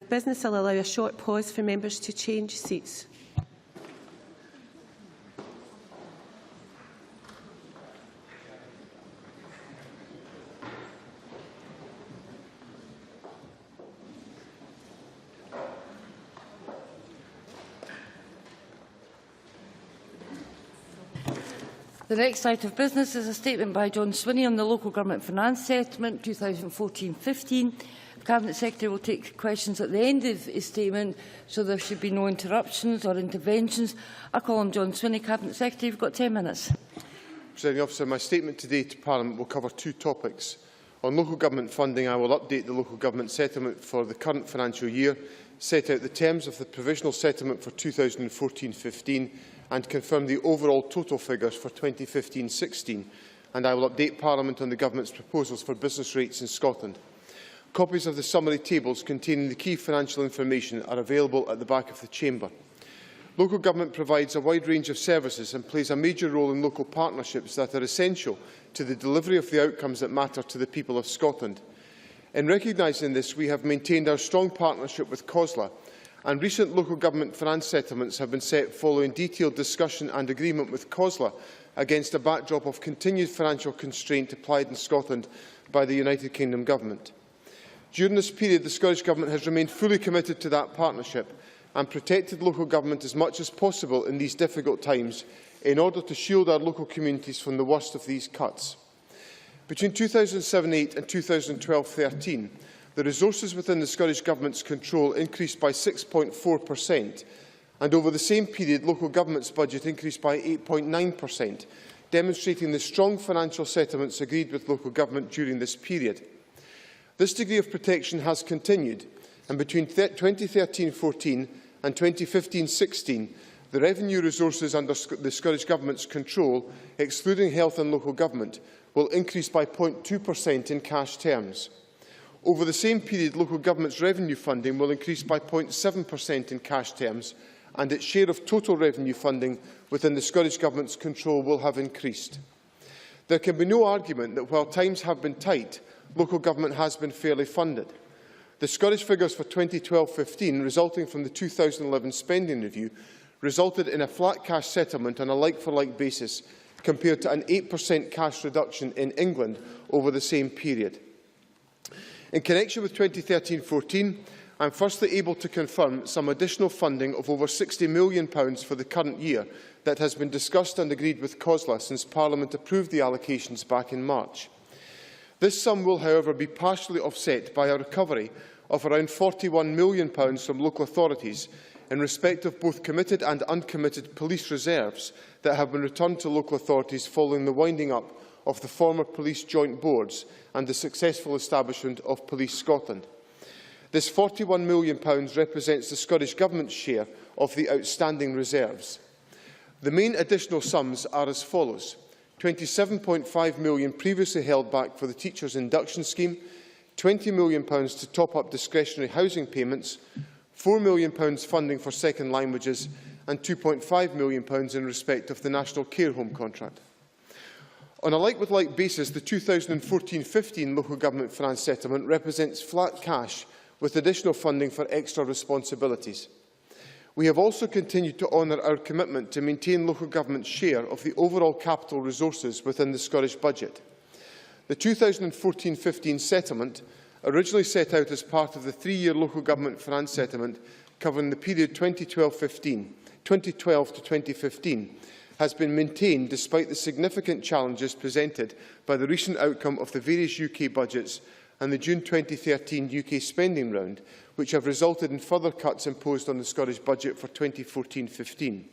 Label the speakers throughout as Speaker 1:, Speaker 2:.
Speaker 1: Business. I'll allow a short pause for members to change seats.
Speaker 2: The next item of business is a statement by John Swinney on the Local Government Finance Settlement 2014-15. The Cabinet Secretary will take questions at the end of his statement, so there should be no interruptions or interventions. I call on John Swinney, Cabinet Secretary. You've got 10 minutes.
Speaker 3: Presiding Officer, my statement today to Parliament will cover two topics. On local government funding, I will update the local government settlement for the current financial year, set out the terms of the provisional settlement for 2014-15 and confirm the overall total figures for 2015-16, and I will update Parliament on the Government's proposals for business rates in Scotland. Copies of the summary tables containing the key financial information are available at the back of the Chamber. Local government provides a wide range of services and plays a major role in local partnerships that are essential to the delivery of the outcomes that matter to the people of Scotland. In recognising this, we have maintained our strong partnership with COSLA, and recent local government finance settlements have been set following detailed discussion and agreement with COSLA against a backdrop of continued financial constraint applied in Scotland by the United Kingdom Government. During this period, the Scottish Government has remained fully committed to that partnership and protected local government as much as possible in these difficult times in order to shield our local communities from the worst of these cuts. Between 2007-8 and 2012-13, the resources within the Scottish Government's control increased by 6.4%, and over the same period, local government's budget increased by 8.9%, demonstrating the strong financial settlements agreed with local government during this period. This degree of protection has continued, and between 2013-14 and 2015-16, the revenue resources under the Scottish Government's control, excluding health and local government, will increase by 0.2% in cash terms. Over the same period, local government's revenue funding will increase by 0.7% in cash terms, and its share of total revenue funding within the Scottish Government's control will have increased. There can be no argument that while times have been tight, local government has been fairly funded. The Scottish figures for 2012-15, resulting from the 2011 spending review, resulted in a flat cash settlement on a like-for-like basis, compared to an 8% cash reduction in England over the same period. In connection with 2013-14, I am firstly able to confirm some additional funding of over £60 million for the current year that has been discussed and agreed with COSLA since Parliament approved the allocations back in March. This sum will, however, be partially offset by a recovery of around £41 million from local authorities in respect of both committed and uncommitted police reserves that have been returned to local authorities following the winding up of the former police joint boards and the successful establishment of Police Scotland. This £41 million represents the Scottish Government's share of the outstanding reserves. The main additional sums are as follows: £27.5 million previously held back for the Teachers' Induction Scheme, £20 million to top up discretionary housing payments, £4 million funding for second languages, and £2.5 million in respect of the National Care Home contract. On a like-with-like basis, the 2014-15 local government finance settlement represents flat cash with additional funding for extra responsibilities. We have also continued to honour our commitment to maintain local government's share of the overall capital resources within the Scottish budget. The 2014-15 settlement, originally set out as part of the three-year local government finance settlement covering the period 2012 to 2015, has been maintained despite the significant challenges presented by the recent outcome of the various UK budgets and the June 2013 UK spending round, which have resulted in further cuts imposed on the Scottish budget for 2014-15.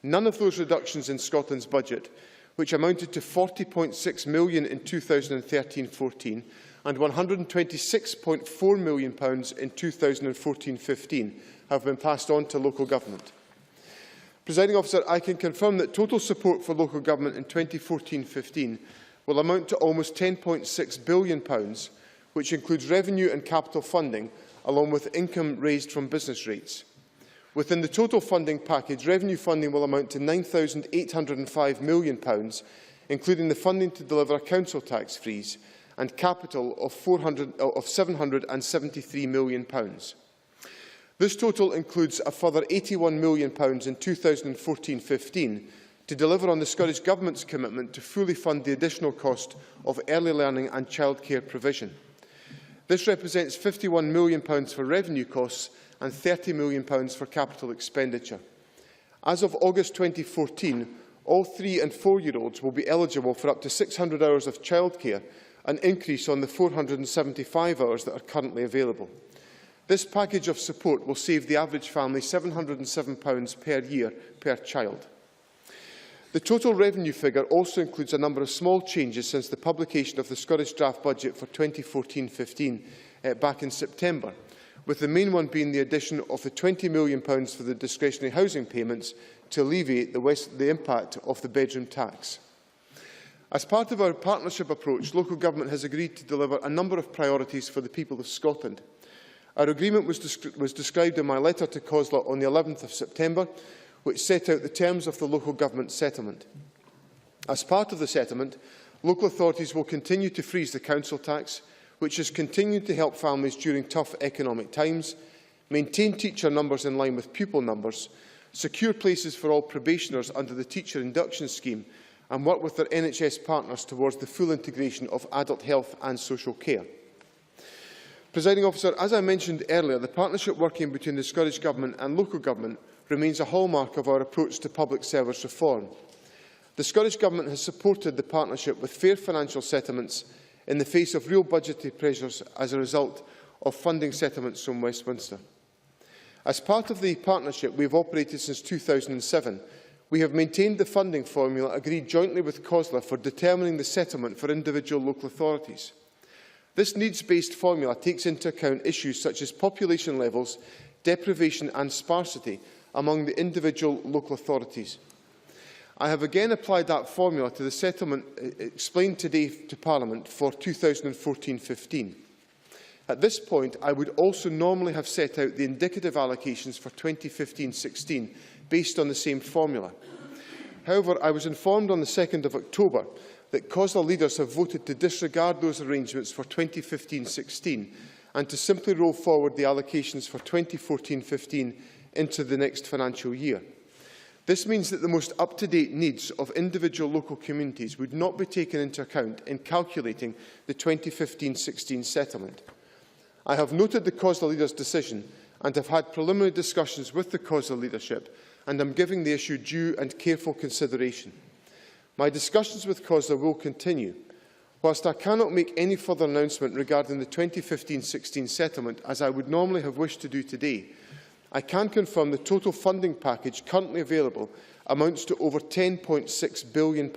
Speaker 3: None of those reductions in Scotland's budget, which amounted to £40.6 million in 2013-14 and £126.4 million in 2014-15, have been passed on to local government. Presiding Officer, I can confirm that total support for local government in 2014-15 will amount to almost £10.6 billion, which includes revenue and capital funding, along with income raised from business rates. Within the total funding package, revenue funding will amount to £9,805 million, including the funding to deliver a council tax freeze, and capital of £773 million. This total includes a further £81 million in 2014-15 to deliver on the Scottish Government's commitment to fully fund the additional cost of early learning and childcare provision. This represents £51 million for revenue costs and £30 million for capital expenditure. As of August 2014, all 3- and 4-year-olds will be eligible for up to 600 hours of childcare, an increase on the 475 hours that are currently available. This package of support will save the average family £707 per year per child. The total revenue figure also includes a number of small changes since the publication of the Scottish Draft Budget for 2014-15 back in September, with the main one being the addition of the £20 million for the discretionary housing payments to alleviate the impact of the bedroom tax. As part of our partnership approach, local government has agreed to deliver a number of priorities for the people of Scotland. Our agreement was described in my letter to COSLA on the 11th of September, which set out the terms of the local government settlement. As part of the settlement, local authorities will continue to freeze the council tax, which has continued to help families during tough economic times, maintain teacher numbers in line with pupil numbers, secure places for all probationers under the teacher induction scheme, and work with their NHS partners towards the full integration of adult health and social care. Presiding Officer, as I mentioned earlier, the partnership working between the Scottish Government and local government remains a hallmark of our approach to public service reform. The Scottish Government has supported the partnership with fair financial settlements in the face of real budgetary pressures as a result of funding settlements from Westminster. As part of the partnership we have operated since 2007, we have maintained the funding formula agreed jointly with COSLA for determining the settlement for individual local authorities. This needs-based formula takes into account issues such as population levels, deprivation and sparsity among the individual local authorities. I have again applied that formula to the settlement explained today to Parliament for 2014-15. At this point, I would also normally have set out the indicative allocations for 2015-16 based on the same formula. However, I was informed on the 2nd of October that COSLA leaders have voted to disregard those arrangements for 2015-16 and to simply roll forward the allocations for 2014-15 into the next financial year. This means that the most up-to-date needs of individual local communities would not be taken into account in calculating the 2015-16 settlement. I have noted the COSLA leaders' decision and have had preliminary discussions with the COSLA leadership, and am giving the issue due and careful consideration. My discussions with COSLA will continue. Whilst I cannot make any further announcement regarding the 2015-16 settlement, as I would normally have wished to do today, I can confirm the total funding package currently available amounts to over £10.6 billion.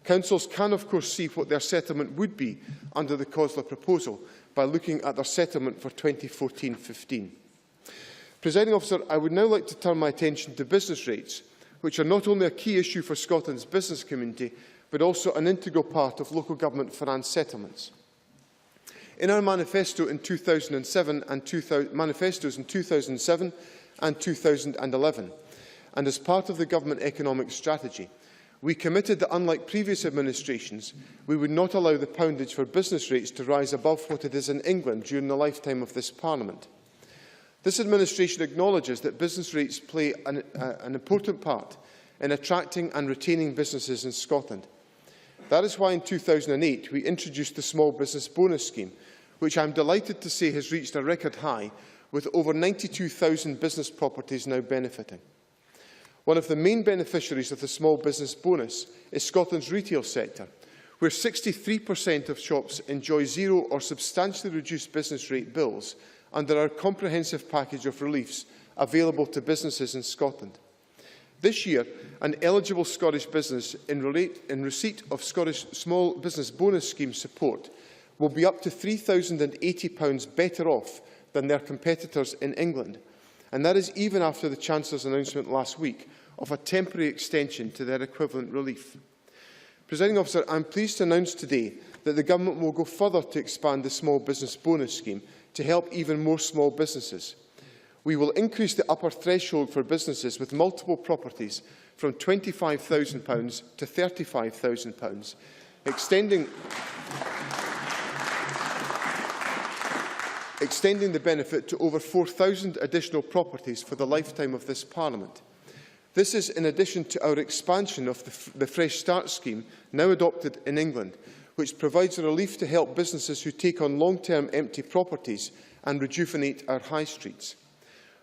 Speaker 3: Councils can, of course, see what their settlement would be under the COSLA proposal by looking at their settlement for 2014-15. Presiding Officer, I would now like to turn my attention to business rates, which are not only a key issue for Scotland's business community, but also an integral part of local government finance settlements. In our manifesto in 2007 and 2011, and as part of the government economic strategy, we committed that, unlike previous administrations, we would not allow the poundage for business rates to rise above what it is in England during the lifetime of this Parliament. This administration acknowledges that business rates play an important part in attracting and retaining businesses in Scotland. That is why in 2008 we introduced the Small Business Bonus Scheme, which I am delighted to say has reached a record high, with over 92,000 business properties now benefiting. One of the main beneficiaries of the small business bonus is Scotland's retail sector, where 63% of shops enjoy zero or substantially reduced business rate bills under our comprehensive package of reliefs available to businesses in Scotland. This year, an eligible Scottish business in receipt of Scottish Small Business Bonus Scheme support will be up to £3,080 better off than their competitors in England, and that is even after the Chancellor's announcement last week of a temporary extension to their equivalent relief. Presiding Officer, I am pleased to announce today that the Government will go further to expand the Small Business Bonus Scheme to help even more small businesses. We will increase the upper threshold for businesses with multiple properties from £25,000 to £35,000, extending the benefit to over 4,000 additional properties for the lifetime of this Parliament. This is in addition to our expansion of the Fresh Start scheme, now adopted in England, which provides a relief to help businesses who take on long-term empty properties and rejuvenate our high streets.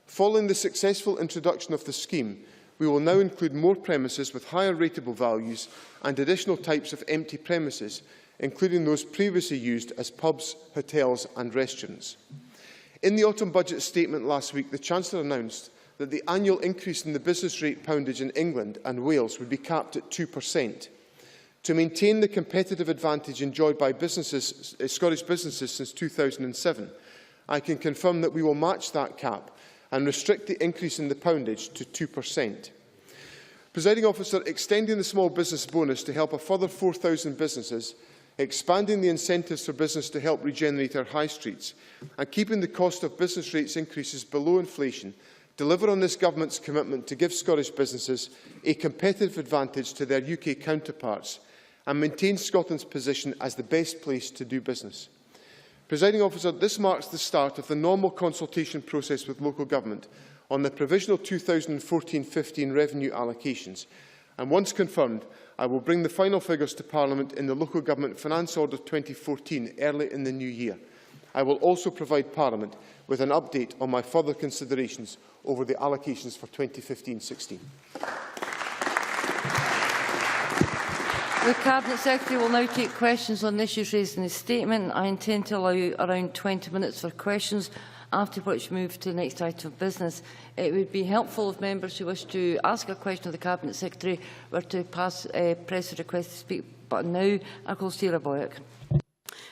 Speaker 3: Following the successful introduction of the scheme, we will now include more premises with higher rateable values and additional types of empty premises, including those previously used as pubs, hotels and restaurants. In the autumn budget statement last week, the Chancellor announced that the annual increase in the business rate poundage in England and Wales would be capped at 2%. To maintain the competitive advantage enjoyed by Scottish businesses since 2007, I can confirm that we will match that cap and restrict the increase in the poundage to 2%. Presiding Officer, extending the small business bonus to help a further 4,000 businesses, expanding the incentives for business to help regenerate our high streets, and keeping the cost of business rates increases below inflation deliver on this Government's commitment to give Scottish businesses a competitive advantage to their UK counterparts and maintain Scotland's position as the best place to do business. Presiding Officer, this marks the start of the normal consultation process with local government on the provisional 2014-15 revenue allocations, and once confirmed, I will bring the final figures to Parliament in the Local Government Finance Order 2014 early in the new year. I will also provide Parliament with an update on my further considerations over the allocations for 2015-16.
Speaker 2: The Cabinet Secretary will now take questions on the issues raised in his statement. I intend to allow around 20 minutes for questions, after which we move to the next item of business. It would be helpful if members who wish to ask a question of the Cabinet Secretary were to press the request to speak button now. I call Sarah Boyack.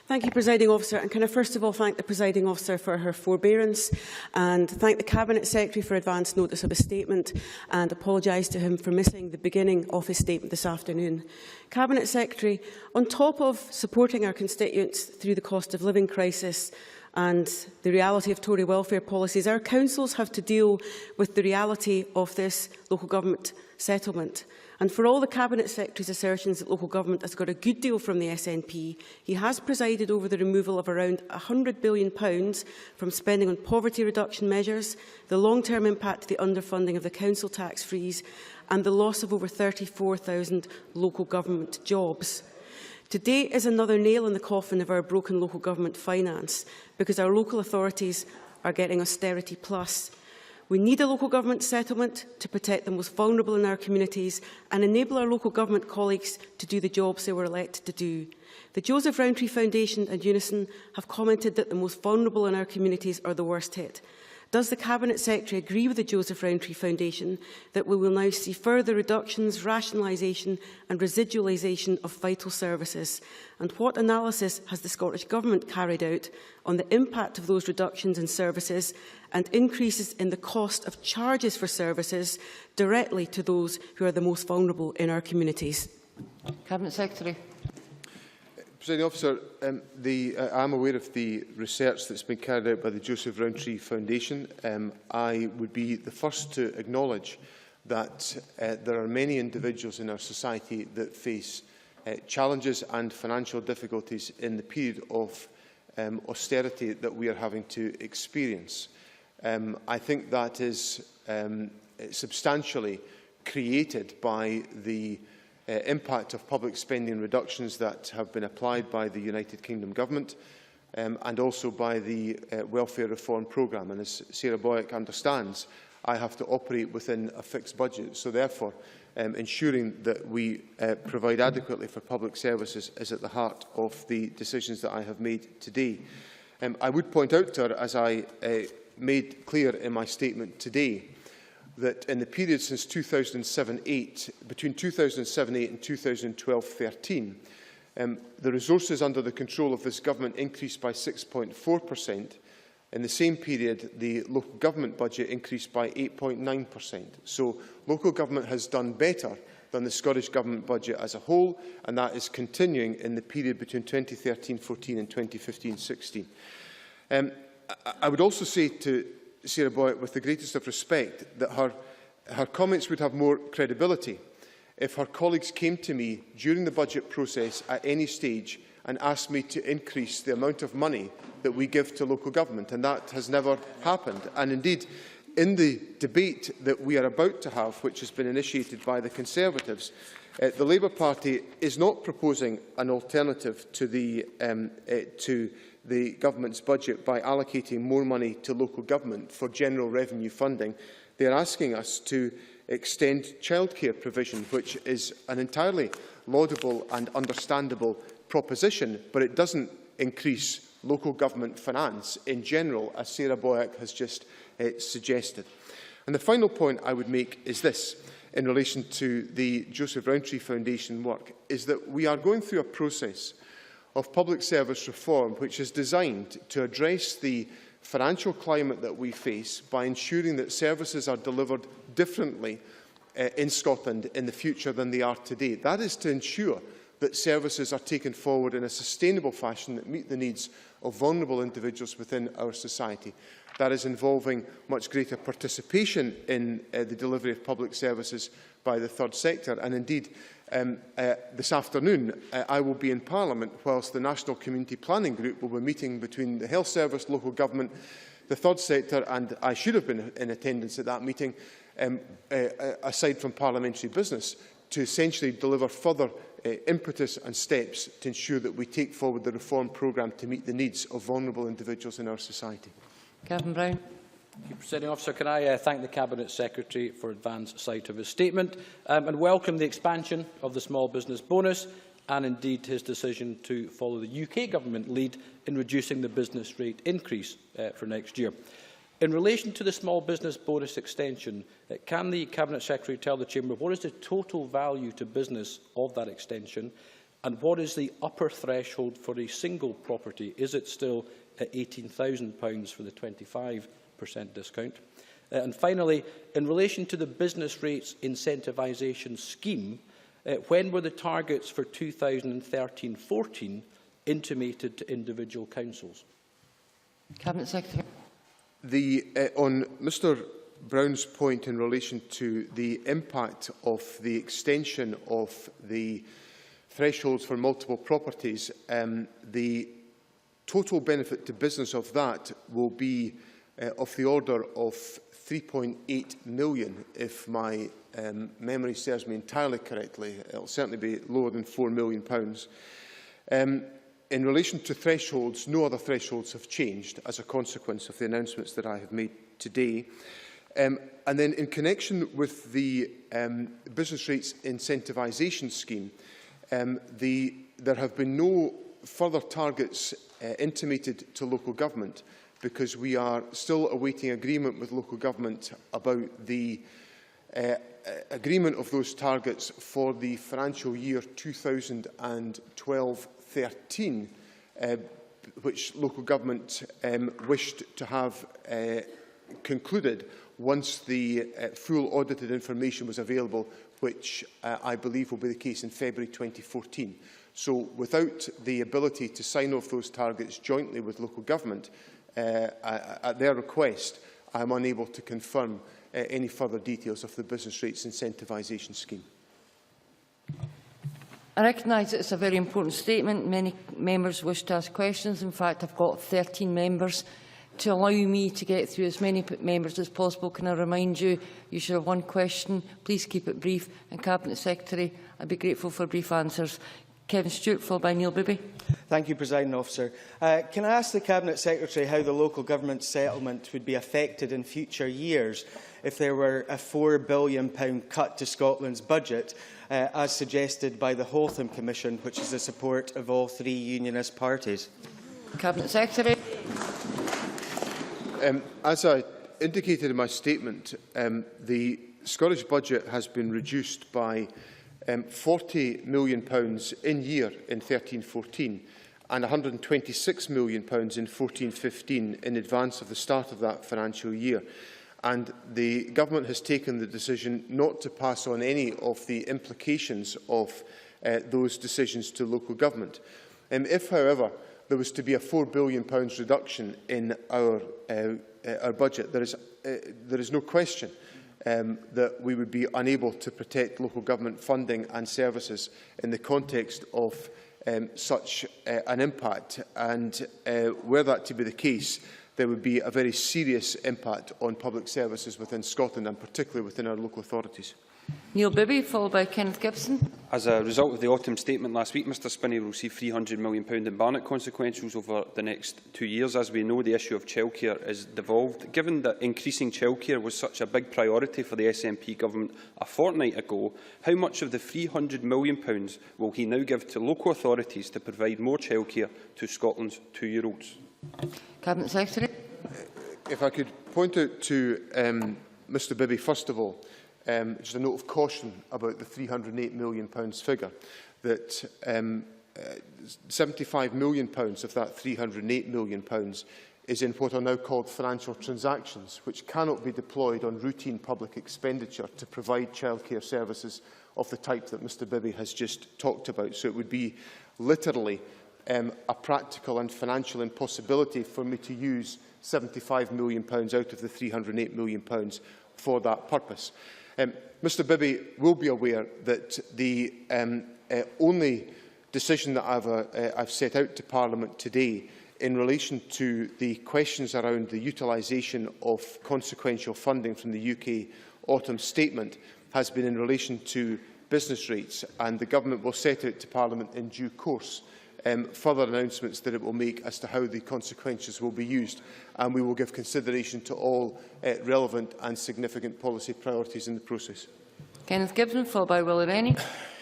Speaker 4: Thank you, Presiding Officer. And can I first of all thank the Presiding Officer for her forbearance and thank the Cabinet Secretary for advance notice of his statement and apologise to him for missing the beginning of his statement this afternoon. Cabinet Secretary, on top of supporting our constituents through the cost of living crisis and the reality of Tory welfare policies, our councils have to deal with the reality of this local government settlement. And for all the Cabinet Secretary's assertions that local government has got a good deal from the SNP, he has presided over the removal of around £100 billion from spending on poverty reduction measures, the long-term impact of the underfunding of the council tax freeze, and the loss of over 34,000 local government jobs. Today is another nail in the coffin of our broken local government finance, because our local authorities are getting austerity plus. We need a local government settlement to protect the most vulnerable in our communities and enable our local government colleagues to do the jobs they were elected to do. The Joseph Rowntree Foundation and Unison have commented that the most vulnerable in our communities are the worst hit. Does the Cabinet Secretary agree with the Joseph Rowntree Foundation that we will now see further reductions, rationalisation and residualisation of vital services? And what analysis has the Scottish Government carried out on the impact of those reductions in services and increases in the cost of charges for services directly to those who are the most vulnerable in our communities?
Speaker 2: Cabinet Secretary.
Speaker 3: Presiding Officer, I am aware of the research that's been carried out by the Joseph Rowntree Foundation. I would be the first to acknowledge that there are many individuals in our society that face challenges and financial difficulties in the period of austerity that we are having to experience. I think that is substantially created by the impact of public spending reductions that have been applied by the United Kingdom Government and also by the Welfare Reform Programme. And as Sarah Boyack understands, I have to operate within a fixed budget. So therefore, ensuring that we provide adequately for public services is at the heart of the decisions that I have made today. I would point out to her, as I made clear in my statement today, that in the period since 2007-8, between 2007-8 and 2012-13, the resources under the control of this government increased by 6.4%. In the same period, the local government budget increased by 8.9%. So local government has done better than the Scottish Government budget as a whole, and that is continuing in the period between 2013-14 and 2015-16. I would also say to Sarah Boyack, with the greatest of respect, that her comments would have more credibility if her colleagues came to me during the budget process at any stage and asked me to increase the amount of money that we give to local government, and that has never happened. And indeed, in the debate that we are about to have, which has been initiated by the Conservatives, the Labour Party is not proposing an alternative to the government's budget by allocating more money to local government for general revenue funding. They are asking us to extend childcare provision, which is an entirely laudable and understandable proposition, but it doesn't increase local government finance in general, as Sarah Boyack has just suggested. And the final point I would make is this, in relation to the Joseph Rowntree Foundation work, is that we are going through a process of public service reform which is designed to address the financial climate that we face by ensuring that services are delivered differently in Scotland in the future than they are today. That is to ensure that services are taken forward in a sustainable fashion that meet the needs of vulnerable individuals within our society. That is involving much greater participation in the delivery of public services by the third sector. And indeed, this afternoon, I will be in Parliament whilst the National Community Planning Group will be meeting between the Health Service, local government, the third sector, and I should have been in attendance at that meeting, aside from parliamentary business, to essentially deliver further impetus and steps to ensure that we take forward the reform programme to meet the needs of vulnerable individuals in our society.
Speaker 2: Gavin Brown.
Speaker 5: Thank you, Presiding Officer. Can I thank the Cabinet Secretary for advance sight of his statement and welcome the expansion of the small business bonus and indeed his decision to follow the UK Government lead in reducing the business rate increase for next year. In relation to the small business bonus extension, can the Cabinet Secretary tell the Chamber what is the total value to business of that extension and what is the upper threshold for a single property? Is it still at £18,000 for the 25% discount? And finally, in relation to the business rates incentivisation scheme, when were the targets for 2013-14 intimated to individual councils?
Speaker 2: Cabinet Secretary.
Speaker 3: On Mr Brown's point in relation to the impact of the extension of the thresholds for multiple properties, the total benefit to business of that will be of the order of £3.8 million, if my memory serves me entirely correctly. It will certainly be lower than £4 million. In relation to thresholds, no other thresholds have changed as a consequence of the announcements that I have made today. And then in connection with the business rates incentivisation scheme, there have been no further targets intimated to local government because we are still awaiting agreement with local government about the agreement of those targets for the financial year 2012-13, which local government wished to have concluded once the full audited information was available, which I believe will be the case in February 2014. So without the ability to sign off those targets jointly with local government, at their request, I am unable to confirm any further details of the business rates incentivisation scheme.
Speaker 2: I recognise that it's a very important statement. Many members wish to ask questions. In fact, I've got 13 members. To allow me to get through as many members as possible, can I remind you, you should have one question. Please keep it brief. And Cabinet Secretary, I'd be grateful for brief answers. Kevin Stewart, followed by Neil Bibby.
Speaker 6: Thank you, Presiding Officer. Can I ask the Cabinet Secretary how the local government settlement would be affected in future years if there were a £4 billion cut to Scotland's budget, as suggested by the Hotham Commission, which is the support of all three unionist parties?
Speaker 2: Cabinet Secretary.
Speaker 3: As I indicated in my statement, the Scottish budget has been reduced by £40 million in year in 13-14 and £126 million in 14-15 in advance of the start of that financial year. And the Government has taken the decision not to pass on any of the implications of those decisions to local government. If, however, there was to be a £4 billion reduction in our budget, there is no question that we would be unable to protect local government funding and services in the context of such an impact, and were that to be the case, there would be a very serious impact on public services within Scotland, and particularly within our local authorities.
Speaker 2: Neil Bibby, followed by Kenneth Gibson.
Speaker 7: As a result of the autumn statement last week, Mr Spinney will receive £300 million in Barnett consequentials over the next 2 years. As we know, the issue of childcare is devolved. Given that increasing childcare was such a big priority for the SNP government a fortnight ago, how much of the £300 million will he now give to local authorities to provide more childcare to Scotland's 2-year-olds? Cabinet Secretary.
Speaker 3: If I could point out to Mr Bibby, first of all, just a note of caution about the £308 million figure, that £75 million of that £308 million is in what are now called financial transactions, which cannot be deployed on routine public expenditure to provide childcare services of the type that Mr Bibby has just talked about. So it would be literally a practical and financial impossibility for me to use £75 million out of the £308 million for that purpose. Mr Bibby will be aware that the only decision that I've set out to Parliament today in relation to the questions around the utilisation of consequential funding from the UK autumn statement has been in relation to business rates, and the Government will set out to Parliament in due course further announcements that it will make as to how the consequences will be used, and we will give consideration to all relevant and significant policy priorities in the process.
Speaker 2: Kenneth Gibson, followed by Willie Rennie.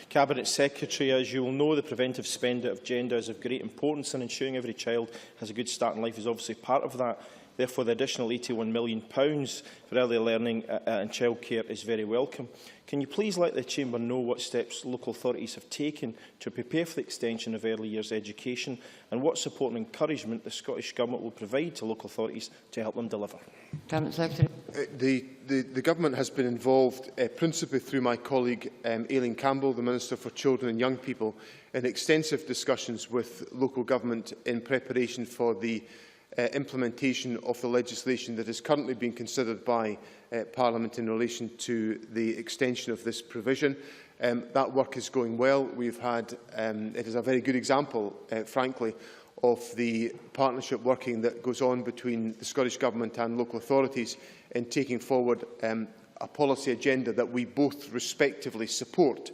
Speaker 8: Cabinet Secretary, as you will know, the preventive spend out of gender is of great importance, and ensuring every child has a good start in life is obviously part of that. Therefore, the additional £81 million for early learning and childcare is very welcome. Can you please let the Chamber know what steps local authorities have taken to prepare for the extension of early years education, and what support and encouragement the Scottish Government will provide to local authorities to help them deliver?
Speaker 2: Cabinet Secretary.
Speaker 3: The Government has been involved, principally through my colleague Aileen Campbell, the Minister for Children and Young People, in extensive discussions with local government in preparation for the implementation of the legislation that is currently being considered by Parliament in relation to the extension of this provision. That work is going well. We've had, it is a very good example, frankly, of the partnership working that goes on between the Scottish Government and local authorities in taking forward a policy agenda that we both respectively support.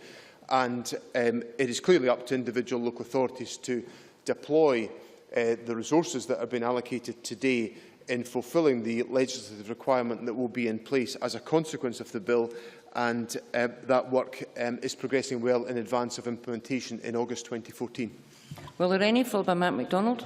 Speaker 3: And it is clearly up to individual local authorities to deploy the resources that have been allocated today in fulfilling the legislative requirement that will be in place as a consequence of the bill, and that work is progressing well in advance of implementation in August 2014.
Speaker 2: Willie Rennie, followed by Matt MacDonald.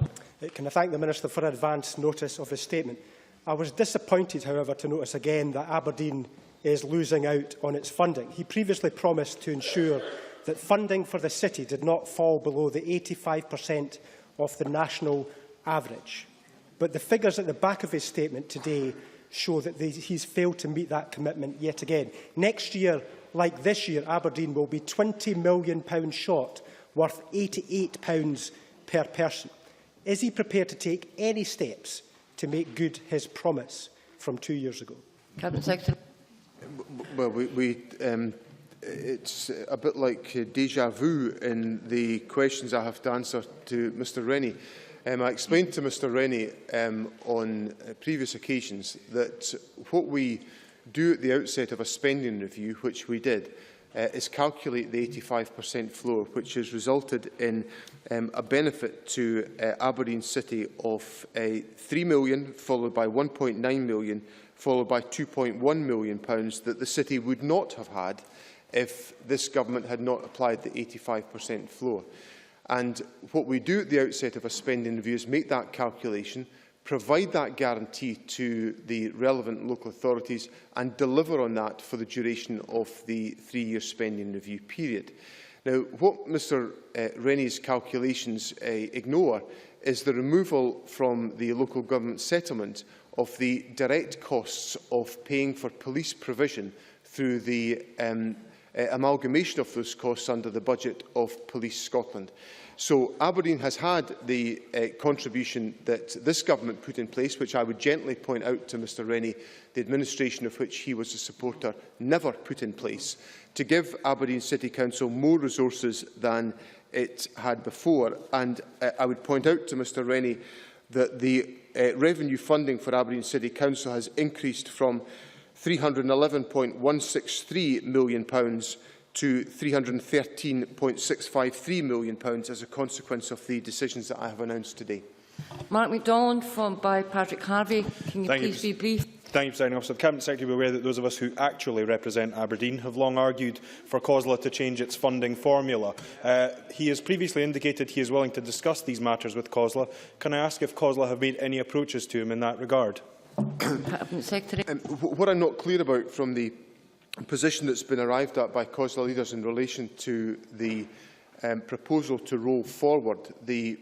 Speaker 9: Can I thank the Minister for advance notice of his statement? I was disappointed, however, to notice again that Aberdeen is losing out on its funding. He previously promised to ensure that funding for the city did not fall below the 85% of the national average. But the figures at the back of his statement today show that he's failed to meet that commitment yet again. Next year, like this year, Aberdeen will be £20 million short, worth £88 per person. Is he prepared to take any steps to make good his promise from 2 years ago? Cabinet Secretary.
Speaker 3: Well, it's a bit like déjà vu in the questions I have to answer to Mr Rennie. I explained to Mr Rennie on previous occasions that what we do at the outset of a spending review, which we did, is calculate the 85% floor, which has resulted in a benefit to Aberdeen City of £3 million, followed by £1.9 million, followed by £2.1 million that the city would not have had if this government had not applied the 85% floor. And what we do at the outset of a spending review is make that calculation, provide that guarantee to the relevant local authorities and deliver on that for the duration of the 3-year spending review period. Now, what Mr Rennie's calculations ignore is the removal from the local government settlement of the direct costs of paying for police provision through the amalgamation of those costs under the budget of Police Scotland. So Aberdeen has had the contribution that this government put in place, which I would gently point out to Mr Rennie, the administration of which he was a supporter, never put in place, to give Aberdeen City Council more resources than it had before. And I would point out to Mr Rennie that the revenue funding for Aberdeen City Council has increased from £311.163 million to £313.653 million as a consequence of the decisions that I have announced today.
Speaker 2: Mark MacDonald, followed by Patrick Harvey. Can you please be brief?
Speaker 10: Thank you, Presiding Officer. The Cabinet Secretary will be aware that those of us who actually represent Aberdeen have long argued for COSLA to change its funding formula. He has previously indicated he is willing to discuss these matters with COSLA. Can I ask if COSLA have made any approaches to him in that regard?
Speaker 2: Cabinet Secretary.
Speaker 3: What I'm not clear about from the position that's been arrived at by COSLA leaders in relation to the proposal to roll forward the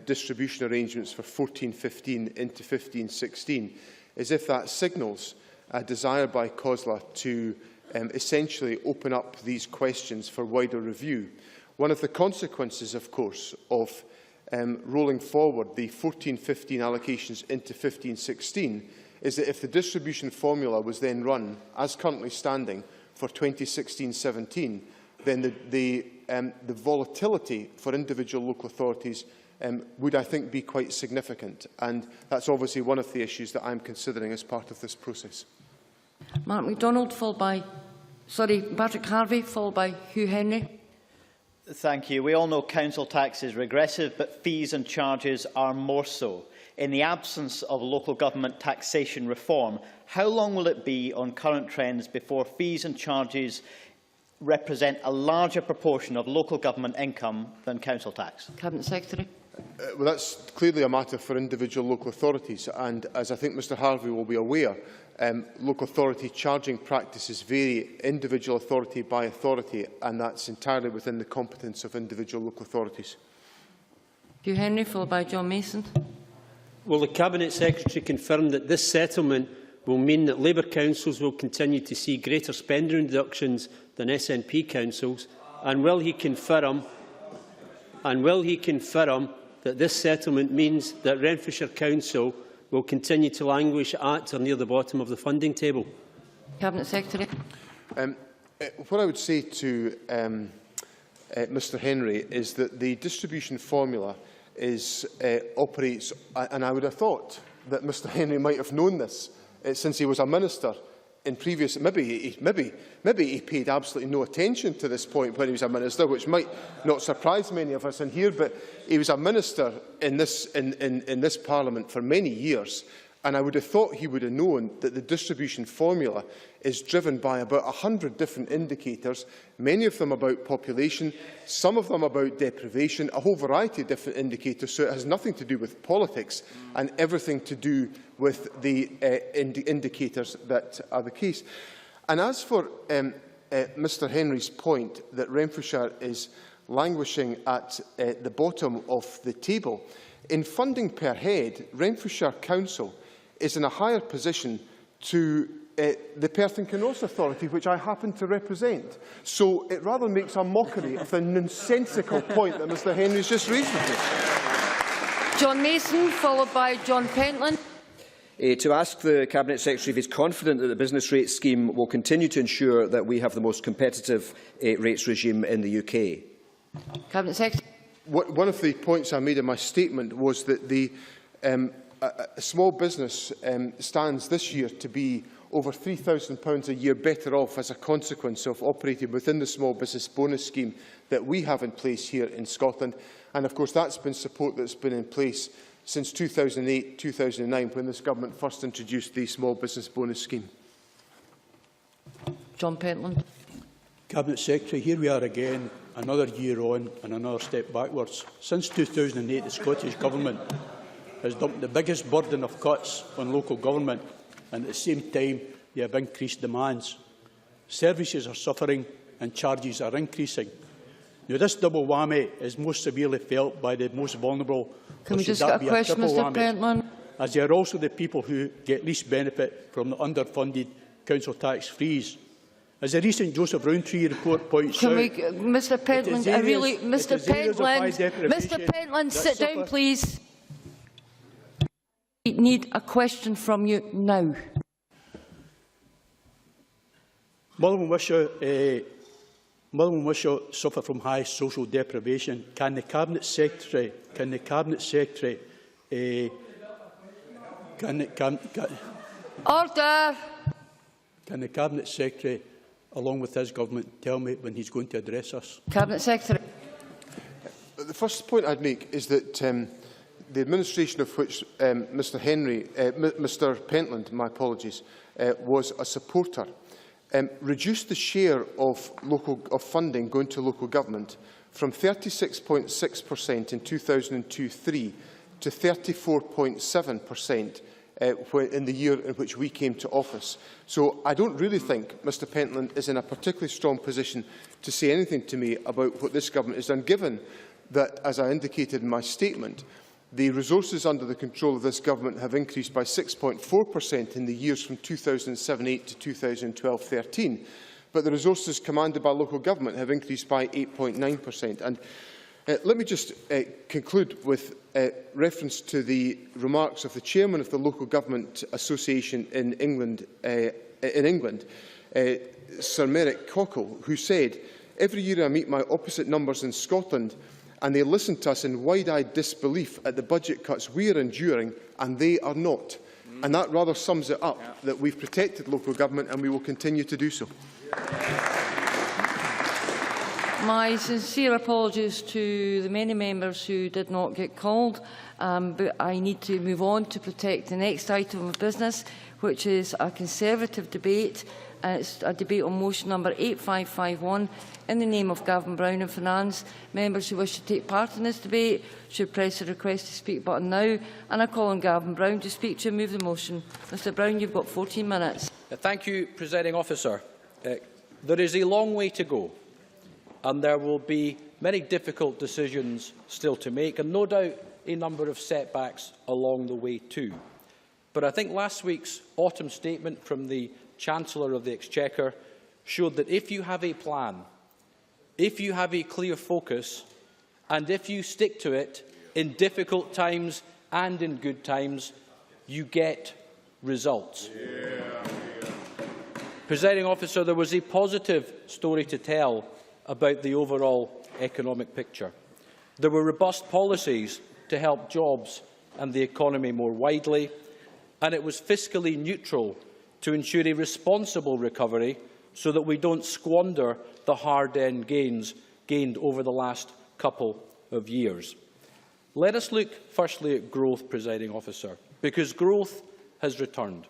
Speaker 3: distribution arrangements for 14-15 into 15-16 is if that signals a desire by COSLA to essentially open up these questions for wider review. One of the consequences, of course, of rolling forward the 14-15 allocations into 15-16 is that if the distribution formula was then run, as currently standing, for 2016-17, then the volatility for individual local authorities would, I think, be quite significant. And that's obviously one of the issues that I'm considering as part of this process.
Speaker 2: Mark MacDonald, followed by Patrick Harvey, followed by Hugh Henry.
Speaker 11: Thank you. We all know council tax is regressive, but fees and charges are more so. In the absence of local government taxation reform, how long will it be on current trends before fees and charges represent a larger proportion of local government income than council tax?
Speaker 2: Cabinet Secretary.
Speaker 3: Well, that's clearly a matter for individual local authorities, and as I think Mr Harvey will be aware, local authority charging practices vary individual authority by authority, and that's entirely within the competence of individual local authorities.
Speaker 2: Hugh Henry, followed by John Mason.
Speaker 12: Will the Cabinet Secretary confirm that this settlement will mean that Labour councils will continue to see greater spending reductions than SNP councils, and will he confirm that this settlement means that Renfrewshire Council will continue to languish at or near the bottom of the funding table?
Speaker 2: Cabinet Secretary.
Speaker 3: What I would say to Mr Henry is that the distribution formula operates, and I would have thought that Mr Henry might have known this since he was a minister in previous. Maybe he paid absolutely no attention to this point when he was a minister, which might not surprise many of us in here. But he was a minister in this Parliament for many years, and I would have thought he would have known that the distribution formula is driven by about 100 different indicators, many of them about population, some of them about deprivation, a whole variety of different indicators. So it has nothing to do with politics and everything to do with the indicators that are the case. And as for Mr Henry's point that Renfrewshire is languishing at the bottom of the table, in funding per head, Renfrewshire Council is in a higher position to the Perth and Kinross Authority, which I happen to represent. So it rather makes a mockery of the nonsensical point that Mr Henry has just raised with me.
Speaker 2: John Mason, followed by John Pentland.
Speaker 13: To ask the Cabinet Secretary if he is confident that the business rates scheme will continue to ensure that we have the most competitive rates regime in the UK.
Speaker 2: Cabinet Secretary.
Speaker 3: One of the points I made in my statement was that the small business stands this year to be over £3,000 a year better off as a consequence of operating within the small business bonus scheme that we have in place here in Scotland. And of course that's been support that's been in place since 2008-2009 when this government first introduced the small business bonus scheme.
Speaker 2: John Pentland.
Speaker 14: Cabinet Secretary, here we are again, another year on and another step backwards. Since 2008, the Scottish Government has dumped the biggest burden of cuts on local government, and at the same time they have increased demands. Services are suffering and charges are increasing. Now, this double whammy is most severely felt by the most vulnerable.
Speaker 2: Can we just get a question, Mr Pentland?
Speaker 14: As they are also the people who get least benefit from the underfunded council tax freeze. As a recent Joseph Rowntree report points out,
Speaker 2: Mr Pentland, Mr Pentland, sit down, please. We need a question from you now.
Speaker 14: Mother and wish suffer from high social deprivation. Can the Cabinet Secretary
Speaker 2: Order.
Speaker 14: Can the Cabinet Secretary, along with his government, tell me when he's going to address us?
Speaker 2: Cabinet Secretary.
Speaker 3: The first point I'd make is that the administration of which Mr Pentland, my apologies, was a supporter, reduced the share of funding going to local government from 36.6% in 2002-03 to 34.7% in the year in which we came to office. So I don't really think Mr Pentland is in a particularly strong position to say anything to me about what this government has done, given that, as I indicated in my statement, the resources under the control of this government have increased by 6.4% in the years from 2007-8 to 2012-13, but the resources commanded by local government have increased by 8.9%. And let me just conclude with reference to the remarks of the chairman of the Local Government Association in England, Sir Merrick Cockle, who said, "Every year I meet my opposite numbers in Scotland, and they listen to us in wide-eyed disbelief at the budget cuts we are enduring, and they are not." And that rather sums it up, that we've protected local government and we will continue to do so.
Speaker 2: My sincere apologies to the many members who did not get called, but I need to move on to protect the next item of business, which is a Conservative debate. It's a debate on motion number 8551 in the name of Gavin Brown and Finance. Members who wish to take part in this debate should press the request to speak button now, and I call on Gavin Brown to speak to and move the motion. Mr Brown, you've got 14 minutes.
Speaker 5: Thank you, Presiding Officer. There is a long way to go, and there will be many difficult decisions still to make, and no doubt a number of setbacks along the way too. But I think last week's autumn statement from the Chancellor of the Exchequer showed that if you have a plan, if you have a clear focus, and if you stick to it in difficult times and in good times, you get results. Presiding Officer, there was a positive story to tell about the overall economic picture. There were robust policies to help jobs and the economy more widely, and it was fiscally neutral to ensure a responsible recovery so that we don't squander the hard-earned gains gained over the last couple of years. Let us look firstly at growth, Presiding Officer, because growth has returned.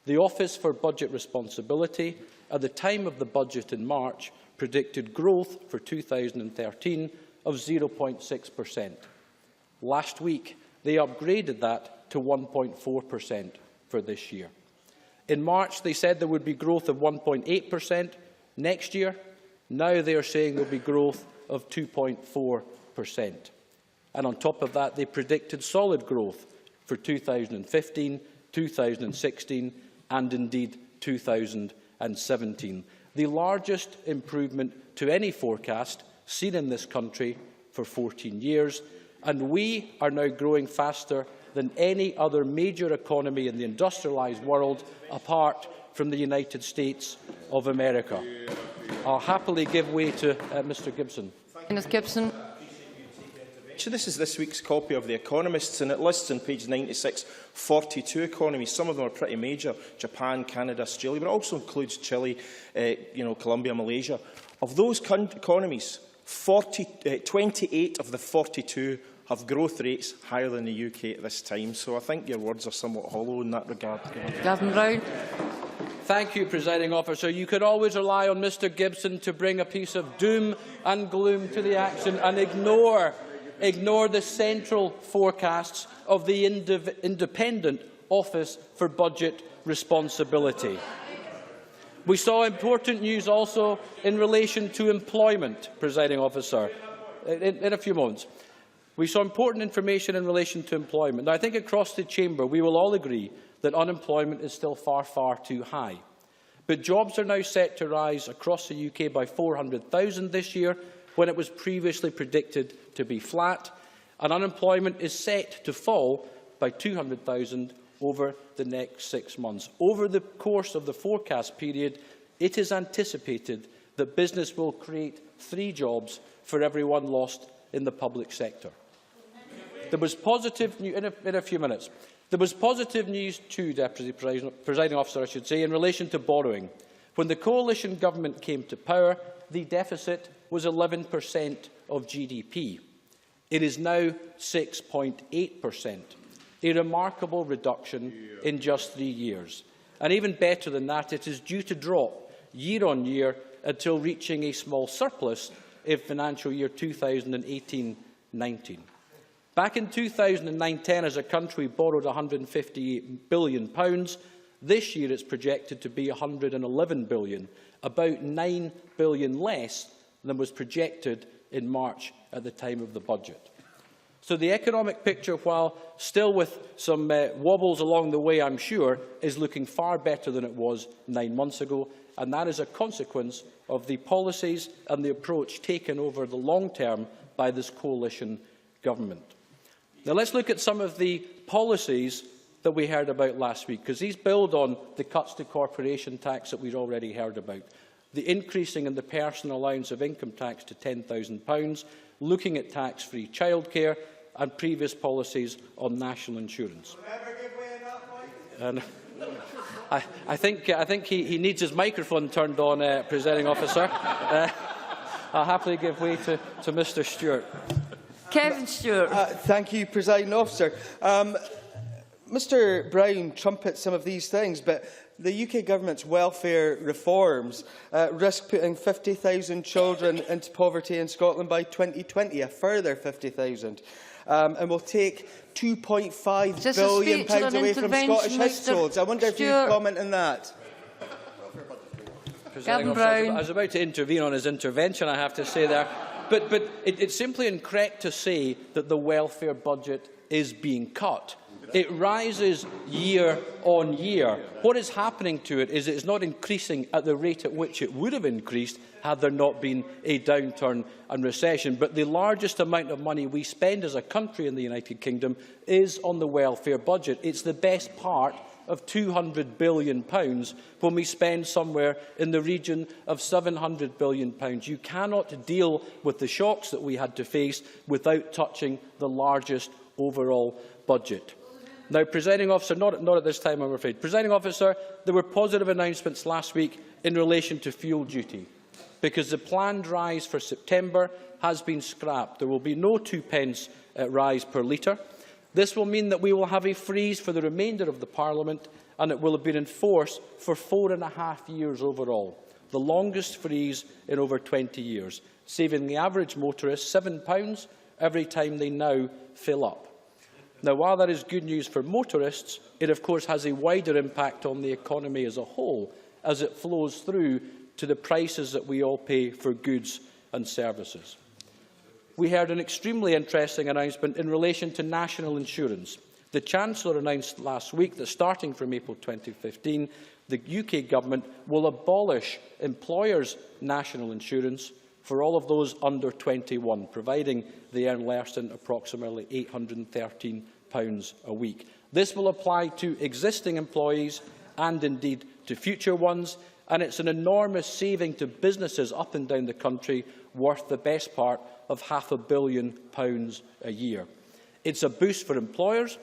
Speaker 5: The Office for Budget Responsibility, at the time of the budget in March, predicted growth for 2013 of 0.6%. Last week, they upgraded that to 1.4% for this year. In March, they said there would be growth of 1.8% next year. Now they are saying there will be growth of 2.4%. And on top of that, they predicted solid growth for 2015, 2016 and indeed 2017. The largest improvement to any forecast seen in this country for 14 years. And we are now growing faster than any other major economy in the industrialised world, apart from the United States of America. I'll happily give way to Mr Gibson.
Speaker 2: Ms Gibson.
Speaker 8: So this is this week's copy of The Economist, and it lists on page 96 42 economies. Some of them are pretty major: Japan, Canada, Australia, but it also includes Chile, Colombia, Malaysia. Of those economies, 28 of the 42 have growth rates higher than the UK at this time. So I think your words are somewhat hollow in that regard.
Speaker 2: Gavin Brown.
Speaker 5: Thank you, Presiding Officer. You could always rely on Mr Gibson to bring a piece of doom and gloom to the action and ignore the central forecasts of the Independent Office for Budget Responsibility. We saw important news also in relation to employment, Presiding Officer, in a few moments. We saw important information in relation to employment. Now, I think across the chamber we will all agree that unemployment is still far, far too high. But jobs are now set to rise across the UK by 400,000 this year, when it was previously predicted to be flat, and unemployment is set to fall by 200,000 over the next 6 months. Over the course of the forecast period, it is anticipated that business will create 3 jobs for every one lost in the public sector. There was positive news in a few minutes. There was positive news too, Deputy Presiding Officer, I should say, in relation to borrowing. When the coalition government came to power, the deficit was 11% of GDP. It is now 6.8%, a remarkable reduction in just 3 years. And even better than that, it is due to drop year on year until reaching a small surplus in financial year 2018-19. Back in 2009-10, as a country, we borrowed £158 billion. This year it's projected to be £111 billion, about £9 billion less than was projected in March at the time of the budget. So the economic picture, while still with some wobbles along the way, I'm sure, is looking far better than it was 9 months ago, and that is a consequence of the policies and the approach taken over the long term by this coalition government. Now let's look at some of the policies that we heard about last week, because these build on the cuts to corporation tax that we'd already heard about. The increasing in the personal allowance of income tax to £10,000, looking at tax-free childcare, and previous policies on national insurance. And I think he needs his microphone turned on, Presiding Officer. I'll happily give way to Mr Stewart.
Speaker 2: Kevin Stewart.
Speaker 6: Thank you, Presiding Officer. Mr Brown trumpets some of these things, but the UK Government's welfare reforms risk putting 50,000 children into poverty in Scotland by 2020, a further 50,000, and will take £2.5 billion away from Scottish households. I wonder if you would comment on that.
Speaker 5: I was about to intervene on his intervention, I have to say there. But it's simply incorrect to say that the welfare budget is being cut. It rises year on year. What is happening to it is it's not increasing at the rate at which it would have increased had there not been a downturn and recession. But the largest amount of money we spend as a country in the United Kingdom is on the welfare budget. It's the best part of £200 billion when we spend somewhere in the region of £700 billion. You cannot deal with the shocks that we had to face without touching the largest overall budget. Now, Presiding Officer, not at this time, I'm afraid. Presiding Officer, there were positive announcements last week in relation to fuel duty, because the planned rise for September has been scrapped. There will be no 2p rise per litre. This will mean that we will have a freeze for the remainder of the Parliament, and it will have been in force for 4.5 years overall, the longest freeze in over 20 years, saving the average motorist £7 every time they now fill up. Now, while that is good news for motorists, it of course has a wider impact on the economy as a whole, as it flows through to the prices that we all pay for goods and services. We heard an extremely interesting announcement in relation to national insurance. The Chancellor announced last week that starting from April 2015, the UK Government will abolish employers' national insurance for all of those under 21, providing they earn less than approximately £813 a week. This will apply to existing employees and indeed to future ones, and it's an enormous saving to businesses up and down the country, worth the best part of £500 million a year. It's a boost for employers,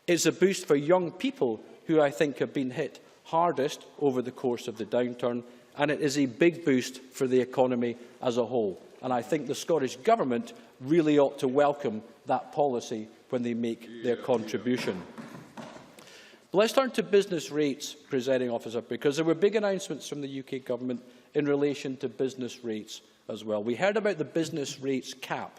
Speaker 5: it's a boost for young people who I think have been hit hardest over the course of the downturn, and it is a big boost for the economy as a whole. And I think the Scottish Government really ought to welcome that policy when they make their contribution. But let's turn to business rates, Presiding Officer, because there were big announcements from the UK Government in relation to business rates as well. We heard about the business rates cap.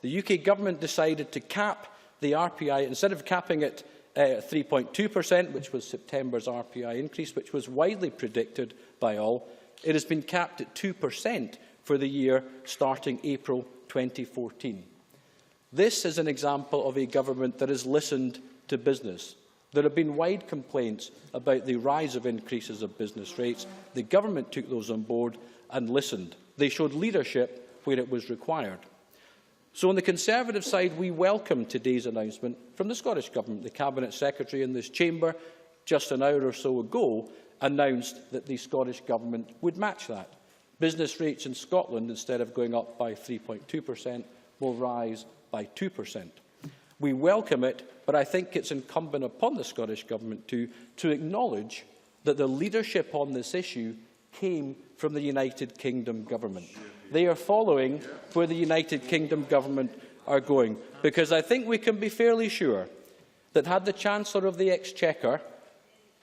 Speaker 5: The UK Government decided to cap the RPI, instead of capping it at 3.2%, which was September's RPI increase, which was widely predicted by all, it has been capped at 2% for the year starting April 2014. This is an example of a government that has listened to business. There have been wide complaints about the rise of increases of business rates. The government took those on board and listened. They showed leadership where it was required. So on the Conservative side, we welcome today's announcement from the Scottish Government. The Cabinet Secretary in this chamber, just an hour or so ago, announced that the Scottish Government would match that, business rates in Scotland, instead of going up by 3.2%, will rise by 2%. We welcome it, but I think it's incumbent upon the Scottish Government to acknowledge that the leadership on this issue came from the United Kingdom Government. They are following where the United Kingdom Government are going, because I think we can be fairly sure that had the Chancellor of the Exchequer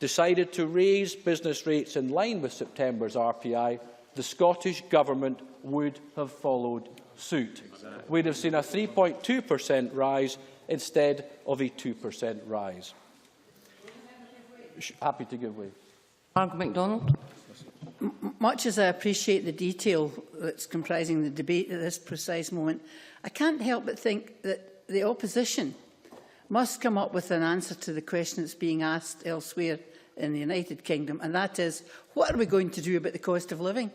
Speaker 5: decided to raise business rates in line with September's RPI, the Scottish Government would have followed suit. We'd have seen a 3.2% rise instead of a 2% rise. Happy to give way.
Speaker 2: Margaret MacDonald.
Speaker 15: Much as I appreciate the detail that's comprising the debate at this precise moment, I can't help but think that the opposition must come up with an answer to the question that's being asked elsewhere in the United Kingdom, and that is, what are we going to do about the cost of living?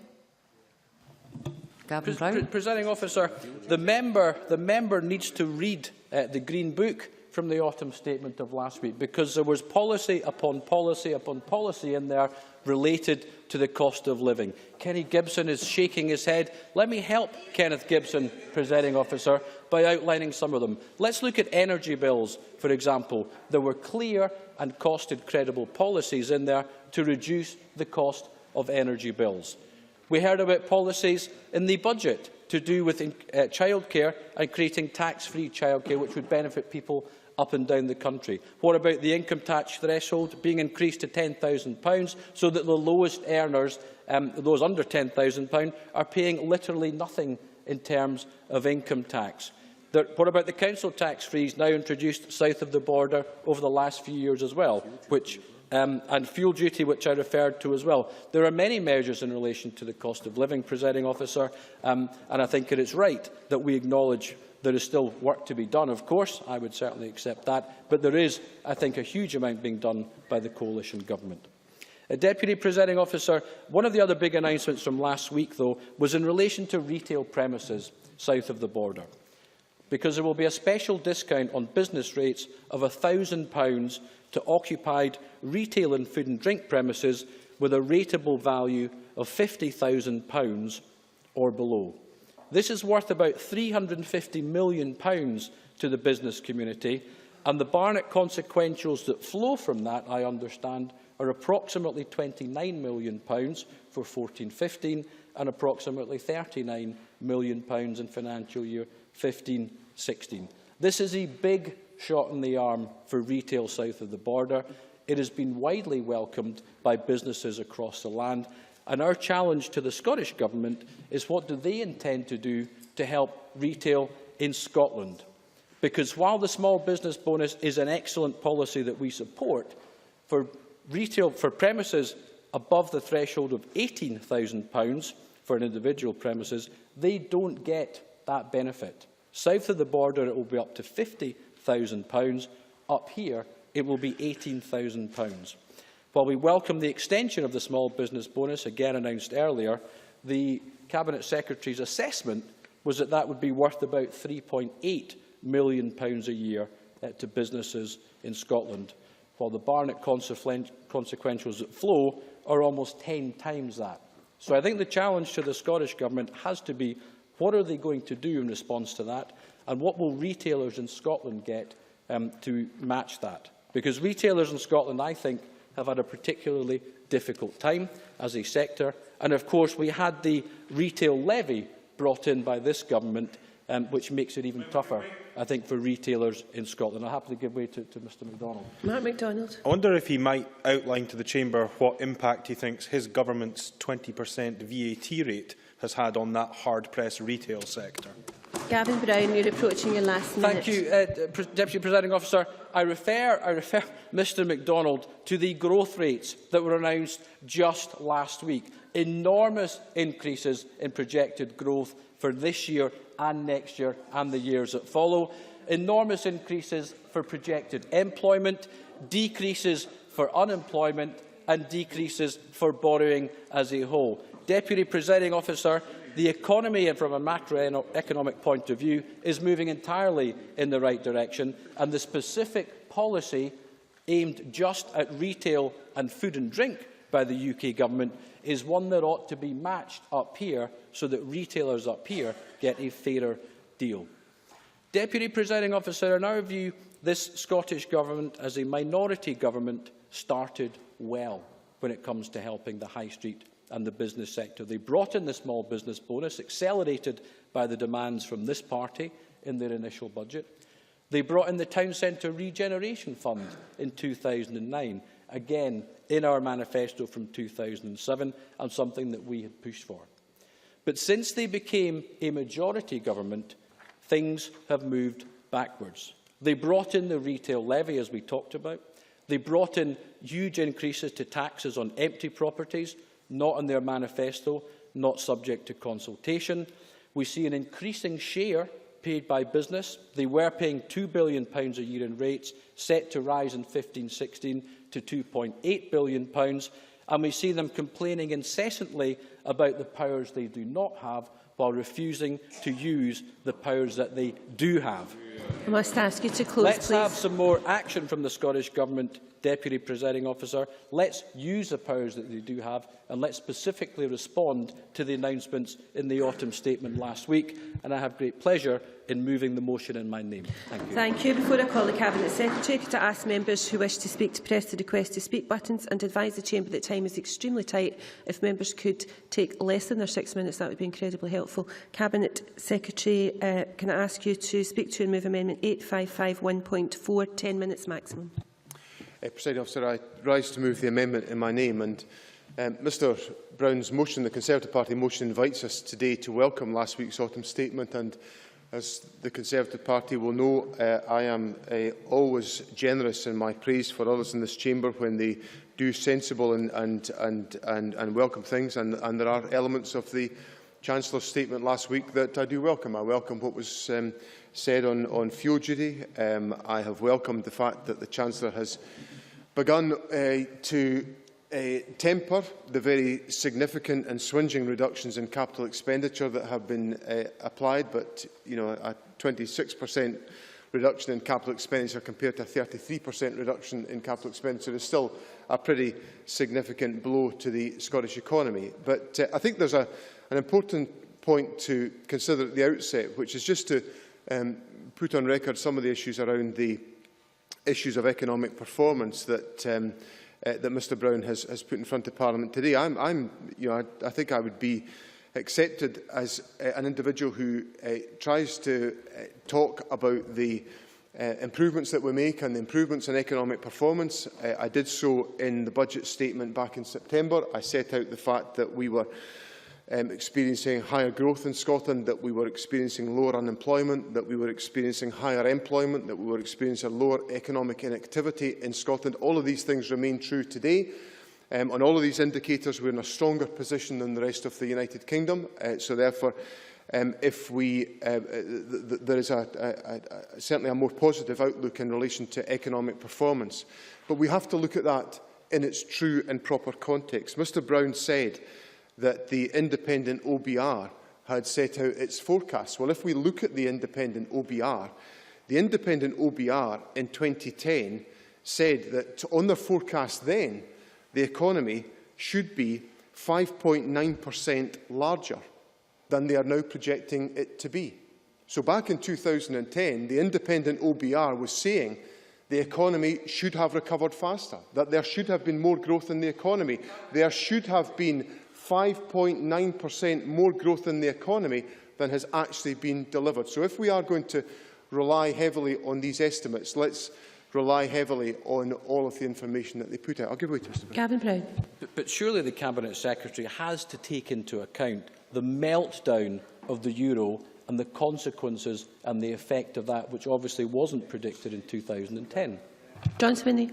Speaker 5: Presiding officer, the member needs to read the Green Book from the autumn statement of last week, because there was policy upon policy upon policy in there related to the cost of living. Kenny Gibson is shaking his head. Let me help Kenneth Gibson, presiding officer, by outlining some of them. Let's look at energy bills, for example. There were clear and costed credible policies in there to reduce the cost of energy bills. We heard about policies in the budget to do with childcare and creating tax-free childcare, which would benefit people up and down the country. What about the income tax threshold being increased to £10,000 so that the lowest earners, those under £10,000, are paying literally nothing in terms of income tax? What about the council tax freeze now introduced south of the border over the last few years as well, and fuel duty, which I referred to as well? There are many measures in relation to the cost of living, presiding officer, and I think it is right that we acknowledge there is still work to be done. Of course, I would certainly accept that, but there is, I think, a huge amount being done by the coalition government. Deputy Presiding Officer, one of the other big announcements from last week, though, was in relation to retail premises south of the border, because there will be a special discount on business rates of £1,000 to occupied retail and food and drink premises with a rateable value of £50,000 or below. This is worth about £350 million to the business community, and the Barnett consequentials that flow from that, I understand, are approximately £29 million for 14-15 and approximately £39 million in financial year 15-16. This is a big shot in the arm for retail south of the border. It has been widely welcomed by businesses across the land. And our challenge to the Scottish Government is, what do they intend to do to help retail in Scotland? Because while the small business bonus is an excellent policy that we support, for retail, for premises above the threshold of £18,000 for an individual premises, they don't get that benefit. South of the border, it will be up to £50,000. Up here, it will be £18,000. While we welcome the extension of the small business bonus, again announced earlier, the Cabinet Secretary's assessment was that that would be worth about £3.8 million a year to businesses in Scotland, while the Barnett consequentials that flow are almost 10 times that. So I think the challenge to the Scottish Government has to be, what are they going to do in response to that, and what will retailers in Scotland get to match that? Because retailers in Scotland, I think, have had a particularly difficult time as a sector. And of course, we had the retail levy brought in by this government, which makes it even tougher, I think, for retailers in Scotland. I'll happily give way to Mr MacDonald.
Speaker 1: Mark MacDonald.
Speaker 10: I wonder if he might outline to the Chamber what impact he thinks his government's 20% VAT rate has had on that hard-pressed retail sector.
Speaker 1: Gavin Brown, you're approaching your last minute.
Speaker 5: Thank you, Deputy Presiding Officer. I refer Mr MacDonald to the growth rates that were announced just last week. Enormous increases in projected growth for this year and next year and the years that follow. Enormous increases for projected employment, decreases for unemployment and decreases for borrowing as a whole. Deputy Presiding Officer, the economy, and from a macroeconomic point of view, is moving entirely in the right direction, and the specific policy aimed just at retail and food and drink by the UK Government is one that ought to be matched up here so that retailers up here get a fairer deal. Deputy Presiding Officer, in our view, this Scottish Government, as a minority government, started well when it comes to helping the high street and the business sector. They brought in the small business bonus, accelerated by the demands from this party in their initial budget. They brought in the Town Centre Regeneration Fund in 2009, again in our manifesto from 2007, and something that we had pushed for. But since they became a majority government, things have moved backwards. They brought in the retail levy, as we talked about. They brought in huge increases to taxes on empty properties, not in their manifesto, not subject to consultation. We see an increasing share paid by business. They were paying £2 billion a year in rates, set to rise in 15-16 to £2.8 billion, and we see them complaining incessantly about the powers they do not have, while refusing to use the powers that they do have.
Speaker 1: I must ask you to close,
Speaker 5: Let's
Speaker 1: please.
Speaker 5: have some more action from the Scottish Government, Deputy Presiding Officer. Let's use the powers that they do have, and let's specifically respond to the announcements in the autumn statement last week. And I have great pleasure in moving the motion in my name. Thank you.
Speaker 1: Thank you. Before I call the Cabinet Secretary, to ask members who wish to speak to press the request to speak buttons and advise the Chamber that time is extremely tight. If members could take less than their 6 minutes, that would be incredibly helpful. Cabinet Secretary, can I ask you to speak to and move Amendment 855 1.4, 10 minutes maximum.
Speaker 3: Presiding Officer, I rise to move the amendment in my name. And Mr Brown's motion, the Conservative Party motion, invites us today to welcome last week's autumn statement. And as the Conservative Party will know, I am always generous in my praise for others in this chamber when they do sensible and welcome things. And there are elements of the Chancellor's statement last week that I do welcome. I welcome what was said on fuel duty. I have welcomed the fact that the Chancellor has begun to temper the very significant and swingeing reductions in capital expenditure that have been applied, but a 26% reduction in capital expenditure compared to a 33% reduction in capital expenditure is still a pretty significant blow to the Scottish economy. But I think there's an important point to consider at the outset, which is just to put on record some of the issues around the issues of economic performance that Mr Brown has put in front of Parliament today. I think I would be accepted as an individual who tries to talk about the improvements that we make and the improvements in economic performance. I did so in the budget statement back in September. I set out the fact that we were experiencing higher growth in Scotland, that we were experiencing lower unemployment, that we were experiencing higher employment, that we were experiencing lower economic inactivity in Scotland. All of these things remain true today. On all of these indicators, we're in a stronger position than the rest of the United Kingdom. So therefore, if there is certainly a more positive outlook in relation to economic performance. But we have to look at that in its true and proper context. Mr Brown said that the independent OBR had set out its forecast. Well, if we look at the independent OBR in 2010 said that on their forecast then, the economy should be 5.9% larger than they are now projecting it to be. So back in 2010, the independent OBR was saying the economy should have recovered faster, that there should have been more growth in the economy. There should have been 5.9% more growth in the economy than has actually been delivered. So if we are going to rely heavily on these estimates, let's rely heavily on all of the information that they put out. I'll give way to Mr Brown.
Speaker 1: Gavin Brown.
Speaker 5: But surely the Cabinet Secretary has to take into account the meltdown of the euro and the consequences and the effect of that, which obviously wasn't predicted in 2010.
Speaker 1: John Swinney.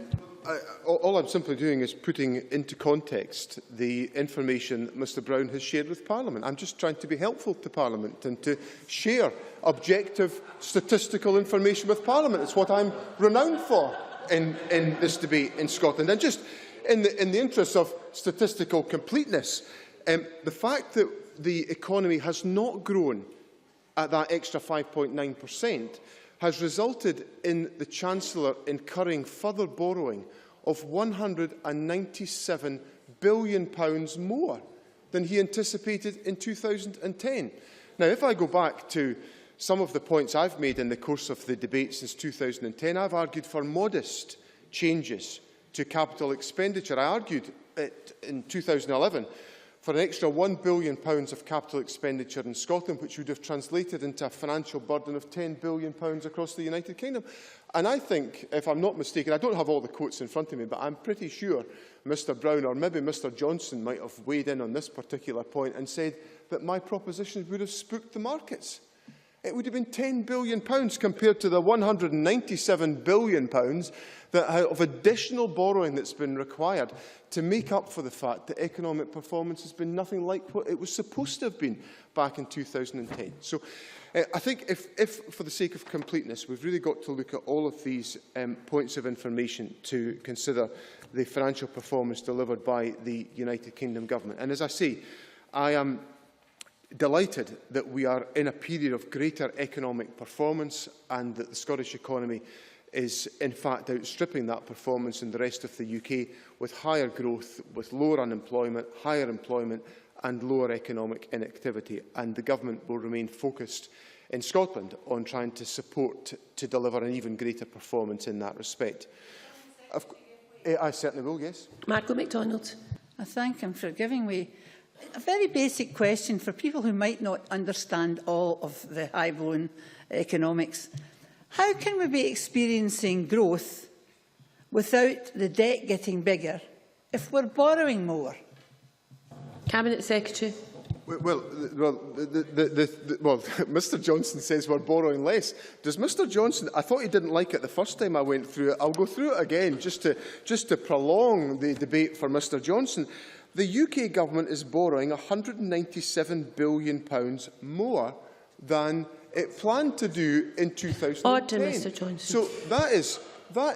Speaker 3: All I'm simply doing is putting into context the information that Mr Brown has shared with Parliament. I'm just trying to be helpful to Parliament and to share objective statistical information with Parliament. It's what I'm renowned for in this debate in Scotland. And just in the interest of statistical completeness, the fact that the economy has not grown at that extra 5.9% has resulted in the Chancellor incurring further borrowing of £197 billion more than he anticipated in 2010. Now, if I go back to some of the points I've made in the course of the debate since 2010, I've argued for modest changes to capital expenditure. I argued in 2011 for an extra £1 billion of capital expenditure in Scotland, which would have translated into a financial burden of £10 billion across the United Kingdom. And I think, if I'm not mistaken, I don't have all the quotes in front of me, but I'm pretty sure Mr Brown or maybe Mr Johnson might have weighed in on this particular point and said that my propositions would have spooked the markets. It would have been £10 billion compared to the £197 billion of additional borrowing that's been required to make up for the fact that economic performance has been nothing like what it was supposed to have been back in 2010. So I think if, for the sake of completeness, we've really got to look at all of these points of information to consider the financial performance delivered by the United Kingdom Government. And as I say, I am delighted that we are in a period of greater economic performance and that the Scottish economy is in fact outstripping that performance in the rest of the UK, with higher growth, with lower unemployment, higher employment and lower economic inactivity. And the Government will remain focused in Scotland on trying to support to deliver an even greater performance in that respect. I certainly will, yes.
Speaker 1: Margaret MacDonald.
Speaker 15: I thank him for giving me a very basic question for people who might not understand all of the high-blown economics. How can we be experiencing growth without the debt getting bigger if we're borrowing more?
Speaker 1: Cabinet Secretary.
Speaker 3: Well, Mr Johnson says we're borrowing less. Does Mr Johnson... I thought he didn't like it the first time I went through it. I'll go through it again just to prolong the debate for Mr Johnson. The UK Government is borrowing £197 billion more than it planned to do in 2010.
Speaker 1: Order, Mr Johnson.
Speaker 3: So that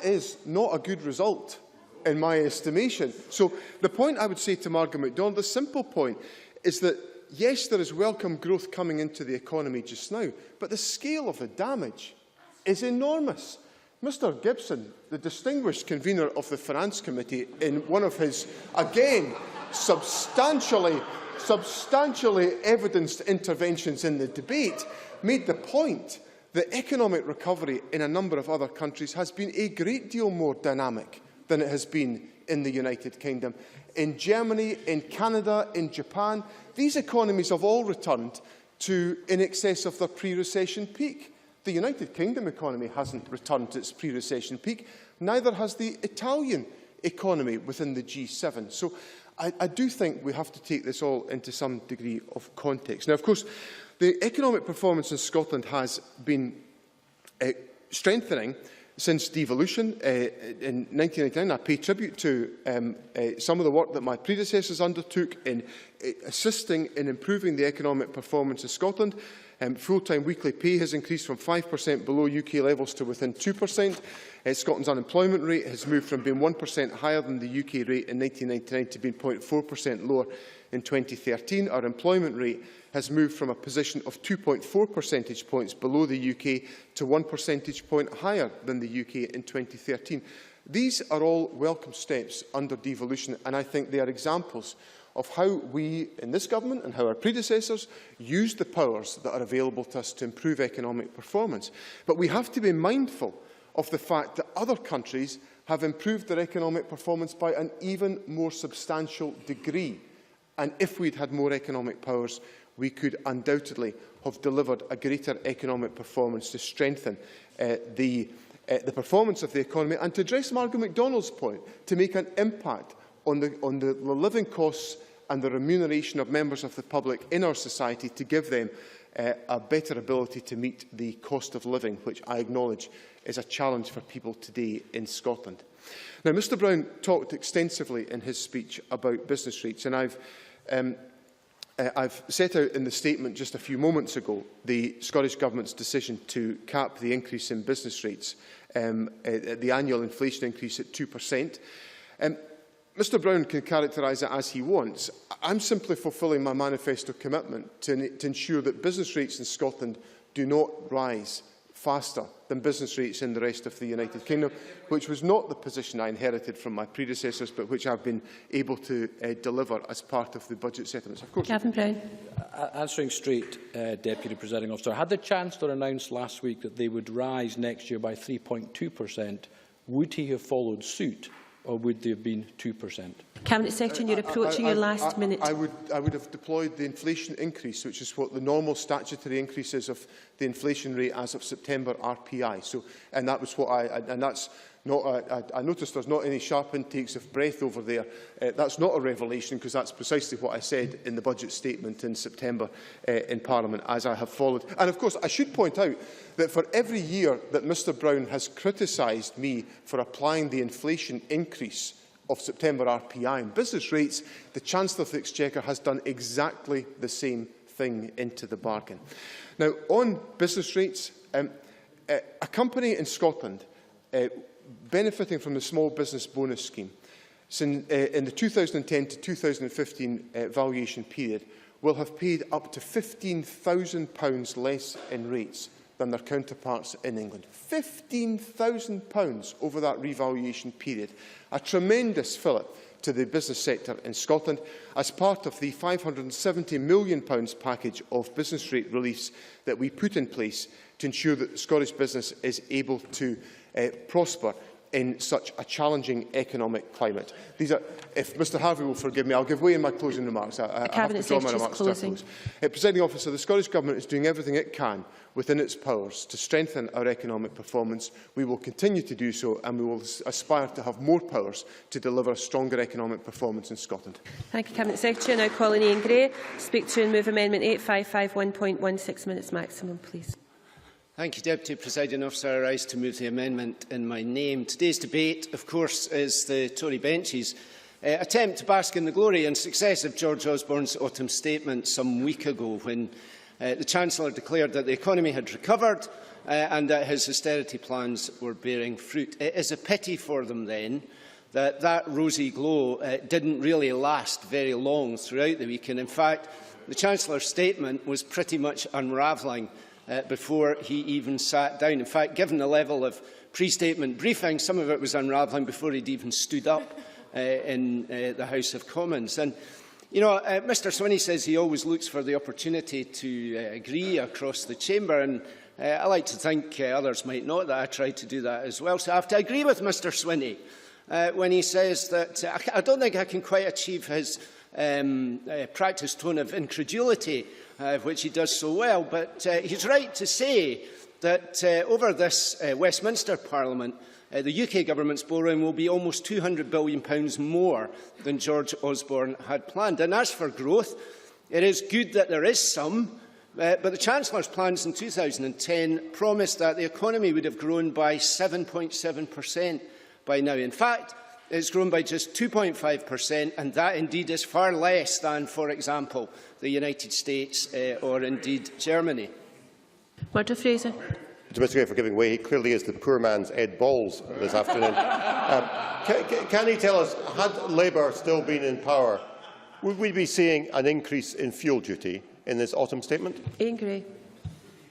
Speaker 3: is not a good result, in my estimation. So the point I would say to Margaret MacDonald, the simple point, is that yes, there is welcome growth coming into the economy just now, but the scale of the damage is enormous. Mr Gibson, the distinguished convener of the Finance Committee, in one of his, again, substantially evidenced interventions in the debate, made the point that economic recovery in a number of other countries has been a great deal more dynamic than it has been in the United Kingdom. In Germany, in Canada, in Japan, these economies have all returned to in excess of their pre-recession peak. The United Kingdom economy hasn't returned to its pre-recession peak, neither has the Italian economy within the G7. So I do think we have to take this all into some degree of context. Now, of course, the economic performance in Scotland has been strengthening since devolution in 1999. I pay tribute to some of the work that my predecessors undertook in assisting in improving the economic performance of Scotland. Full-time weekly pay has increased from 5% below UK levels to within 2%. Scotland's unemployment rate has moved from being 1% higher than the UK rate in 1999 to being 0.4% lower in 2013. Our employment rate has moved from a position of 2.4 percentage points below the UK to 1 percentage point higher than the UK in 2013. These are all welcome steps under devolution, and I think they are examples of how we in this government and how our predecessors used the powers that are available to us to improve economic performance. But we have to be mindful of the fact that other countries have improved their economic performance by an even more substantial degree. And if we'd had more economic powers, we could undoubtedly have delivered a greater economic performance to strengthen the performance of the economy and to address Margaret MacDonald's point, to make an impact on the living costs and the remuneration of members of the public in our society, to give them a better ability to meet the cost of living, which I acknowledge is a challenge for people today in Scotland. Now, Mr Brown talked extensively in his speech about business rates, and I've set out in the statement just a few moments ago the Scottish Government's decision to cap the increase in business rates, the annual inflation increase at 2%. Mr Brown can characterise it as he wants. I'm simply fulfilling my manifesto commitment to ensure that business rates in Scotland do not rise faster than business rates in the rest of the United Kingdom, which was not the position I inherited from my predecessors, but which I've been able to deliver as part of the budget settlements. Of course.
Speaker 1: Gavin Brown.
Speaker 5: Answering straight, Deputy Presiding Officer, had the Chancellor announced last week that they would rise next year by 3.2%, would he have followed suit, or would they have been 2%?
Speaker 1: Cabinet Secretary, you're approaching your last minute.
Speaker 3: I would have deployed the inflation increase, which is what the normal statutory increase is of the inflation rate as of September RPI. So, and that was what and that's not. I noticed there's not any sharp intakes of breath over there. That's not a revelation, because that's precisely what I said in the budget statement in September in Parliament, as I have followed. And of course, I should point out that for every year that Mr Brown has criticised me for applying the inflation increase of September RPI and business rates, the Chancellor of the Exchequer has done exactly the same thing into the bargain. Now, on business rates, a company in Scotland benefiting from the small business bonus scheme in the 2010 to 2015 valuation period will have paid up to £15,000 less in rates than their counterparts in England. £15,000 over that revaluation period. A tremendous fillip to the business sector in Scotland as part of the £570 million package of business rate reliefs that we put in place to ensure that Scottish business is able to prosper in such a challenging economic climate. These are, if Mr Harvey will forgive me, I'll give way in my closing remarks. I have to draw my remarks to a close. Presiding Officer, the Scottish Government is doing everything it can within its powers to strengthen our economic performance. We will continue to do so, and we will aspire to have more powers to deliver a stronger economic performance in Scotland.
Speaker 1: Thank you, Cabinet Secretary. Now calling Ian Gray. Speak to and move Amendment 8551.16 minutes maximum, please.
Speaker 16: Thank you, Deputy Presiding Officer. I rise to move the amendment in my name. Today's debate, of course, is the Tory bench's attempt to bask in the glory and success of George Osborne's autumn statement some week ago, when the Chancellor declared that the economy had recovered and that his austerity plans were bearing fruit. It is a pity for them, then, that that rosy glow didn't really last very long throughout the week. And in fact, the Chancellor's statement was pretty much unravelling before he even sat down. In fact, given the level of pre-statement briefing, some of it was unravelling before he'd even stood up in the House of Commons. And, you know, Mr Swinney says he always looks for the opportunity to agree across the chamber, and I like to think others might not, that I try to do that as well. So I have to agree with Mr Swinney when he says that I don't think I can quite achieve his practised tone of incredulity, which he does so well, but he's right to say that over this Westminster Parliament, the UK Government's borrowing will be almost £200 billion more than George Osborne had planned. And as for growth, it is good that there is some, but the Chancellor's plans in 2010 promised that the economy would have grown by 7.7% by now. In fact, it's grown by just 2.5%, and that indeed is far less than, for example, the United States or indeed Germany.
Speaker 1: Murdo Fraser.
Speaker 17: Mr Gray for giving way. He clearly is the poor man's Ed Balls this afternoon. Can he tell us, had Labour still been in power, would we be seeing an increase in fuel duty in this autumn statement?
Speaker 1: Ian Gray.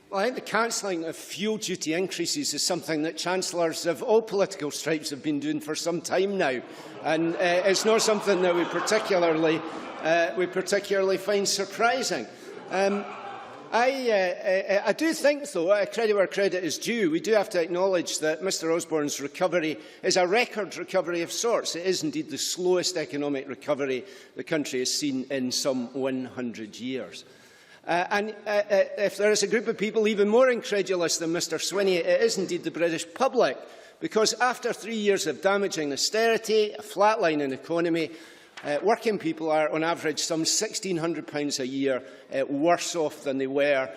Speaker 16: Well, I think the cancelling of fuel duty increases is something that Chancellors of all political stripes have been doing for some time now, and it's not something that we particularly find surprising. I do think, though, credit where credit is due, we do have to acknowledge that Mr Osborne's recovery is a record recovery of sorts. It is indeed the slowest economic recovery the country has seen in some 100 years. If there is a group of people even more incredulous than Mr Swinney, it is indeed the British public, because after 3 years of damaging austerity, a flatlining economy, working people are on average some £1,600 a year worse off than they were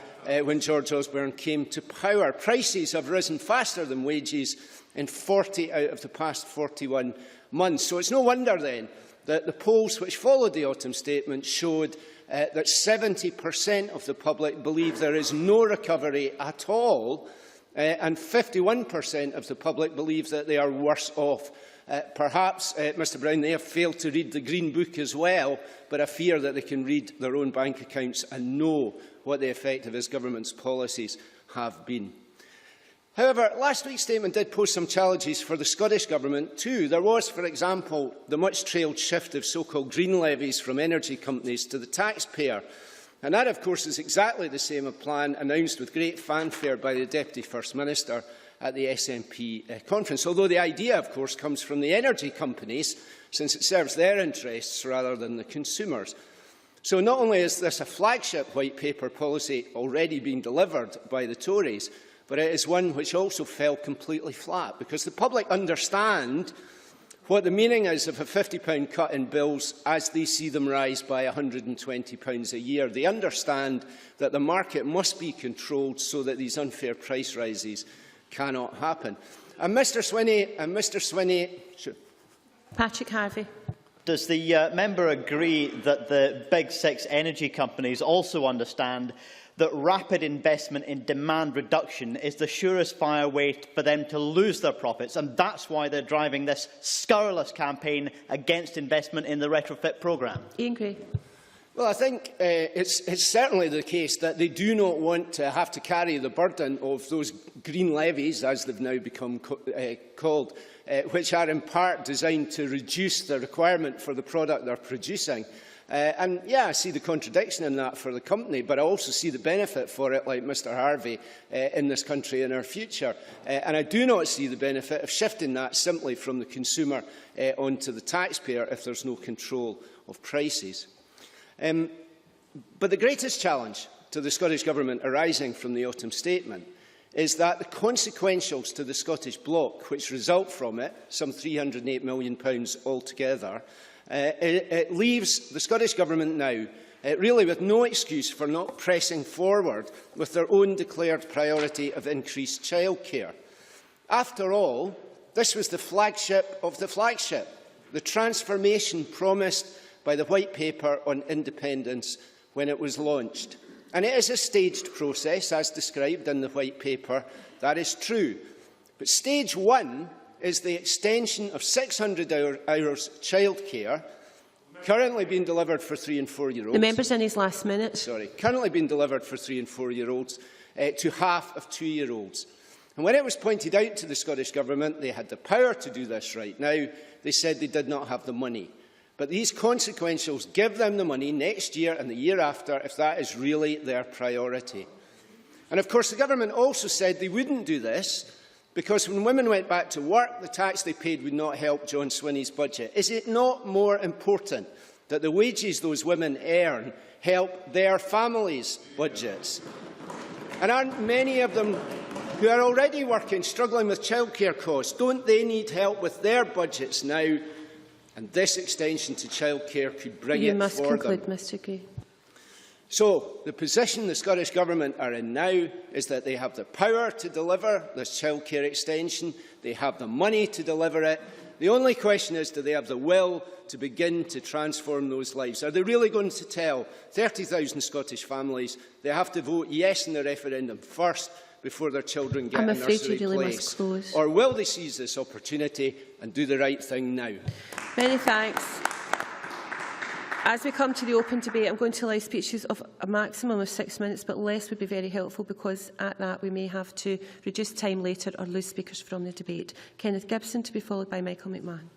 Speaker 16: when George Osborne came to power. Prices have risen faster than wages in 40 out of the past 41 months. So it's no wonder then that the polls which followed the autumn statement showed that 70% of the public believe there is no recovery at all, and 51% of the public believe that they are worse off. Perhaps, Mr Brown, they have failed to read the Green Book as well, but I fear that they can read their own bank accounts and know what the effect of his government's policies have been. However, last week's statement did pose some challenges for the Scottish Government too. There was, for example, the much-trailed shift of so-called green levies from energy companies to the taxpayer. And that, of course, is exactly the same a plan announced with great fanfare by the Deputy First Minister at the SNP conference, although the idea, of course, comes from the energy companies, since it serves their interests rather than the consumers. So not only is this a flagship white paper policy already being delivered by the Tories, but it is one which also fell completely flat, because the public understand what the meaning is of a £50 cut in bills as they see them rise by £120 a year. They understand that the market must be controlled so that these unfair price rises cannot happen. And Mr Swinney,
Speaker 1: Patrick Harvey.
Speaker 11: Does the member agree that the big six energy companies also understand that rapid investment in demand reduction is the surest fire way for them to lose their profits, and that's why they're driving this scurrilous campaign against investment in the retrofit programme?
Speaker 1: Ian Gray.
Speaker 16: Well, I think it's certainly the case that they do not want to have to carry the burden of those green levies, as they've now become called, which are in part designed to reduce the requirement for the product they're producing. And yeah, I see the contradiction in that for the company, but I also see the benefit for it, like Mr Harvey, in this country in our future. And I do not see the benefit of shifting that simply from the consumer onto the taxpayer if there's no control of prices. But the greatest challenge to the Scottish Government arising from the autumn statement is that the consequentials to the Scottish bloc, which result from it, some £308 million altogether, it leaves the Scottish Government now really with no excuse for not pressing forward with their own declared priority of increased childcare. After all, this was the flagship of the flagship, the transformation promised by the White Paper on Independence when it was launched. And it is a staged process, as described in the White Paper, that is true. But stage one is the extension of 600 hours childcare, currently being delivered for 3- and 4-year-olds.
Speaker 1: The member's in his last minute.
Speaker 16: Sorry, currently being delivered for 3- and 4-year-olds to half of 2-year-olds. And when it was pointed out to the Scottish Government they had the power to do this right now, they said they did not have the money. But these consequentials give them the money next year and the year after if that is really their priority. And of course the Government also said they wouldn't do this because when women went back to work, the tax they paid would not help John Swinney's budget. Is it not more important that the wages those women earn help their families' budgets? And aren't many of them who are already working struggling with childcare costs? Don't they need help with their budgets now? And this extension to childcare could bring it for them. You must conclude,
Speaker 1: Mr Gray.
Speaker 16: So, the position the Scottish Government are in now is that they have the power to deliver this childcare extension, they have the money to deliver it. The only question is, do they have the will to begin to transform those lives? Are they really going to tell 30,000 Scottish families they have to vote yes in the referendum first before their children get a nursery place? Or will they seize this opportunity and do the right thing now?
Speaker 1: Many thanks. As we come to the open debate, I'm going to allow speeches of a maximum of 6 minutes, but less would be very helpful because at that we may have to reduce time later or lose speakers from the debate. Kenneth Gibson to be followed by Michael McMahon.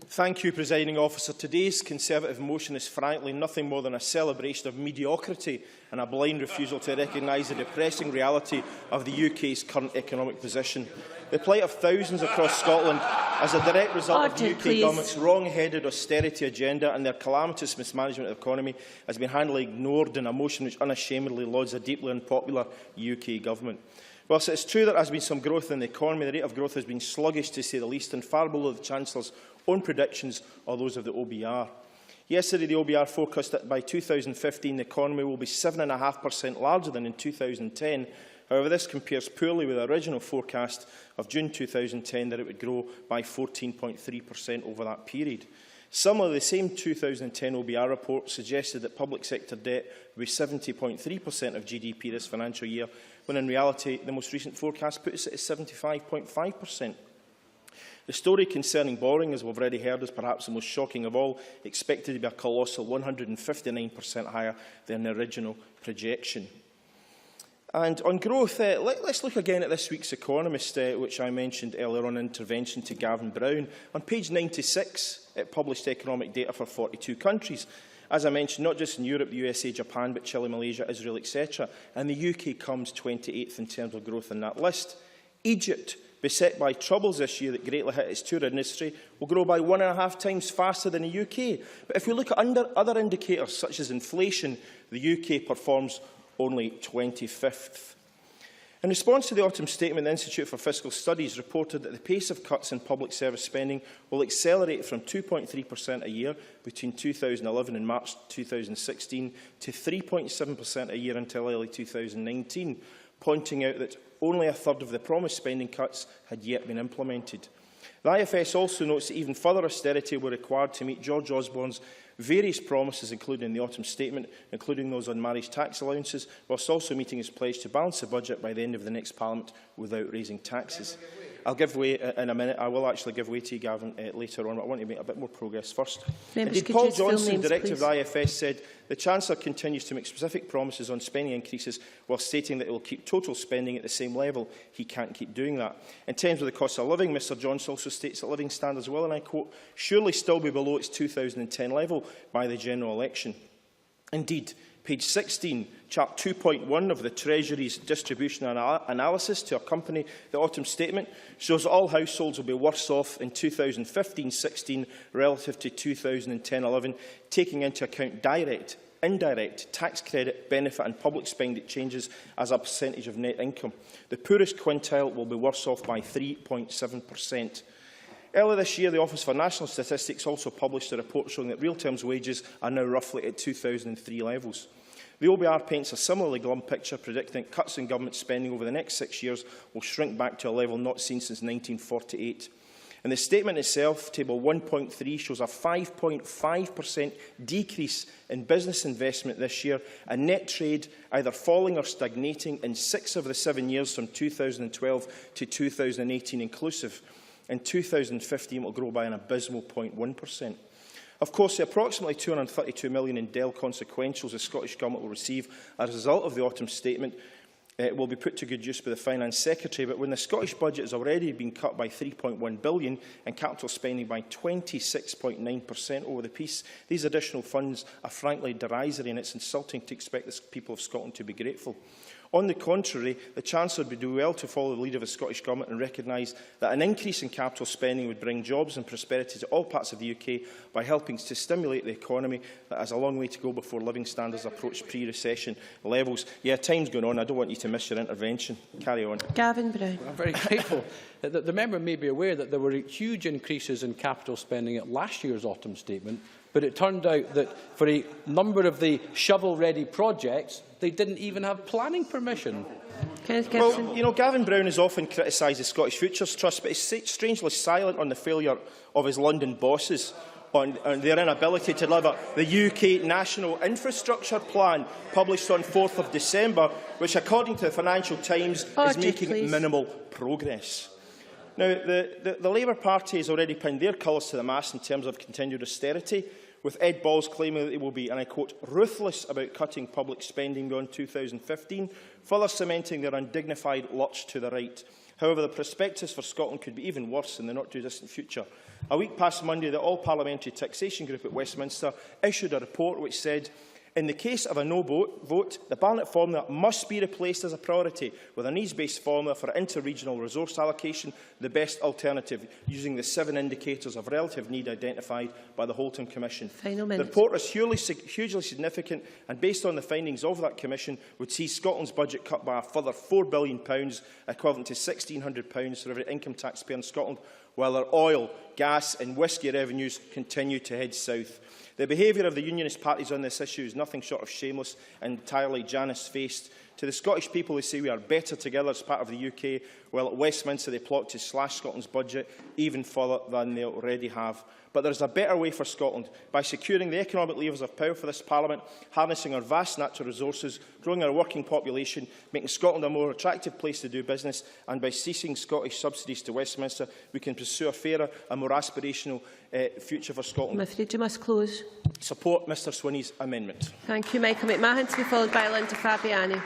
Speaker 8: Thank you, Presiding Officer. Today's Conservative motion is frankly nothing more than a celebration of mediocrity and a blind refusal to recognise the depressing reality of the UK's current economic position. The plight of thousands across Scotland as a direct result of the UK Government's wrong-headed austerity agenda and their calamitous mismanagement of the economy has been handily ignored in a motion which unashamedly lauds a deeply unpopular UK Government. Whilst it is true there has been some growth in the economy, the rate of growth has been sluggish to say the least and far below the Chancellor's own predictions or those of the OBR. Yesterday, the OBR forecast that by 2015 the economy will be 7.5% larger than in 2010. However, this compares poorly with the original forecast of June 2010 that it would grow by 14.3% over that period. Similarly, the same 2010 OBR report suggested that public sector debt would be 70.3% of GDP this financial year, when in reality the most recent forecast puts it at 75.5%. The story concerning borrowing, as we've already heard, is perhaps the most shocking of all, expected to be a colossal 159% higher than the original projection. And on growth, let's look again at this week's Economist, which I mentioned earlier on in intervention to Gavin Brown. On page 96, it published economic data for 42 countries. As I mentioned, not just in Europe, the USA, Japan, but Chile, Malaysia, Israel, etc. And the UK comes 28th in terms of growth in that list. Egypt, beset by troubles this year that greatly hit its tour industry, will grow by 1.5 times faster than the UK. But if we look at other indicators, such as inflation, the UK performs only 25th. In response to the autumn statement, the Institute for Fiscal Studies reported that the pace of cuts in public service spending will accelerate from 2.3% a year between 2011 and March 2016 to 3.7% a year until early 2019, pointing out that only a third of the promised spending cuts had yet been implemented. The IFS also notes that even further austerity were required to meet George Osborne's various promises, including in the autumn statement, including those on marriage tax allowances, whilst also meeting his pledge to balance the budget by the end of the next Parliament without raising taxes. I'll give way in a minute. I will actually give way to you, Gavin, later on, but I want to make a bit more progress first. Indeed, Paul Johnson, Director of the IFS, said the Chancellor continues to make specific promises on spending increases while stating that it will keep total spending at the same level. He can't keep doing that. In terms of the cost of living, Mr Johnson also states that living standards will, and I quote, surely still be below its 2010 level by the general election. Indeed, page 16, chart 2.1 of the Treasury's distribution analysis to accompany the autumn statement shows that all households will be worse off in 2015-16 relative to 2010-11, taking into account direct, indirect, tax credit, benefit and public spending changes as a percentage of net income. The poorest quintile will be worse off by 3.7%. Earlier this year, the Office for National Statistics also published a report showing that real terms wages are now roughly at 2003 levels. The OBR paints a similarly glum picture, predicting that cuts in government spending over the next 6 years will shrink back to a level not seen since 1948. In the statement itself, Table 1.3 shows a 5.5% decrease in business investment this year, and net trade either falling or stagnating in 6 of the 7 years from 2012 to 2018 inclusive. In 2015, it will grow by an abysmal 0.1%. Of course, the approximately £232 million in DEL consequentials the Scottish Government will receive as a result of the autumn statement will be put to good use by the Finance Secretary, but when the Scottish budget has already been cut by £3.1 billion and capital spending by 26.9% over the piece, these additional funds are frankly derisory, and it's insulting to expect the people of Scotland to be grateful. On the contrary, the Chancellor would do well to follow the lead of the Scottish Government and recognise that an increase in capital spending would bring jobs and prosperity to all parts of the UK by helping to stimulate the economy that has a long way to go before living standards approach pre-recession levels. Yeah, time's going on. I don't want you to miss your intervention. Carry on.
Speaker 1: Gavin Brown.
Speaker 5: I'm very grateful. The member may be aware that there were huge increases in capital spending at last year's autumn statement, but it turned out that for a number of the shovel-ready projects, they didn't even have planning permission.
Speaker 8: Well, you know, Gavin Brown has often criticised the Scottish Futures Trust, but he's strangely silent on the failure of his London bosses on their inability to deliver the UK National Infrastructure Plan, published on 4th of December, which, according to the Financial Times, is making minimal progress. Now, the Labour Party has already pinned their colours to the mast in terms of continued austerity, with Ed Balls claiming that they will be, and I quote, ruthless about cutting public spending beyond 2015, further cementing their undignified lurch to the right. However, the prospectus for Scotland could be even worse in the not-too-distant future. A week past Monday, the All-Parliamentary Taxation Group at Westminster issued a report which said, in the case of a no vote, the Barnett formula must be replaced as a priority with a needs-based formula for inter-regional resource allocation, the best alternative, using the 7 indicators of relative need identified by the Holton Commission. The report is hugely significant, and based on the findings of that Commission, would see Scotland's budget cut by a further £4 billion, equivalent to £1,600 for every income taxpayer in Scotland, while our oil, gas and whisky revenues continue to head south. The behaviour of the Unionist parties on this issue is nothing short of shameless and entirely Janus-faced. To the Scottish people, they say we are better together as part of the UK, while at Westminster they plot to slash Scotland's budget even further than they already have. But there is a better way for Scotland. By securing the economic levers of power for this Parliament, harnessing our vast natural resources, growing our working population, making Scotland a more attractive place to do business, and by ceasing Scottish subsidies to Westminster, we can pursue a fairer and more aspirational future for Scotland.
Speaker 1: I'm afraid you must close.
Speaker 8: Support Mr Swinney's amendment.
Speaker 1: Thank you, Michael McMahon, to be followed by Linda Fabiani.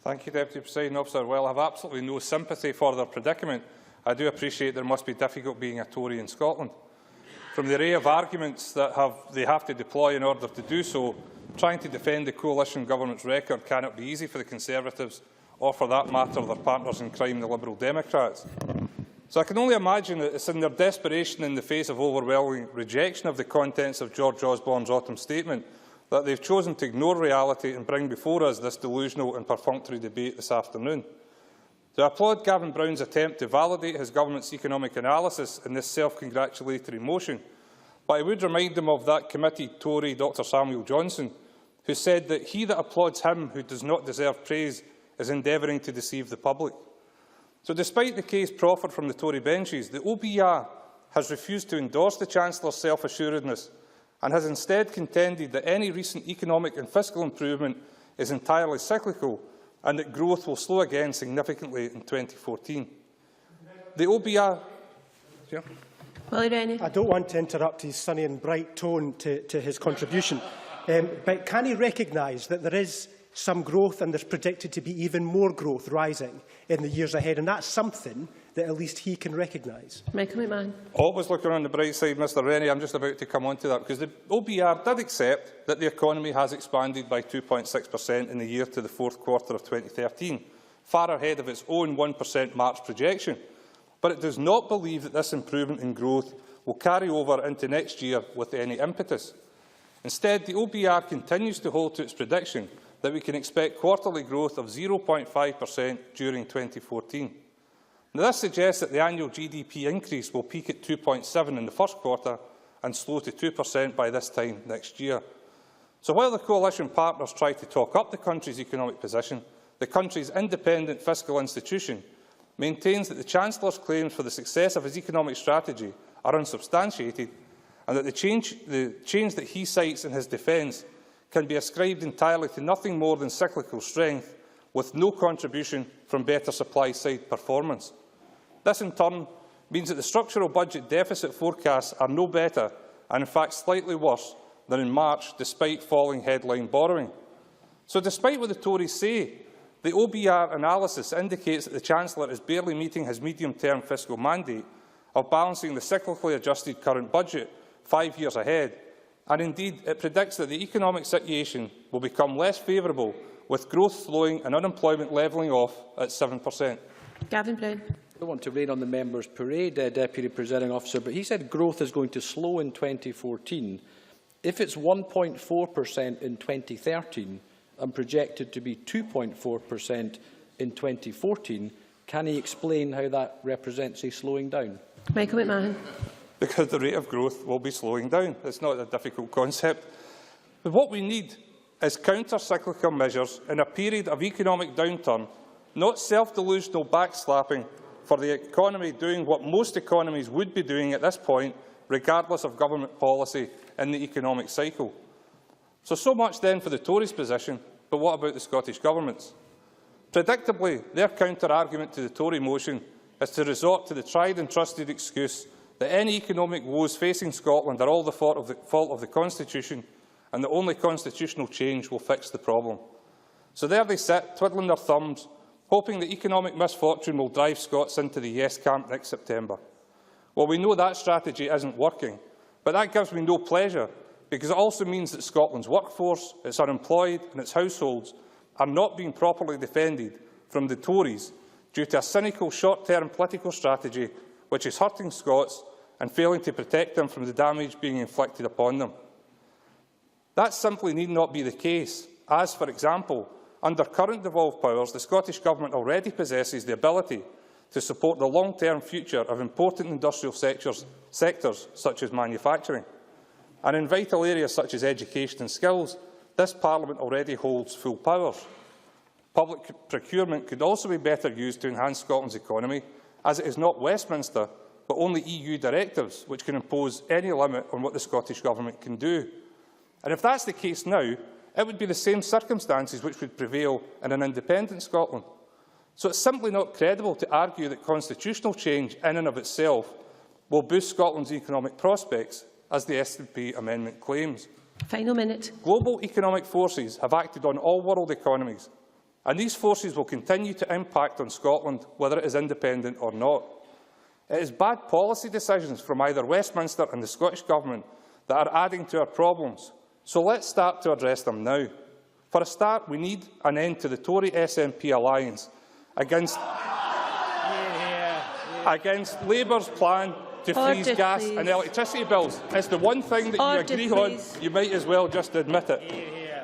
Speaker 18: Thank you, Deputy Presiding Officer. Well, I have absolutely no sympathy for their predicament. I do appreciate that it must be difficult being a Tory in Scotland. From the array of arguments that they have to deploy in order to do so, trying to defend the coalition government's record cannot be easy for the Conservatives, or for that matter their partners in crime, the Liberal Democrats. So I can only imagine that it's in their desperation in the face of overwhelming rejection of the contents of George Osborne's autumn statement that they've chosen to ignore reality and bring before us this delusional and perfunctory debate this afternoon. So I applaud Gavin Brown's attempt to validate his government's economic analysis in this self-congratulatory motion, but I would remind him of that committee Tory Dr Samuel Johnson, who said that he that applauds him who does not deserve praise is endeavouring to deceive the public. So despite the case proffered from the Tory benches, the OBR has refused to endorse the Chancellor's self-assuredness and has instead contended that any recent economic and fiscal improvement is entirely cyclical and that growth will slow again significantly in 2014. The OBR... Yeah.
Speaker 9: I don't want to interrupt his sunny and bright tone to his contribution, but can he recognise that there is some growth and there's predicted to be even more growth rising in the years ahead, and that's something that at least he can recognise?
Speaker 1: Michael McMahon.
Speaker 18: Always looking on the bright side, Mr Rennie. I'm just about to come on to that, because the OBR did accept that the economy has expanded by 2.6% in the year to the fourth quarter of 2013, far ahead of its own 1% March projection. But it does not believe that this improvement in growth will carry over into next year with any impetus. Instead, the OBR continues to hold to its prediction that we can expect quarterly growth of 0.5% during 2014. Now, this suggests that the annual GDP increase will peak at 2.7% in the first quarter and slow to 2% by this time next year. So while the coalition partners try to talk up the country's economic position, the country's independent fiscal institution maintains that the Chancellor's claims for the success of his economic strategy are unsubstantiated and that the change that he cites in his defence can be ascribed entirely to nothing more than cyclical strength, with no contribution from better supply-side performance. This, in turn, means that the structural budget deficit forecasts are no better and, in fact, slightly worse than in March, despite falling headline borrowing. So, despite what the Tories say, the OBR analysis indicates that the Chancellor is barely meeting his medium-term fiscal mandate of balancing the cyclically adjusted current budget 5 years ahead, and indeed it predicts that the economic situation will become less favourable, with growth slowing and unemployment levelling off at 7%.
Speaker 1: Gavin Brown.
Speaker 5: I don't want to rain on the member's parade, Deputy Presiding Officer, but he said growth is going to slow in 2014. If it's 1.4% in 2013 and projected to be 2.4% in 2014, can he explain how that represents a slowing down?
Speaker 1: Michael McMahon.
Speaker 18: Because the rate of growth will be slowing down. It's not a difficult concept. But what we need is counter-cyclical measures in a period of economic downturn, not self-delusional backslapping for the economy doing what most economies would be doing at this point, regardless of government policy in the economic cycle. So much then for the Tories' position, but what about the Scottish Government's? Predictably, their counter-argument to the Tory motion is to resort to the tried and trusted excuse that any economic woes facing Scotland are all the fault of the Constitution, and that only constitutional change will fix the problem. So there they sit, twiddling their thumbs, hoping that economic misfortune will drive Scots into the yes camp next September. Well, we know that strategy isn't working, but that gives me no pleasure, because it also means that Scotland's workforce, its unemployed and its households are not being properly defended from the Tories due to a cynical short-term political strategy which is hurting Scots and failing to protect them from the damage being inflicted upon them. That simply need not be the case, as, for example, under current devolved powers, the Scottish Government already possesses the ability to support the long-term future of important industrial sectors such as manufacturing. And in vital areas such as education and skills, this Parliament already holds full powers. Public procurement could also be better used to enhance Scotland's economy, as it is not Westminster, but only EU directives which can impose any limit on what the Scottish Government can do. And if that's the case now, it would be the same circumstances which would prevail in an independent Scotland. So it's simply not credible to argue that constitutional change in and of itself will boost Scotland's economic prospects, as the SNP amendment claims.
Speaker 1: Final minute.
Speaker 18: Global economic forces have acted on all world economies, and these forces will continue to impact on Scotland, whether it is independent or not. It is bad policy decisions from either Westminster and the Scottish Government that are adding to our problems, so let's start to address them now. For a start, we need an end to the Tory SNP alliance against Labour's plan to freeze gas and electricity bills. It's the one thing that you agree on. You might as well just admit it.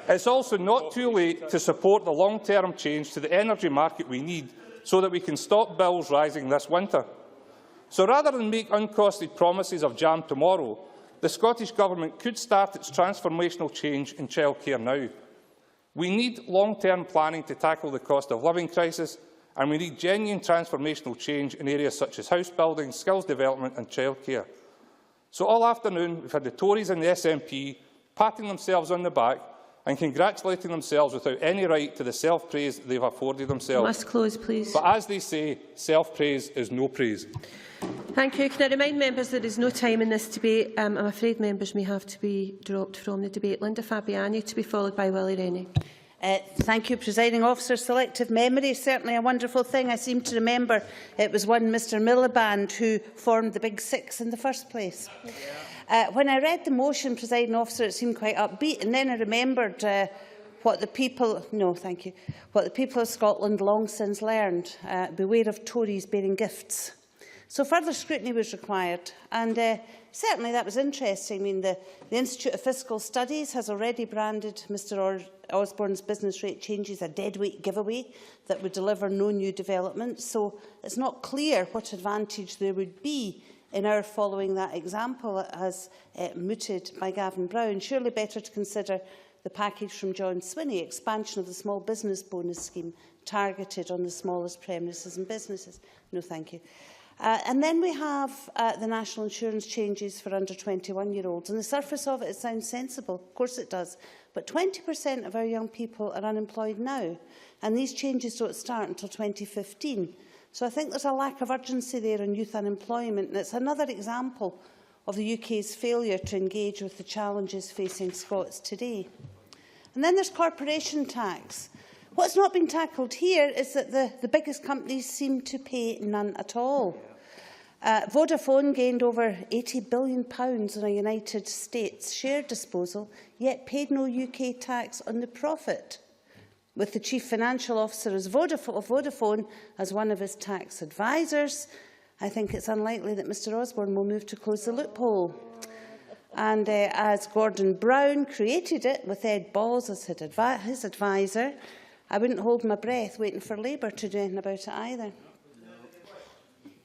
Speaker 18: It's also not too late to support the long-term change to the energy market we need so that we can stop bills rising this winter. So rather than make uncosted promises of jam tomorrow, the Scottish Government could start its transformational change in childcare now. We need long-term planning to tackle the cost of living crisis, and we need genuine transformational change in areas such as house building, skills development and childcare. So all afternoon we've had the Tories and the SNP patting themselves on the back and congratulating themselves without any right to the self-praise they've afforded themselves.
Speaker 1: Must close, please.
Speaker 18: But as they say, self-praise is no praise.
Speaker 1: Thank you. Can I remind members there is no time in this debate? I'm afraid members may have to be dropped from the debate. Linda Fabiani to be followed by Willie Rennie.
Speaker 19: Thank you, Presiding Officer. Selective memory is certainly a wonderful thing. I seem to remember it was one Mr Miliband who formed the Big Six in the first place. When I read the motion, Presiding Officer, it seemed quite upbeat, and then I remembered what the people of Scotland long since learned. Beware of Tories bearing gifts. So further scrutiny was required, and certainly that was interesting. I mean, the Institute of Fiscal Studies has already branded Mr Osborne's business rate changes a deadweight giveaway that would deliver no new development, so it's not clear what advantage there would be in our following that example as mooted by Gavin Brown. Surely better to consider the package from John Swinney, expansion of the small business bonus scheme targeted on the smallest premises and businesses. No, thank you. And then we have the national insurance changes for under 21-year-olds. On the surface of it, it sounds sensible. Of course it does. But 20% of our young people are unemployed now, and these changes don't start until 2015. So I think there's a lack of urgency there on youth unemployment, and it's another example of the UK's failure to engage with the challenges facing Scots today. And then there's corporation tax. What's not been tackled here is that the biggest companies seem to pay none at all. Vodafone gained over £80 billion on a United States share disposal, yet paid no UK tax on the profit. With the Chief Financial Officer of Vodafone as one of his tax advisers, I think it's unlikely that Mr Osborne will move to close the loophole. And as Gordon Brown created it with Ed Balls as his adviser, I wouldn't hold my breath waiting for Labour to do anything about it either.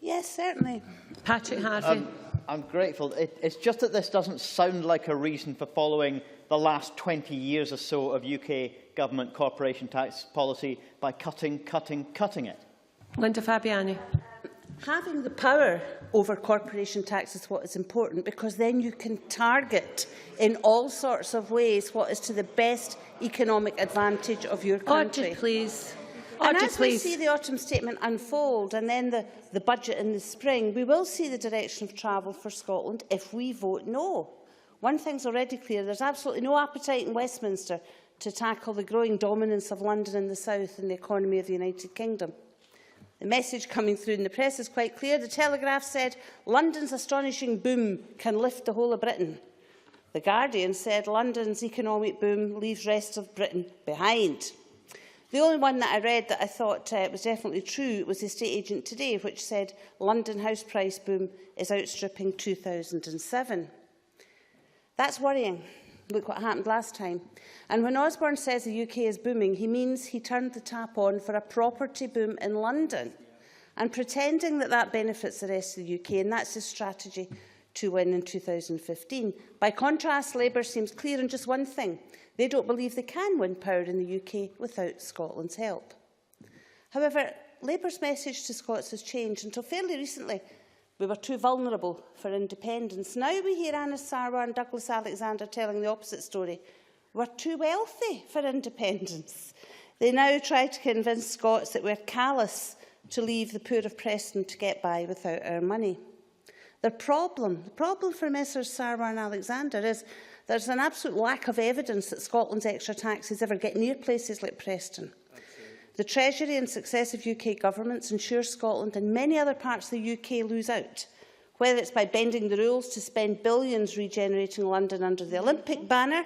Speaker 19: Yes, certainly.
Speaker 1: Patrick Harvey.
Speaker 11: I'm grateful. It's just that this doesn't sound like a reason for following the last 20 years or so of UK government corporation tax policy by cutting it.
Speaker 1: Linda Fabiani.
Speaker 19: Having the power over corporation tax is what is important, because then you can target in all sorts of ways what is to the best economic advantage of your country.
Speaker 1: Order, please.
Speaker 19: And as we see the autumn statement unfold and then the budget in the spring, we will see the direction of travel for Scotland if we vote no. One thing's already clear: there's absolutely no appetite in Westminster to tackle the growing dominance of London in the south in the economy of the United Kingdom. The message coming through in the press is quite clear. The Telegraph said London's astonishing boom can lift the whole of Britain. The Guardian said London's economic boom leaves the rest of Britain behind. The only one that I read that I thought was definitely true was the Estate Agent Today, which said London house price boom is outstripping 2007. That's worrying. Look what happened last time. And when Osborne says the UK is booming, he means he turned the tap on for a property boom in London and pretending that that benefits the rest of the UK, and that's his strategy to win in 2015. By contrast, Labour seems clear on just one thing: they don't believe they can win power in the UK without Scotland's help. However, Labour's message to Scots has changed. Until fairly recently, we were too vulnerable for independence. Now we hear Anas Sarwar and Douglas Alexander telling the opposite story. We're too wealthy for independence. They now try to convince Scots that we're callous to leave the poor of Preston to get by without our money. The problem for Messrs Sarwar and Alexander is there's an absolute lack of evidence that Scotland's extra taxes ever get near places like Preston. The Treasury and successive UK governments ensure Scotland and many other parts of the UK lose out, whether it's by bending the rules to spend billions regenerating London under the Olympic banner,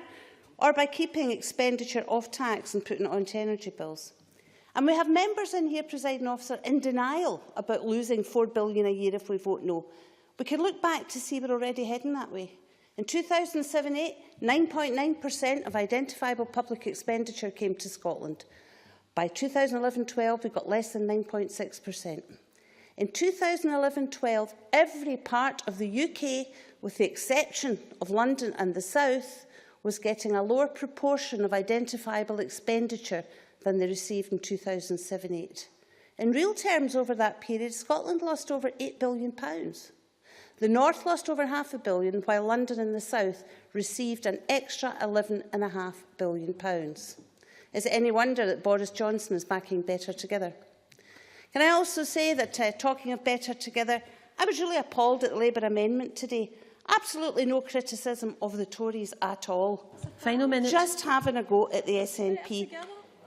Speaker 19: or by keeping expenditure off tax and putting it onto energy bills. And we have members in here, Presiding Officer, in denial about losing £4 billion a year if we vote no. We can look back to see we're already heading that way. In 2007-8, 9.9% of identifiable public expenditure came to Scotland. By 2011-12, we got less than 9.6%. In 2011-12, every part of the UK, with the exception of London and the South, was getting a lower proportion of identifiable expenditure than they received in 2007-8. In real terms, over that period, Scotland lost over £8 billion. The North lost over £500 million, while London and the South received an extra £11.5 billion. Is it any wonder that Boris Johnson is backing Better Together? Can I also say that, talking of Better Together, I was really appalled at the Labour amendment today. Absolutely no criticism of the Tories at all.
Speaker 1: Final minute. Just
Speaker 19: having a go at the SNP.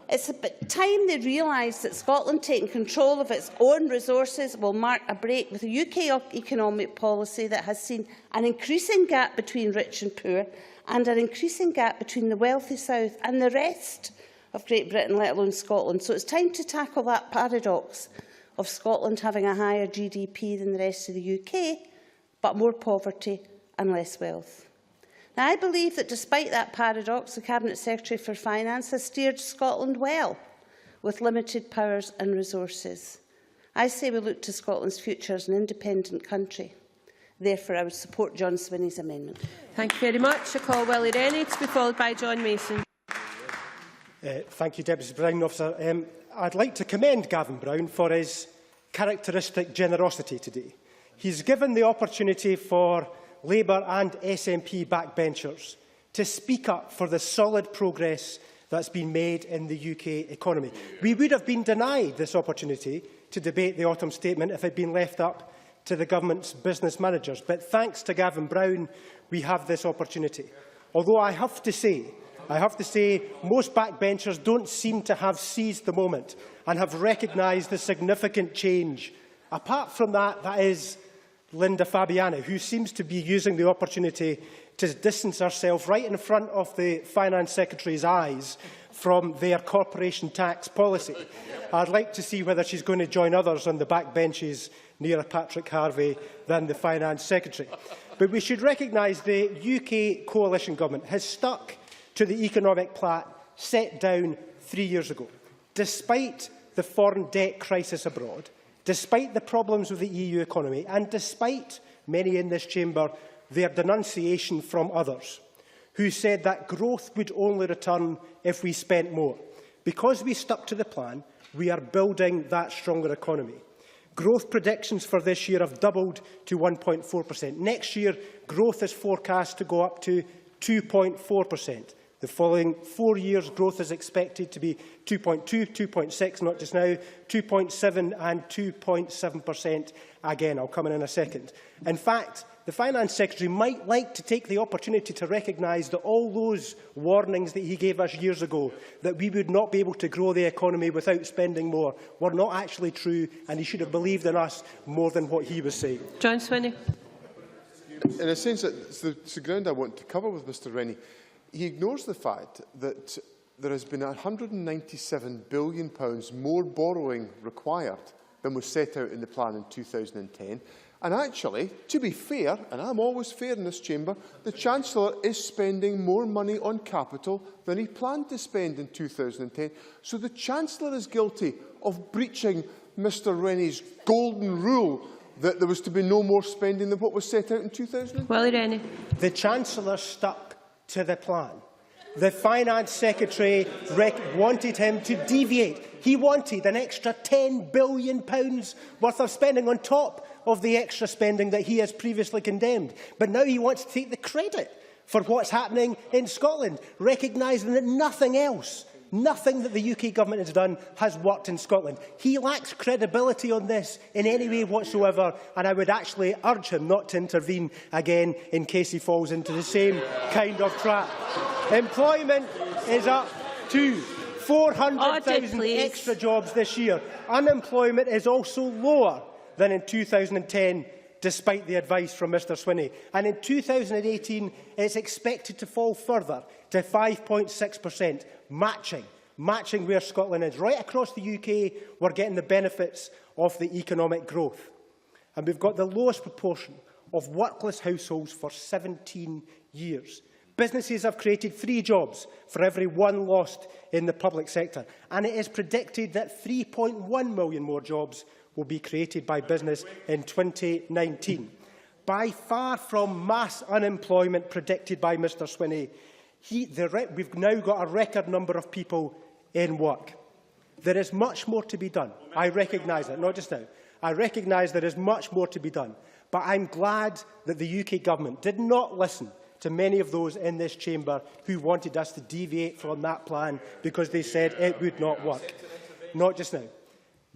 Speaker 19: It's about time they realise that Scotland taking control of its own resources will mark a break with a UK economic policy that has seen an increasing gap between rich and poor and an increasing gap between the wealthy South and the rest of Great Britain, let alone Scotland. So it's time to tackle that paradox of Scotland having a higher GDP than the rest of the UK, but more poverty and less wealth. Now, I believe that despite that paradox, the Cabinet Secretary for Finance has steered Scotland well, with limited powers and resources. I say we look to Scotland's future as an independent country. Therefore, I would support John Swinney's amendment.
Speaker 1: Thank you very much. I call Willie Rennie to be followed by John Mason.
Speaker 9: Thank you, Deputy Presiding Officer. I'd like to commend Gavin Brown for his characteristic generosity today. He's given the opportunity for Labour and SNP backbenchers to speak up for the solid progress that's been made in the UK economy. We would have been denied this opportunity to debate the autumn statement if it had been left up to the government's business managers. But thanks to Gavin Brown, we have this opportunity. Although I have to say, most backbenchers don't seem to have seized the moment and have recognised the significant change. Apart from that, that is Linda Fabiani, who seems to be using the opportunity to distance herself right in front of the Finance Secretary's eyes from their corporation tax policy. I'd like to see whether she's going to join others on the backbenches nearer Patrick Harvey than the Finance Secretary. But we should recognise the UK coalition government has stuck to the economic plan set down 3 years ago. Despite the foreign debt crisis abroad, despite the problems with the EU economy, and despite many in this chamber, their denunciation from others, who said that growth would only return if we spent more. Because we stuck to the plan, we are building that stronger economy. Growth predictions for this year have doubled to 1.4%. Next year, growth is forecast to go up to 2.4%. The following 4 years, growth is expected to be 2.2, 2.6, not just now, 2.7 and 2.7% again. I'll come in a second. In fact, the Finance Secretary might like to take the opportunity to recognise that all those warnings that he gave us years ago, that we would not be able to grow the economy without spending more, were not actually true, and he should have believed in us more than what he was saying.
Speaker 1: John Swinney.
Speaker 3: In a sense, it's the ground I want to cover with Mr Rennie. He ignores the fact that there has been £197 billion more borrowing required than was set out in the plan in 2010. And actually, to be fair, and I'm always fair in this chamber, the Chancellor is spending more money on capital than he planned to spend in 2010. So the Chancellor is guilty of breaching Mr Rennie's golden rule that there was to be no more spending than what was set out in 2010.
Speaker 1: Willie Rennie.
Speaker 9: The Chancellor stuck to the plan. The Finance Secretary wanted him to deviate. He wanted an extra £10 billion worth of spending on top of the extra spending that he has previously condemned. But now he wants to take the credit for what's happening in Scotland, recognising that nothing else, nothing that the UK government has done has worked in Scotland. He lacks credibility on this in any way whatsoever, and I would actually urge him not to intervene again in case he falls into the same kind of trap. Employment is up to 400,000 extra jobs this year. Unemployment is also lower than in 2010, despite the advice from Mr Swinney. And in 2018, it's expected to fall further to 5.6%, matching where Scotland is. Right across the UK, we're getting the benefits of the economic growth. And we've got the lowest proportion of workless households for 17 years. Businesses have created 3 jobs for every 1 lost in the public sector. And it is predicted that 3.1 million more jobs will be created by business in 2019. By far from mass unemployment predicted by Mr Swinney, we've now got a record number of people in work. There is much more to be done. I recognise that, not just now. I recognise there is much more to be done. But I'm glad that the UK Government did not listen to many of those in this chamber who wanted us to deviate from that plan because they said it would not work. Not just now.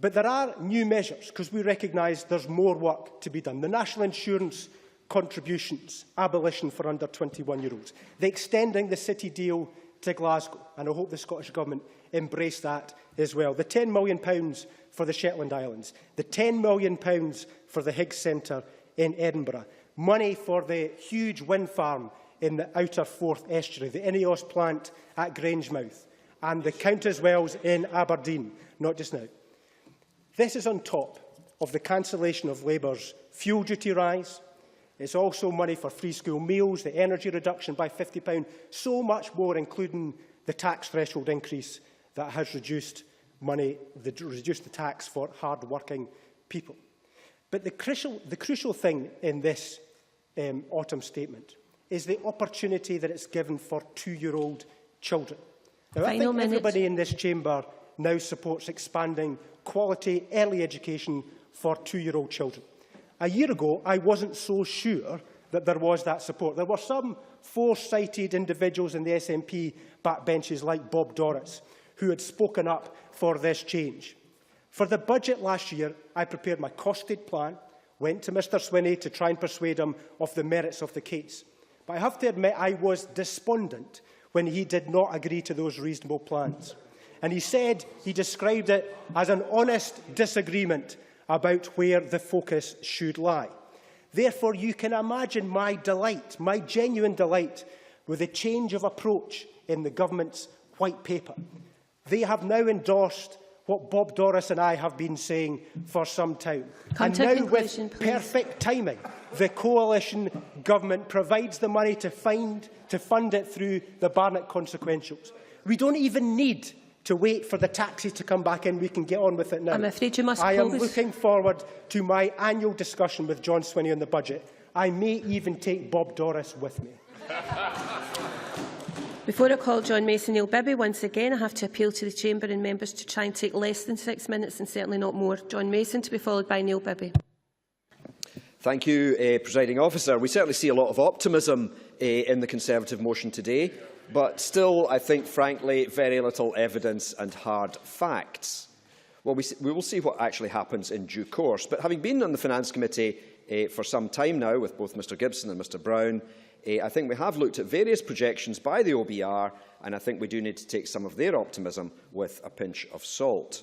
Speaker 9: But there are new measures because we recognise there's more work to be done. The National Insurance contributions, abolition for under 21-year-olds, the extending the City deal to Glasgow, and I hope the Scottish Government embrace that as well. The £10 million for the Shetland Islands, the £10 million for the Higgs Centre in Edinburgh, money for the huge wind farm in the Outer Forth Estuary, the Ineos plant at Grangemouth, and the Countess Wells in Aberdeen, not just now. This is on top of the cancellation of Labour's fuel duty rise. It's also money for free school meals, the energy reduction by £50, so much more, including the tax threshold increase that has reduced the tax for hard-working people. But the crucial thing in this autumn statement is the opportunity that it's given for 2-year-old children. Now, I think everybody in this chamber now supports expanding quality early education for 2-year-old children. A year ago, I wasn't so sure that there was that support. There were some foresighted individuals in the SNP backbenches like Bob Doris who had spoken up for this change. For the budget last year, I prepared my costed plan, went to Mr Swinney to try and persuade him of the merits of the case. But I have to admit I was despondent when he did not agree to those reasonable plans. And he described it as an honest disagreement about where the focus should lie. Therefore, you can imagine my delight, my genuine delight, with a change of approach in the government's white paper. They have now endorsed what Bob Doris and I have been saying for some time. And now, with perfect timing, the coalition government provides the money to fund it through the Barnett consequentials. We don't even need to wait for the taxes to come back in. We can get on with it now. I'm afraid you must close. I am looking forward to my annual discussion with John Swinney on the budget. I may even take Bob Doris with me.
Speaker 1: Before I call John Mason, Neil Bibby, once again, I have to appeal to the Chamber and members to try and take less than 6 minutes and certainly not more. John Mason, to be followed by Neil Bibby.
Speaker 13: Thank you, Presiding Officer. We certainly see a lot of optimism in the Conservative motion today, but still, I think, frankly, very little evidence and hard facts. Well, we will see what actually happens in due course. But having been on the Finance Committee for some time now, with both Mr Gibson and Mr Brown, I think we have looked at various projections by the OBR, and I think we do need to take some of their optimism with a pinch of salt.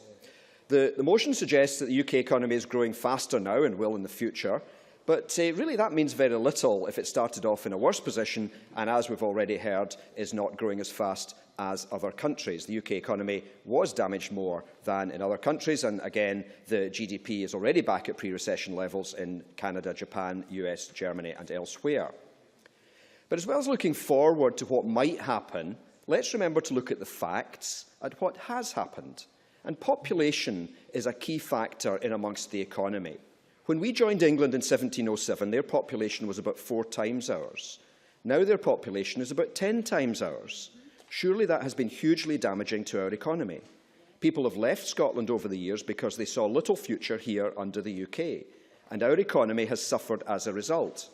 Speaker 13: The motion suggests that the UK economy is growing faster now and will in the future, but really that means very little if it started off in a worse position and, as we've already heard, is not growing as fast as other countries. The UK economy was damaged more than in other countries, and again, the GDP is already back at pre-recession levels in Canada, Japan, US, Germany and elsewhere. But as well as looking forward to what might happen, let's remember to look at the facts, at what has happened. And population is a key factor in amongst the economy. When we joined England in 1707, their population was about 4 times ours. Now their population is about 10 times ours. Surely that has been hugely damaging to our economy. People have left Scotland over the years because they saw little future here under the UK, and our economy has suffered as a result.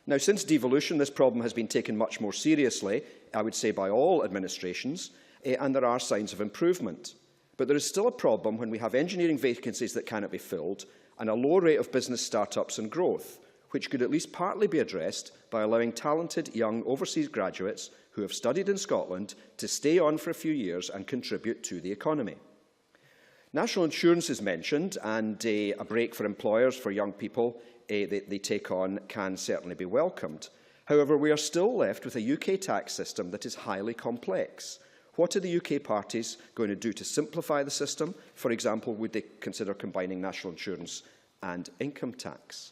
Speaker 13: Now, since devolution, this problem has been taken much more seriously, I would say by all administrations, and there are signs of improvement. But there is still a problem when we have engineering vacancies that cannot be filled and a low rate of business start-ups and growth, which could at least partly be addressed by allowing talented young overseas graduates who have studied in Scotland to stay on for a few years and contribute to the economy. National insurance is mentioned, and a break for employers for young people that they take on can certainly be welcomed. However, we are still left with a UK tax system that is highly complex. What are the UK parties going to do to simplify the system? For example, would they consider combining national insurance and income tax?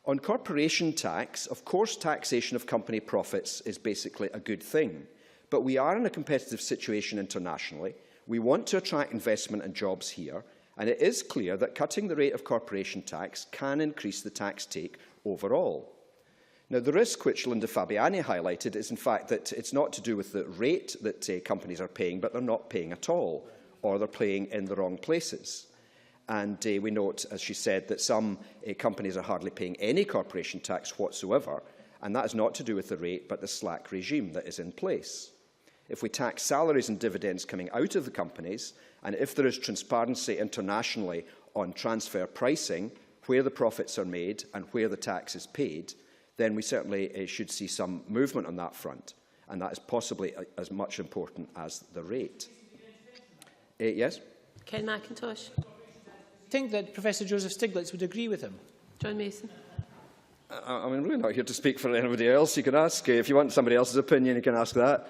Speaker 13: On corporation tax, of course, taxation of company profits is basically a good thing. But we are in a competitive situation internationally. We want to attract investment and jobs here, and it is clear that cutting the rate of corporation tax can increase the tax take overall. Now, the risk which Linda Fabiani highlighted is in fact that it's not to do with the rate that companies are paying, but they're not paying at all, or they're paying in the wrong places. And we note, as she said, that some companies are hardly paying any corporation tax whatsoever, and that is not to do with the rate, but the slack regime that is in place. If we tax salaries and dividends coming out of the companies, and if there is transparency internationally on transfer pricing, where the profits are made and where the tax is paid, then we certainly should see some movement on that front, and that is possibly as much important as the rate. Yes?
Speaker 1: Ken McIntosh.
Speaker 20: I think that Professor Joseph Stiglitz would agree with him.
Speaker 1: John Mason.
Speaker 13: I'm really not here to speak for anybody else. You can ask, if you want somebody else's opinion, you can ask that.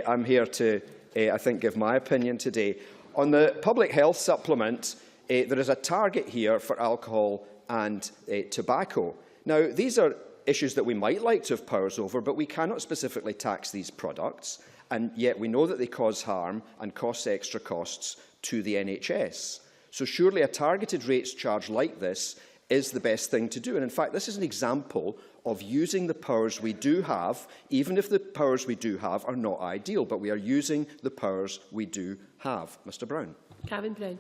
Speaker 13: I'm here to, I think, give my opinion today. On the public health supplement, there is a target here for alcohol and tobacco. Now, these are issues that we might like to have powers over, but we cannot specifically tax these products, and yet we know that they cause harm and cost extra costs to the NHS. So surely a targeted rates charge like this is the best thing to do. And in fact, this is an example of using the powers we do have, even if the powers we do have are not ideal, but we are using the powers we do have. Mr Brown.
Speaker 1: Gavin Brown.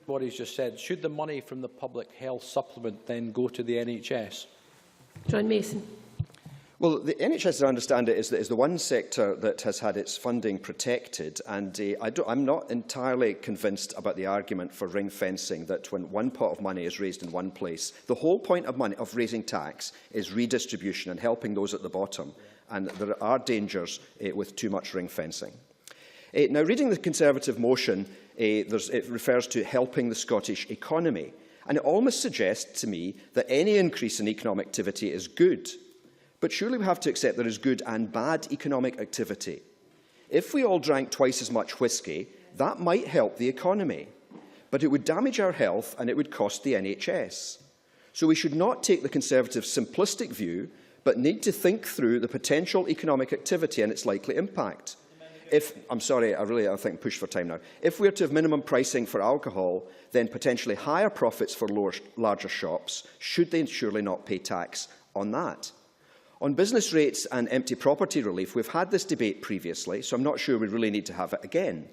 Speaker 5: What he's just said, should the money from the public health supplement then go to the NHS?
Speaker 1: John Mason.
Speaker 13: Well, the NHS, as I understand it, is the one sector that has had its funding protected, and I'm not entirely convinced about the argument for ring fencing, that when one pot of money is raised in one place, the whole point of raising tax is redistribution and helping those at the bottom, and there are dangers with too much ring fencing. Now, reading the Conservative motion, it refers to helping the Scottish economy, and it almost suggests to me that any increase in economic activity is good. But surely we have to accept there is good and bad economic activity. If we all drank twice as much whisky, that might help the economy, but it would damage our health and it would cost the NHS. So we should not take the Conservative simplistic view, but need to think through the potential economic activity and its likely impact. I'm sorry, I think push for time now. If we are to have minimum pricing for alcohol, then potentially higher profits for larger shops, should they surely not pay tax on that? On business rates and empty property relief, we've had this debate previously, so I'm not sure we really need to have it again.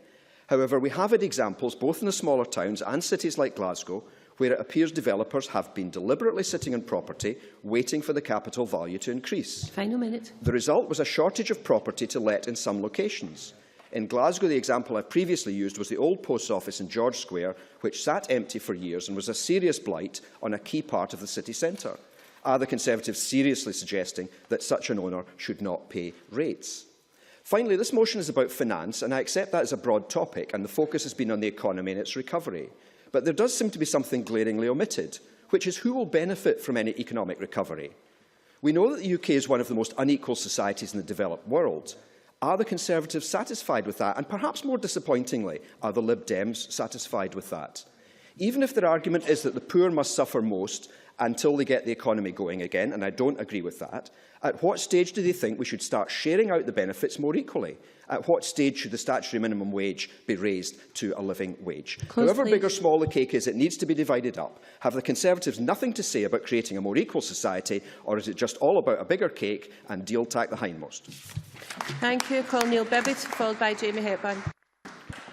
Speaker 13: However, we have had examples, both in the smaller towns and cities like Glasgow, where it appears developers have been deliberately sitting on property, waiting for the capital value to increase.
Speaker 1: Final minute.
Speaker 13: The result was a shortage of property to let in some locations. In Glasgow, the example I previously used was the old post office in George Square, which sat empty for years and was a serious blight on a key part of the city centre. Are the Conservatives seriously suggesting that such an owner should not pay rates? Finally, this motion is about finance, and I accept that as a broad topic, and the focus has been on the economy and its recovery. But there does seem to be something glaringly omitted, which is who will benefit from any economic recovery. We know that the UK is one of the most unequal societies in the developed world. Are the Conservatives satisfied with that? And perhaps more disappointingly, are the Lib Dems satisfied with that? Even if their argument is that the poor must suffer most until they get the economy going again, and I don't agree with that, at what stage do they think we should start sharing out the benefits more equally? At what stage should the statutory minimum wage be raised to a living wage? However big or small the cake is, it needs to be divided up. Have the Conservatives nothing to say about creating a more equal society, or is it just all about a bigger cake and deal tack the hindmost?
Speaker 1: Thank you. Call Neil Bibbett, followed by Jamie Hepburn.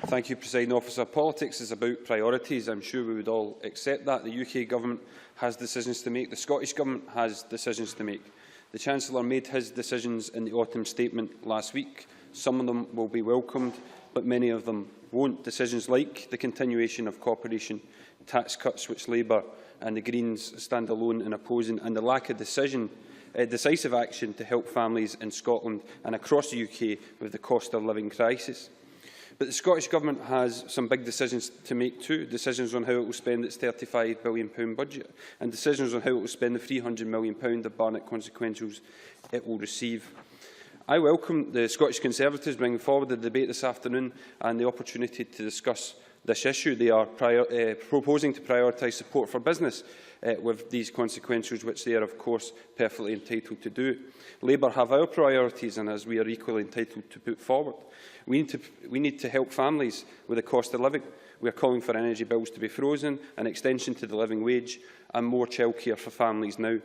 Speaker 7: Thank you, Presiding Officer. Politics is about priorities. I'm sure we would all accept that. The UK Government has decisions to make. The Scottish Government has decisions to make. The Chancellor made his decisions in the autumn statement last week. Some of them will be welcomed, but many of them won't. Decisions like the continuation of corporation tax cuts, which Labour and the Greens stand alone in opposing, and the lack of decision decisive action to help families in Scotland and across the UK with the cost of living crisis. But the Scottish Government has some big decisions to make too, decisions on how it will spend its £35 billion budget and decisions on how it will spend the £300 million of Barnett consequentials it will receive. I welcome the Scottish Conservatives bringing forward the debate this afternoon and the opportunity to discuss this issue. They are proposing to prioritise support for business with these consequentials, which they are, of course, perfectly entitled to do. Labour have our priorities, and as we are equally entitled to put forward. We need to help families with the cost of living. We are calling for energy bills to be frozen, an extension to the living wage and more childcare for families now.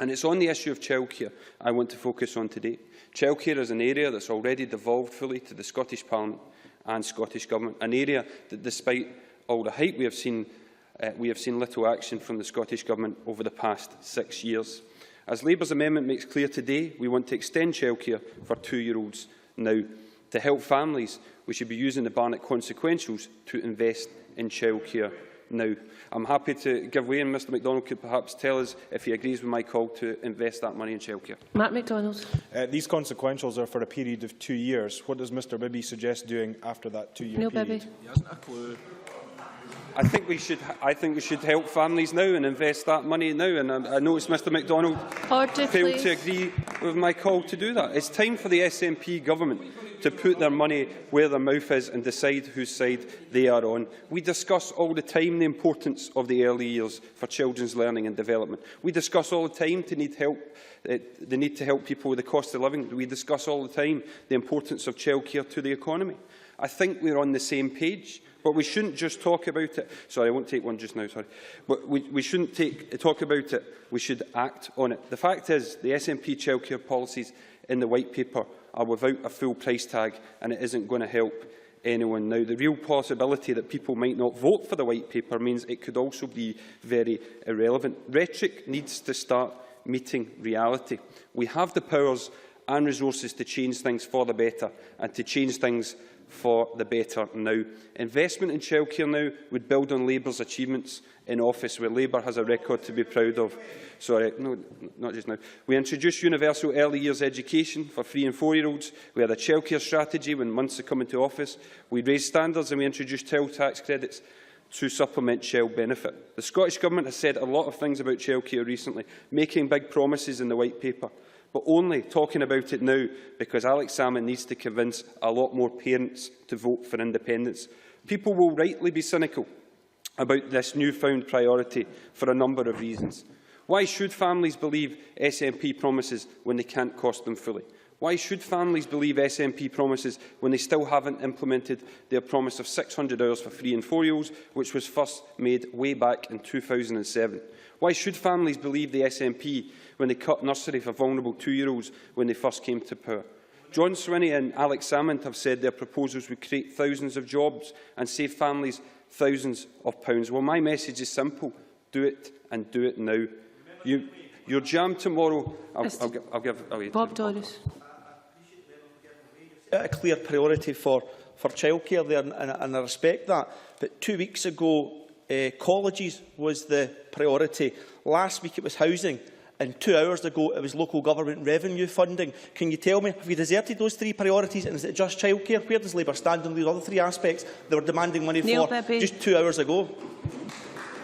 Speaker 7: And it's on the issue of childcare I want to focus on today. Childcare is an area that's already devolved fully to the Scottish Parliament and Scottish Government, an area that, despite all the hype we have seen little action from the Scottish Government over the past 6 years. As Labour's amendment makes clear today, we want to extend childcare for 2-year-olds now. To help families, we should be using the Barnett consequentials to invest in childcare now. I'm happy to give way, and Mr MacDonald could perhaps tell us if he agrees with my call to invest that money in childcare.
Speaker 1: Matt MacDonald.
Speaker 10: These consequentials are for a period of 2 years. What does Mr Bibby suggest doing after that 2-year period?
Speaker 1: Bibby.
Speaker 10: He hasn't a clue.
Speaker 7: I think we should help families now and invest that money now. And I notice Mr MacDonald failed to agree with my call to do that. It's time for the SNP government to put their money where their mouth is and decide whose side they are on. We discuss all the time the importance of the early years for children's learning and development. We discuss all the time the need to help people with the cost of living. We discuss all the time the importance of childcare to the economy. I think we're on the same page. But we shouldn't just talk about it. Sorry, I won't take one just now, sorry. But we shouldn't talk about it. We should act on it. The fact is, the SNP childcare policies in the White Paper are without a full price tag, and it isn't going to help anyone now. The real possibility that people might not vote for the White Paper means it could also be very irrelevant. Rhetoric needs to start meeting reality. We have the powers and resources to change things for the better and to change things for the better now. Investment in childcare now would build on Labour's achievements in office, where Labour has a record to be proud of. Sorry, no, not just now. We introduced universal early years education for 3- and 4-year-olds. We had a childcare strategy when Munster come into office. We raised standards and we introduced child tax credits to supplement child benefit. The Scottish Government has said a lot of things about childcare recently, making big promises in the White Paper, but only talking about it now because Alex Salmond needs to convince a lot more parents to vote for independence. People will rightly be cynical about this newfound priority for a number of reasons. Why should families believe SNP promises when they can't cost them fully? Why should families believe SNP promises when they still haven't implemented their promise of 600 hours for 3- and 4-year-olds, which was first made way back in 2007? Why should families believe the SNP when they cut nursery for vulnerable 2-year-olds when they first came to power? John Swinney and Alex Salmond have said their proposals would create thousands of jobs and save families thousands of pounds. Well, my message is simple. Do it, and do it now. Your jam tomorrow...
Speaker 1: Bob Doris.
Speaker 21: A clear priority for childcare there, and I respect that. But 2 weeks ago, colleges was the priority. Last week it was housing. And 2 hours ago, it was local government revenue funding. Can you tell me, have you deserted those 3 priorities, and is it just childcare? Where does Labour stand on these other 3 aspects they were demanding money for just 2 hours ago?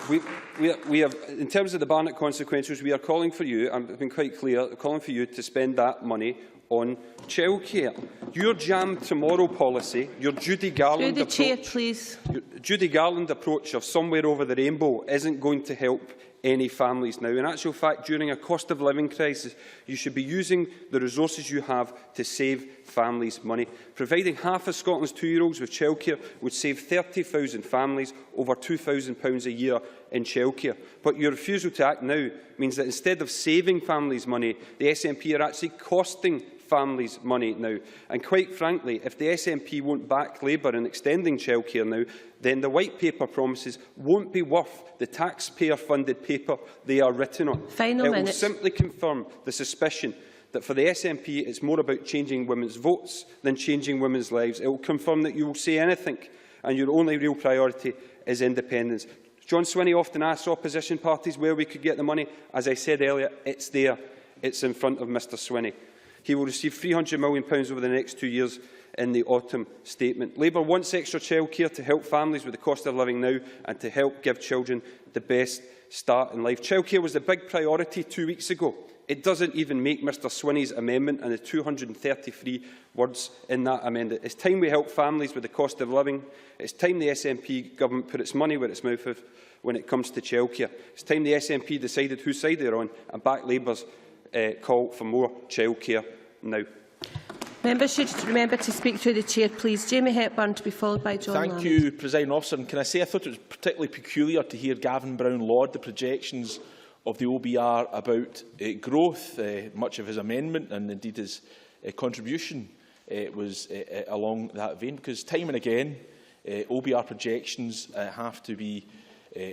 Speaker 7: We have, in terms of the Barnett consequences, we are calling for you, and I've been quite clear, calling for you to spend that money on childcare. Your jam tomorrow policy, your Judy Garland Judy Garland approach of somewhere over the rainbow isn't going to help any families now. In actual fact, during a cost of living crisis, you should be using the resources you have to save families money. Providing half of Scotland's 2-year-olds with childcare would save 30,000 families over £2,000 a year in childcare. But your refusal to act now means that instead of saving families money, the SNP are actually costing families money now. And quite frankly, if the SNP won't back Labour in extending childcare now, then the White Paper promises won't be worth the taxpayer-funded paper they are written on. It will simply confirm the suspicion that for the SNP it's more about changing women's votes than changing women's lives. It will confirm that you will say anything and your only real priority is independence. John Swinney often asks opposition parties where we could get the money. As I said earlier, it's there. it's in front of Mr Swinney. He will receive £300 million over the next 2 years in the autumn statement. Labour wants extra childcare to help families with the cost of living now and to help give children the best start in life. Childcare was a big priority 2 weeks ago. It doesn't even make Mr Swinney's amendment and the 233 words in that amendment. It's time we help families with the cost of living. It's time the SNP government put its money where its mouth is when it comes to childcare. It's time the SNP decided whose side they're on and backed Labour's call for more childcare now.
Speaker 1: Members should remember to speak through the chair, please. Jamie Hepburn to be followed by John
Speaker 4: Thank you, Presiding Officer. And can I say I thought it was particularly peculiar to hear Gavin Brown laud the projections of the OBR about growth. Much of his amendment and indeed his contribution was along that vein, because time and again OBR projections have to be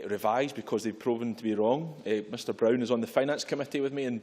Speaker 4: revised because they've proven to be wrong. Mr Brown is on the Finance Committee with me, and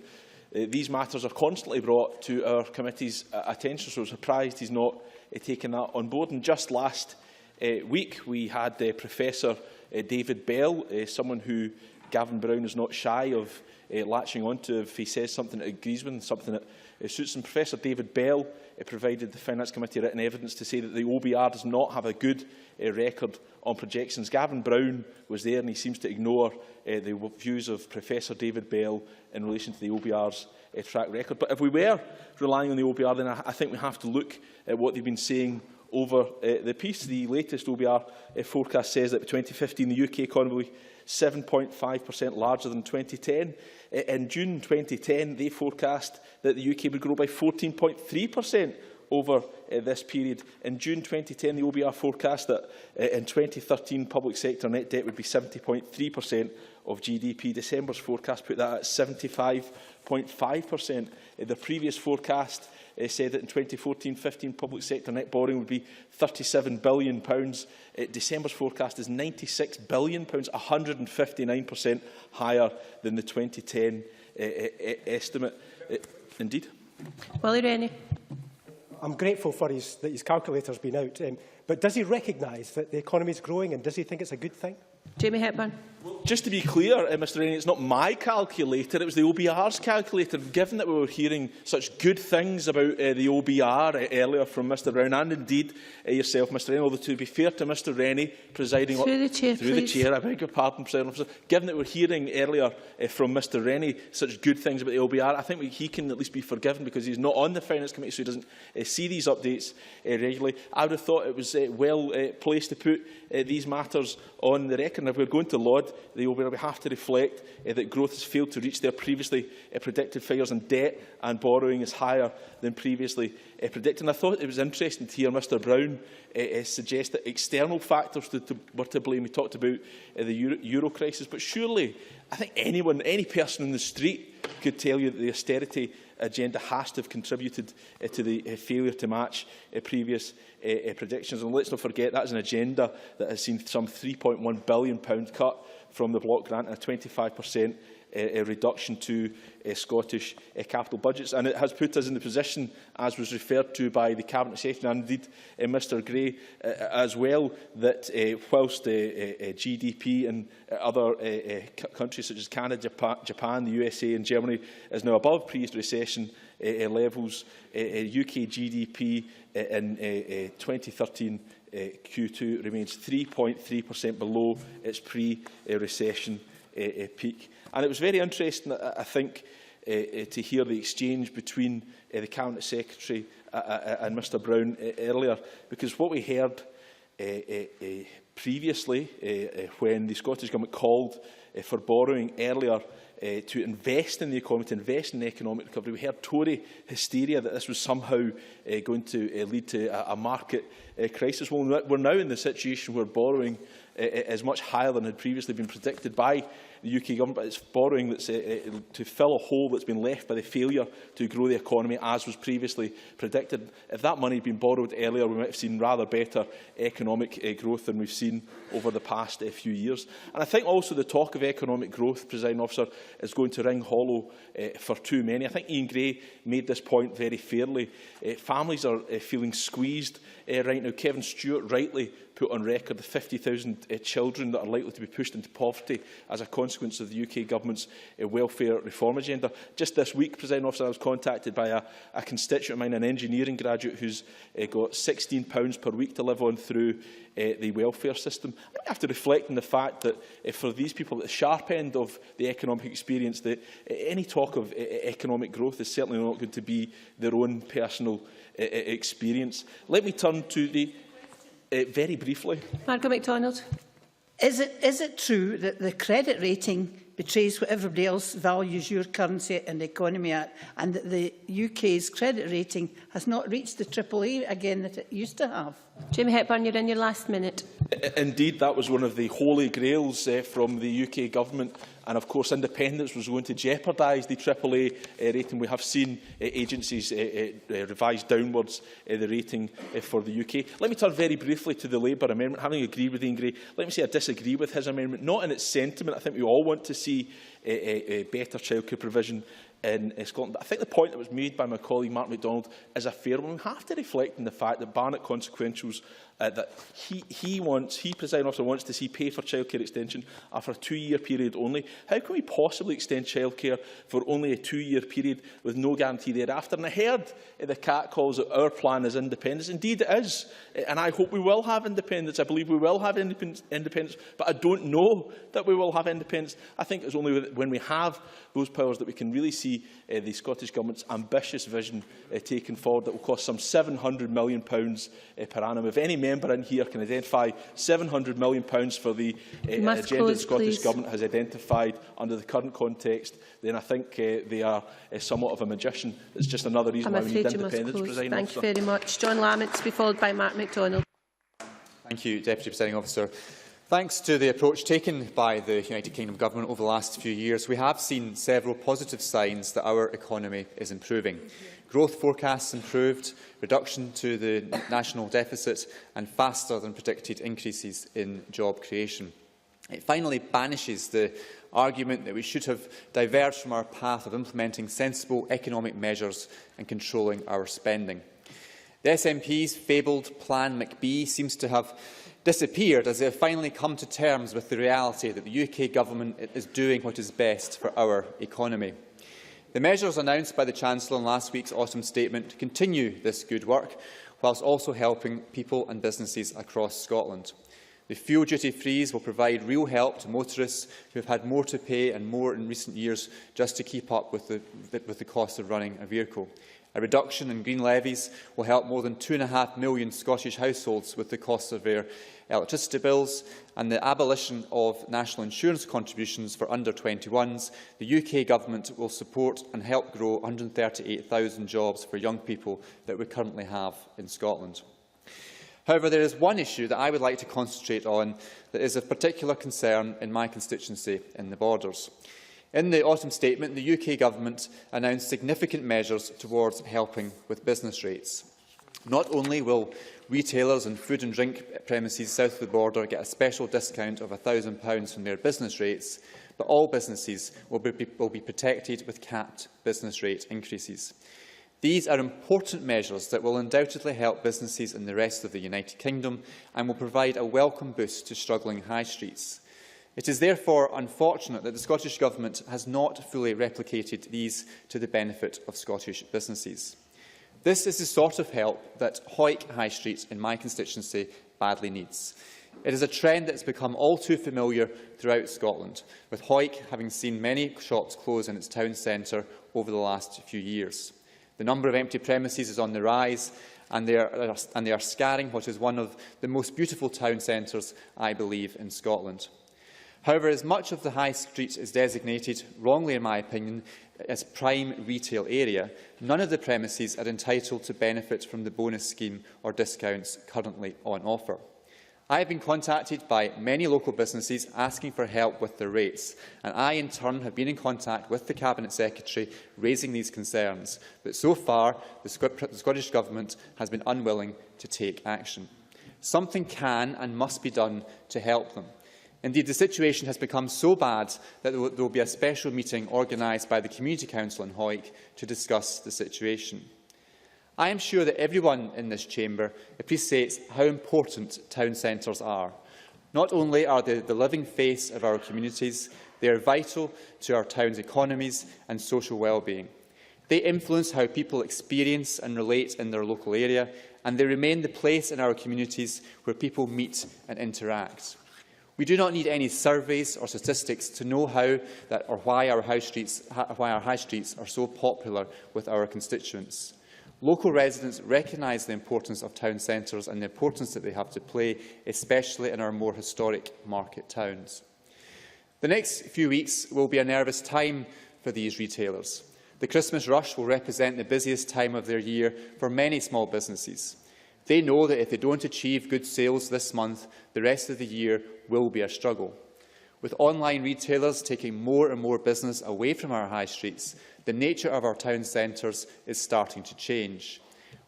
Speaker 4: these matters are constantly brought to our committee's attention, so I'm surprised he's not taken that on board. And just last week we had Professor David Bell, someone who Gavin Brown is not shy of latching onto if he says something that agrees with him, something that suits him. Professor David Bell provided the Finance Committee written evidence to say that the OBR does not have a good record on projections. Gavin Brown was there and he seems to ignore the views of Professor David Bell in relation to the OBR's track record. But if we were relying on the OBR, then I think we have to look at what they've been saying over the piece. The latest OBR forecast says that by 2015 the UK economy will be 7.5% larger than 2010. In June 2010, they forecast that the UK would grow by 14.3% over this period. In June 2010, the OBR forecast that in 2013, public sector net debt would be 70.3% of GDP. December's forecast put that at 75.5%. The previous forecast said that in 2014-15, public sector net borrowing would be £37 billion. December's forecast is £96 billion, 159% higher than the 2010 estimate. Indeed.
Speaker 1: Willie Rennie.
Speaker 9: I'm grateful for that his calculator's been out, but does he recognise that the economy is growing, and does he think it's a good thing?
Speaker 1: Jamie Hepburn.
Speaker 21: Just to be clear, Mr Rennie, it's not my calculator, it was the OBR's calculator. Given that we were hearing such good things about the OBR earlier from Mr Brown and indeed yourself, Mr Rennie, although to be fair to Mr Rennie, presiding
Speaker 1: through the chair,
Speaker 21: I beg your pardon, Presiding Officer, given that we're hearing earlier from Mr Rennie such good things about the OBR, I think he can at least be forgiven because he's not on the Finance Committee, so he doesn't see these updates regularly. I would have thought it was well placed to put these matters on the record. And if we're going to laud the OBR, we have to reflect that growth has failed to reach their previously predicted figures, and debt and borrowing is higher than previously predicted. And I thought it was interesting to hear Mr Brown suggest that external factors were to blame. He talked about the euro crisis, but surely I think any person in the street could tell you that the austerity agenda has to have contributed to the failure to match previous predictions. And let's not forget that is an agenda that has seen some £3.1 billion cut from the block grant and a 25% reduction to Scottish capital budgets. And it has put us in the position, as was referred to by the Cabinet Secretary and indeed Mr Gray as well, that whilst GDP in other countries such as Canada, Japan, the USA and Germany is now above pre-recession levels, UK GDP in 2013 Q2 remains 3.3% below its pre-recession peak. And it was very interesting, I think, to hear the exchange between the Cabinet Secretary and Mr Brown earlier, because what we heard previously when the Scottish Government called for borrowing earlier to invest in the economy, to invest in economic recovery, we heard Tory hysteria that this was somehow going to lead to a market crisis. Well, we're now in the situation where borrowing is much higher than had previously been predicted by the UK government, but it's borrowing that's to fill a hole that's been left by the failure to grow the economy as was previously predicted. If that money had been borrowed earlier, we might have seen rather better economic growth than we've seen
Speaker 4: seen over the past few years. And I think also the talk of economic growth, Presiding Officer, is going to ring hollow for too many. I think Ian Gray made this point very fairly. Families are feeling squeezed right now. Kevin Stewart rightly put on record the 50,000 children that are likely to be pushed into poverty as a consequence of the UK Government's welfare reform agenda. Just this week, Presiding Officer, I was contacted by a constituent of mine, an engineering graduate who's got £16 per week to live on through the welfare system. I think I have to reflect on the fact that for these people at the sharp end of the economic experience, that any talk of economic growth is certainly not going to be their own personal experience. Let me turn to the very briefly.
Speaker 1: Margaret MacDonald.
Speaker 15: Is it true that the credit rating betrays what everybody else values your currency and the economy at, and that the UK's credit rating has not reached the AAA again that it used to have?
Speaker 1: Jamie Hepburn, you're in your last minute.
Speaker 4: Indeed, that was one of the holy grails from the UK Government. And of course, independence was going to jeopardise the AAA rating. We have seen agencies revise downwards the rating for the UK. Let me turn very briefly to the Labour amendment. Having agreed with Ian Gray, let me say I disagree with his amendment, not in its sentiment. I think we all want to see better childcare provision in Scotland. But I think the point that was made by my colleague Mark MacDonald is a fair one. We have to reflect on the fact that Barnett consequentials that he, Presiding Officer, wants to see pay for childcare extension are for a 2-year period only. How can we possibly extend childcare for only a 2-year period with no guarantee thereafter? And I heard the catcalls that our plan is independence. Indeed it is. And I hope we will have independence. I believe we will have independence. But I don't know that we will have independence. I think it's only when we have those powers that we can really see the Scottish Government's ambitious vision taken forward that will cost some £700 million per annum. If any member in here can identify £700 million for the agenda the Scottish Government has identified under the current context, then I think they are somewhat of a magician. It's just another reason why we need independence.
Speaker 1: Thank you very much. John Lamont to be followed by Mark MacDonald.
Speaker 12: Thank you, Deputy Presiding Officer. Thanks to the approach taken by the United Kingdom Government over the last few years, we have seen several positive signs that our economy is improving. Growth forecasts improved, reduction to the national deficit and faster than predicted increases in job creation. It finally banishes the argument that we should have diverged from our path of implementing sensible economic measures and controlling our spending. The SNP's fabled Plan McBee seems to have disappeared as they have finally come to terms with the reality that the UK Government is doing what is best for our economy. The measures announced by the Chancellor in last week's autumn statement continue this good work, whilst also helping people and businesses across Scotland. The fuel duty freeze will provide real help to motorists who have had more to pay and more in recent years just to keep up with the cost of running a vehicle. A reduction in green levies will help more than 2.5 million Scottish households with the cost of their electricity bills, and the abolition of national insurance contributions for under-21s, the UK Government will support and help grow 138,000 jobs for young people that we currently have in Scotland. However, there is one issue that I would like to concentrate on that is of particular concern in my constituency in the Borders. In the autumn statement, the UK Government announced significant measures towards helping with business rates. Not only will retailers and food and drink premises south of the border get a special discount of £1,000 from their business rates, but all businesses will be protected with capped business rate increases. These are important measures that will undoubtedly help businesses in the rest of the United Kingdom and will provide a welcome boost to struggling high streets. It is therefore unfortunate that the Scottish Government has not fully replicated these to the benefit of Scottish businesses. This is the sort of help that Hawick High Street in my constituency badly needs. It is a trend that has become all too familiar throughout Scotland, with Hawick having seen many shops close in its town centre over the last few years. The number of empty premises is on the rise, and they are scarring what is one of the most beautiful town centres, I believe, in Scotland. However, as much of the High Street is designated, wrongly in my opinion, as prime retail area, none of the premises are entitled to benefit from the bonus scheme or discounts currently on offer. I have been contacted by many local businesses asking for help with their rates, and I in turn have been in contact with the Cabinet Secretary raising these concerns, but so far the Scottish Government has been unwilling to take action. Something can and must be done to help them. Indeed, the situation has become so bad that there will be a special meeting organised by the Community Council in Hawick to discuss the situation. I am sure that everyone in this chamber appreciates how important town centres are. Not only are they the living face of our communities, they are vital to our town's economies and social well-being. They influence how people experience and relate in their local area, and they remain the place in our communities where people meet and interact. We do not need any surveys or statistics to know why our high streets are so popular with our constituents. Local residents recognise the importance of town centres and the importance that they have to play, especially in our more historic market towns. The next few weeks will be a nervous time for these retailers. The Christmas rush will represent the busiest time of their year for many small businesses. They know that if they don't achieve good sales this month, the rest of the year will be a struggle. With online retailers taking more and more business away from our high streets, the nature of our town centres is starting to change.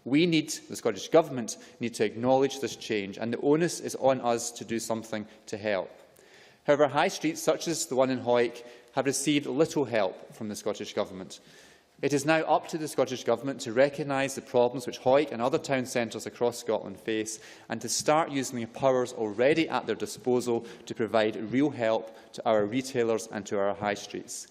Speaker 12: The Scottish Government, need to acknowledge this change, and the onus is on us to do something to help. However, high streets such as the one in Hawick have received little help from the Scottish Government. It is now up to the Scottish Government to recognise the problems which Hawick and other town centres across Scotland face, and to start using the powers already at their disposal to provide real help to our retailers and to our high streets.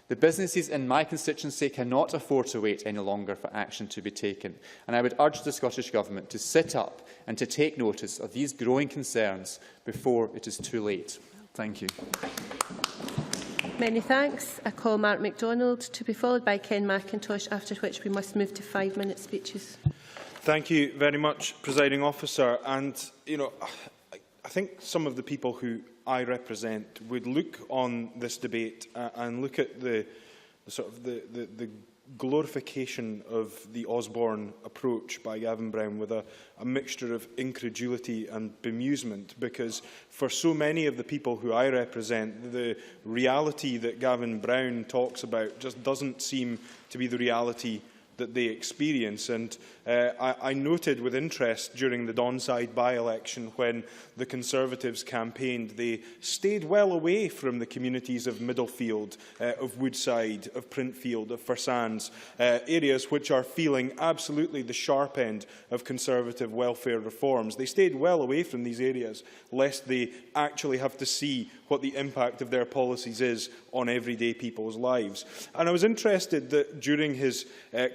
Speaker 12: The businesses in my constituency cannot afford to wait any longer for action to be taken, and I would urge the Scottish Government to sit up and to take notice of these growing concerns before it is too late. Thank you.
Speaker 1: Many thanks. I call Mark MacDonald to be followed by Ken Macintosh, after which we must move to 5-minute speeches.
Speaker 10: Thank you very much, Presiding Officer. And, I think some of the people who I represent would look on this debate and look at the glorification of the Osborne approach by Gavin Brown with a mixture of incredulity and bemusement, because for so many of the people who I represent, the reality that Gavin Brown talks about just doesn't seem to be the reality that they experience. And I noted with interest during the Donside by-election, when the Conservatives campaigned, they stayed well away from the communities of Middlefield, of Woodside, of Printfield, of Firsands, areas which are feeling absolutely the sharp end of Conservative welfare reforms. They stayed well away from these areas, lest they actually have to see what the impact of their policies is on everyday people's lives. And I was interested that during his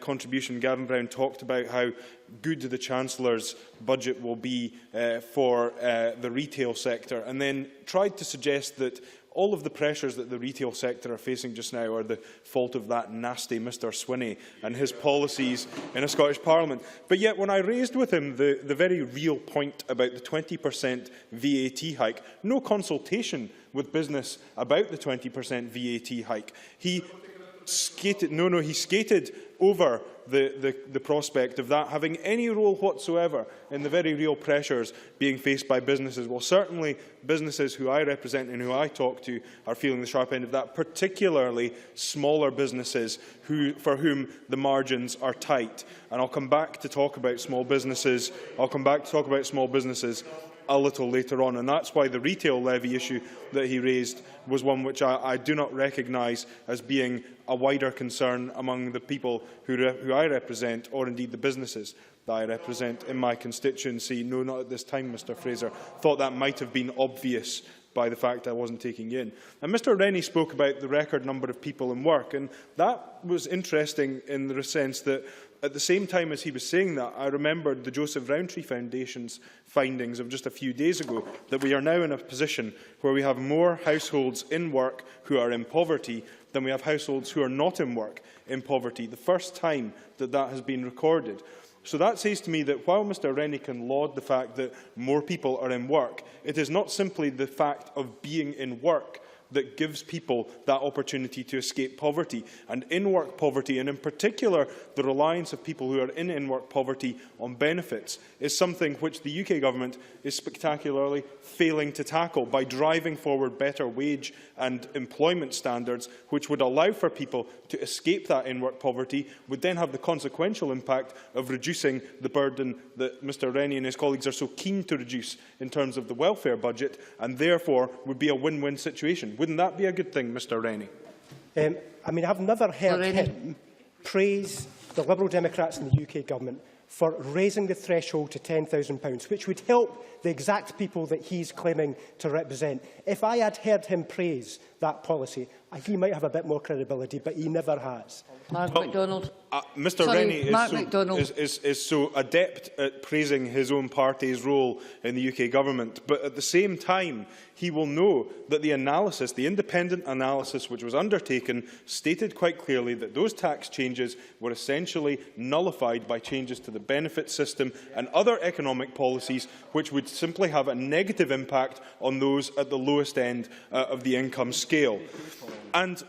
Speaker 10: contribution, Gavin Brown talked about how good the Chancellor's budget will be for the retail sector, and then tried to suggest that all of the pressures that the retail sector are facing just now are the fault of that nasty Mr Swinney and his policies in a Scottish Parliament. But yet, when I raised with him the very real point about the 20% VAT hike, no consultation with business about the 20% VAT hike, he skated over the prospect of that having any role whatsoever in the very real pressures being faced by businesses. Well, certainly businesses who I represent and who I talk to are feeling the sharp end of that, particularly smaller businesses for whom the margins are tight. And I'll come back to talk about small businesses. A little later on, and that's why the retail levy issue that he raised was one which I do not recognise as being a wider concern among the people who I represent, or indeed the businesses that I represent in my constituency. No, not at this time, Mr Fraser. Thought that might have been obvious by the fact I wasn't taking you in. And Mr Rennie spoke about the record number of people in work, and that was interesting in the sense that at the same time as he was saying that, I remembered the Joseph Rowntree Foundation's findings of just a few days ago, that we are now in a position where we have more households in work who are in poverty than we have households who are not in work in poverty, the first time that that has been recorded. So that says to me that while Mr Rennie can laud the fact that more people are in work, it is not simply the fact of being in work that gives people that opportunity to escape poverty. And in-work poverty, and in particular the reliance of people who are in in-work poverty on benefits, is something which the UK Government is spectacularly failing to tackle by driving forward better wage and employment standards, which would allow for people to escape that in-work poverty, would then have the consequential impact of reducing the burden that Mr Rennie and his colleagues are so keen to reduce in terms of the welfare budget, and therefore would be a win-win situation. Wouldn't that be a good thing, Mr Rennie?
Speaker 9: I mean, I've never heard him praise the Liberal Democrats and the UK Government for raising the threshold to £10,000, which would help the exact people that he's claiming to represent. If I had heard him praise that policy, he might have a bit more credibility, but he never has.
Speaker 2: Mark MacDonald.
Speaker 10: Mr Rennie is so adept at praising his own party's role in the UK Government, but at the same time he will know that the analysis, the independent analysis which was undertaken, stated quite clearly that those tax changes were essentially nullified by changes to the benefit system and other economic policies which would simply have a negative impact on those at the lowest end of the income scale. And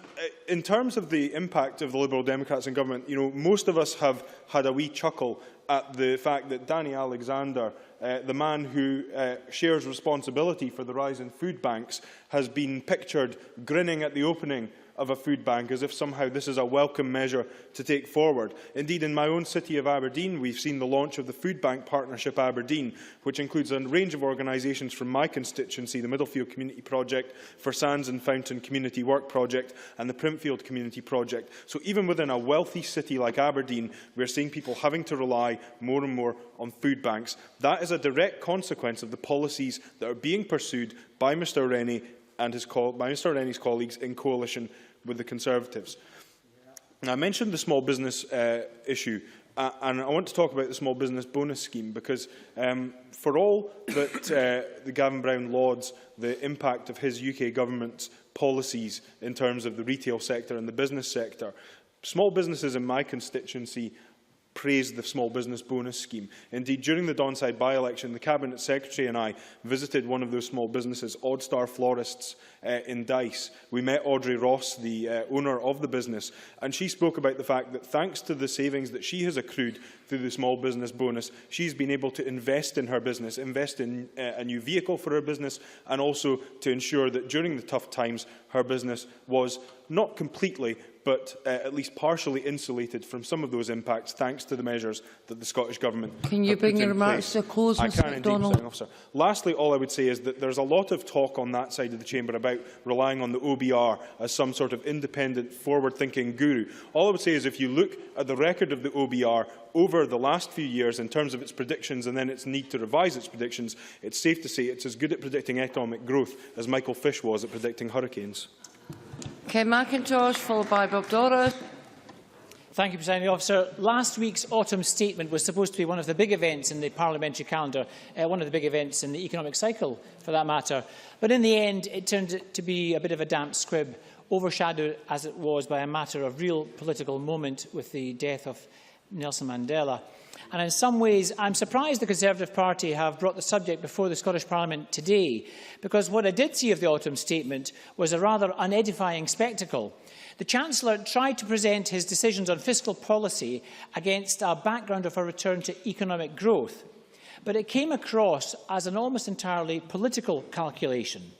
Speaker 10: in terms of the impact of the Liberal Democrats in government, most of us have had a wee chuckle at the fact that Danny Alexander, the man who shares responsibility for the rise in food banks, has been pictured grinning at the opening of a food bank as if somehow this is a welcome measure to take forward. Indeed, in my own city of Aberdeen, we've seen the launch of the Food Bank Partnership Aberdeen, which includes a range of organisations from my constituency, the Middlefield Community Project, for Sands and Fountain Community Work Project and the Primpfield Community Project. So even within a wealthy city like Aberdeen, we're seeing people having to rely more and more on food banks. That is a direct consequence of the policies that are being pursued by Mr Rennie and Mr Rennie's colleagues in coalition with the Conservatives. Now, I mentioned the small business issue, and I want to talk about the small business bonus scheme because for all that the Gavin Brown lauds the impact of his UK government's policies in terms of the retail sector and the business sector, small businesses in my constituency praised the small business bonus scheme. Indeed, during the Donside by-election, the Cabinet Secretary and I visited one of those small businesses, Oddstar Florists in Dice. We met Audrey Ross, the owner of the business, and she spoke about the fact that thanks to the savings that she has accrued through the small business bonus, she's been able to invest in her business, invest in a new vehicle for her business, and also to ensure that during the tough times, her business was not completely, but at least partially insulated from some of those impacts, thanks to the measures that the Scottish Government
Speaker 2: Can you bring your remarks to a close, Mr MacDonald?
Speaker 10: Lastly, all I would say is that there's a lot of talk on that side of the chamber about relying on the OBR as some sort of independent, forward-thinking guru. All I would say is if you look at the record of the OBR over the last few years in terms of its predictions and then its need to revise its predictions, it's safe to say it's as good at predicting economic growth as Michael Fish was at predicting hurricanes.
Speaker 2: Ken McIntosh, followed by Bob Dora.
Speaker 20: Thank you, Presiding Officer. Last week's autumn statement was supposed to be one of the big events in the parliamentary calendar, one of the big events in the economic cycle, for that matter. But in the end, it turned out to be a bit of a damp squib, overshadowed as it was by a matter of real political moment with the death of Nelson Mandela. And in some ways, I'm surprised the Conservative Party have brought the subject before the Scottish Parliament today, because what I did see of the autumn statement was a rather unedifying spectacle. The Chancellor tried to present his decisions on fiscal policy against a background of a return to economic growth, but it came across as an almost entirely political calculation.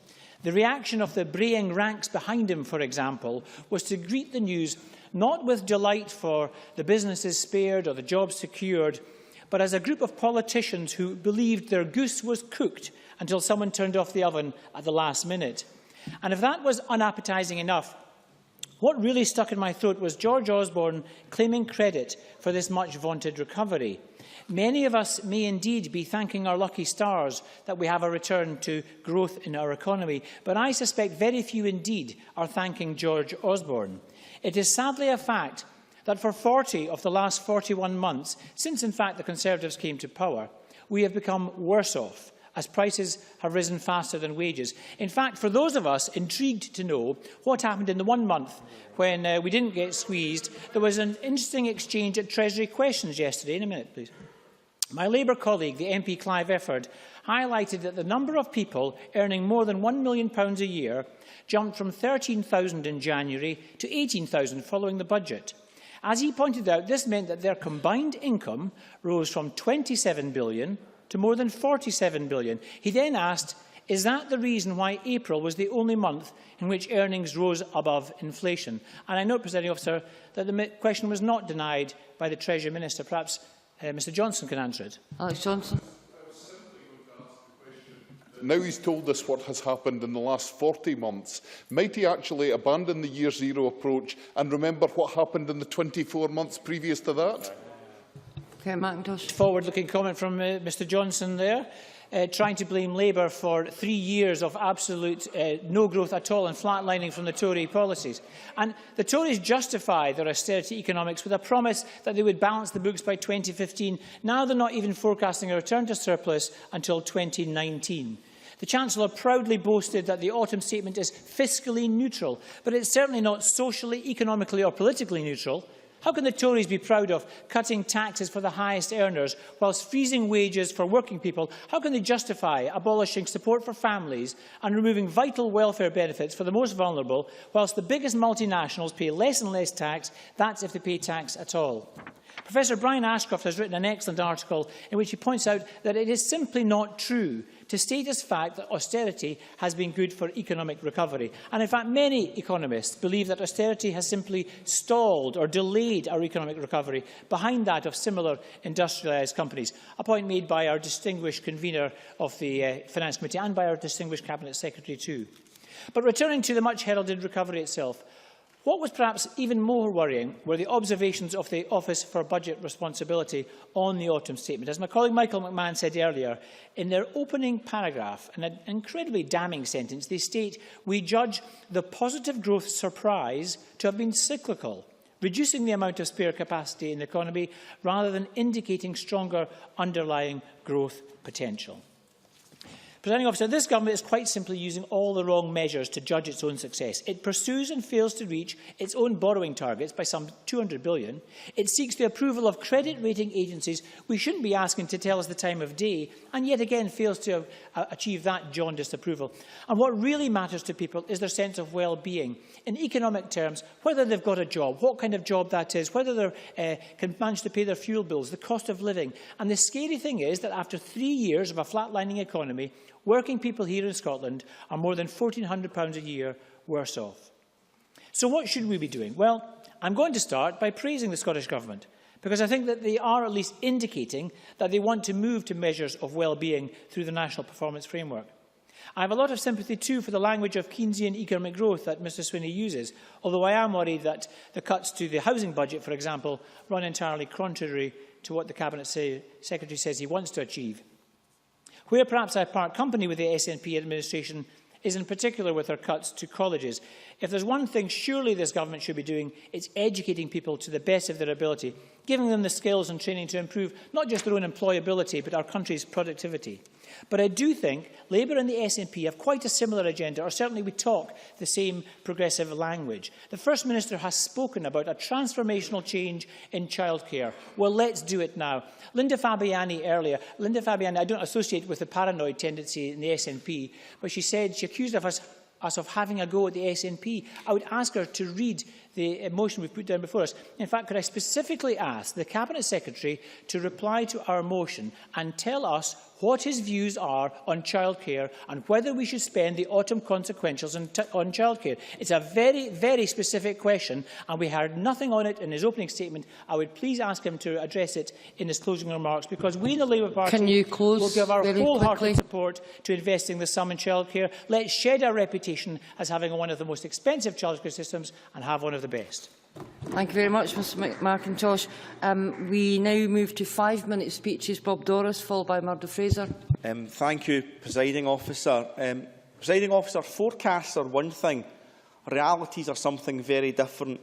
Speaker 20: The reaction of the braying ranks behind him, for example, was to greet the news not with delight for the businesses spared or the jobs secured, but as a group of politicians who believed their goose was cooked until someone turned off the oven at the last minute. And if that was unappetising enough, what really stuck in my throat was George Osborne claiming credit for this much-vaunted recovery. Many of us may indeed be thanking our lucky stars that we have a return to growth in our economy, but I suspect very few indeed are thanking George Osborne. It is sadly a fact that for 40 of the last 41 months, since in fact the Conservatives came to power, we have become worse off, as prices have risen faster than wages. In fact, for those of us intrigued to know what happened in the 1 month when we didn't get squeezed, there was an interesting exchange at Treasury Questions yesterday. In a minute, please. My Labour colleague, the MP Clive Efford, highlighted that the number of people earning more than £1 million a year jumped from 13,000 in January to 18,000 following the budget. As he pointed out, this meant that their combined income rose from £27 billion to more than £47 billion. He then asked, is that the reason why April was the only month in which earnings rose above inflation? And I note, Presiding Officer, that the question was not denied by the Treasury Minister. Perhaps Mr Johnson can answer it.
Speaker 2: Alex Johnson.
Speaker 14: Now he's told us what has happened in the last 40 months. Might he actually abandon the year zero approach and remember what happened in the 24 months previous to that?
Speaker 2: Okay, McIntosh.
Speaker 20: Forward-looking comment from Mr Johnson there. Trying to blame Labour for 3 years of absolute no growth at all and flatlining from the Tory policies. And the Tories justify their austerity economics with a promise that they would balance the books by 2015. Now they're not even forecasting a return to surplus until 2019. The Chancellor proudly boasted that the autumn statement is fiscally neutral, but it's certainly not socially, economically or politically neutral. How can the Tories be proud of cutting taxes for the highest earners whilst freezing wages for working people? How can they justify abolishing support for families and removing vital welfare benefits for the most vulnerable, whilst the biggest multinationals pay less and less tax? That's if they pay tax at all. Professor Brian Ashcroft has written an excellent article in which he points out that it is simply not true to state as fact that austerity has been good for economic recovery. And in fact, many economists believe that austerity has simply stalled or delayed our economic recovery behind that of similar industrialised companies, a point made by our distinguished convener of the Finance Committee and by our distinguished Cabinet Secretary too. But returning to the much-heralded recovery itself, what was perhaps even more worrying were the observations of the Office for Budget Responsibility on the autumn statement. As my colleague Michael McMahon said earlier, in their opening paragraph, in an incredibly damning sentence, they state, "We judge the positive growth surprise to have been cyclical, reducing the amount of spare capacity in the economy rather than indicating stronger underlying growth potential." Presiding Officer, this government is quite simply using all the wrong measures to judge its own success. It pursues and fails to reach its own borrowing targets by some £200 billion. It seeks the approval of credit rating agencies we shouldn't be asking to tell us the time of day, and yet again fails to achieve that jaundiced approval. And what really matters to people is their sense of well-being. In economic terms, whether they've got a job, what kind of job that is, whether they can manage to pay their fuel bills, the cost of living. And the scary thing is that after 3 years of a flatlining economy, working people here in Scotland are more than £1,400 a year worse off. So what should we be doing? Well, I'm going to start by praising the Scottish Government, because I think that they are at least indicating that they want to move to measures of well-being through the National Performance Framework. I have a lot of sympathy too for the language of Keynesian economic growth that Mr Swinney uses, although I am worried that the cuts to the housing budget, for example, run entirely contrary to what the Cabinet Secretary says he wants to achieve. Where perhaps I part company with the SNP administration is in particular with their cuts to colleges. If there's one thing surely this government should be doing, it's educating people to the best of their ability, giving them the skills and training to improve not just their own employability, but our country's productivity. But I do think Labour and the SNP have quite a similar agenda, or certainly we talk the same progressive language. The First Minister has spoken about a transformational change in childcare. Well, let's do it now. Linda Fabiani earlier, I don't associate with the paranoid tendency in the SNP, but she accused us of having a go at the SNP. I would ask her to read the motion we've put down before us. In fact, could I specifically ask the Cabinet Secretary to reply to our motion and tell us what his views are on childcare and whether we should spend the autumn consequentials on childcare. It's a very, very specific question, and we heard nothing on it in his opening statement. I would please ask him to address it in his closing remarks, because we in the Labour Party will give our wholehearted support to investing the sum in childcare. Let's shed our reputation as having one of the most expensive childcare systems and have one of the best.
Speaker 2: Thank you very much, Mr McIntosh. We now move to 5-minute speeches. Bob Doris, followed by Murdo Fraser.
Speaker 21: Thank you, Presiding Officer. Presiding Officer, forecasts are one thing. Realities are something very different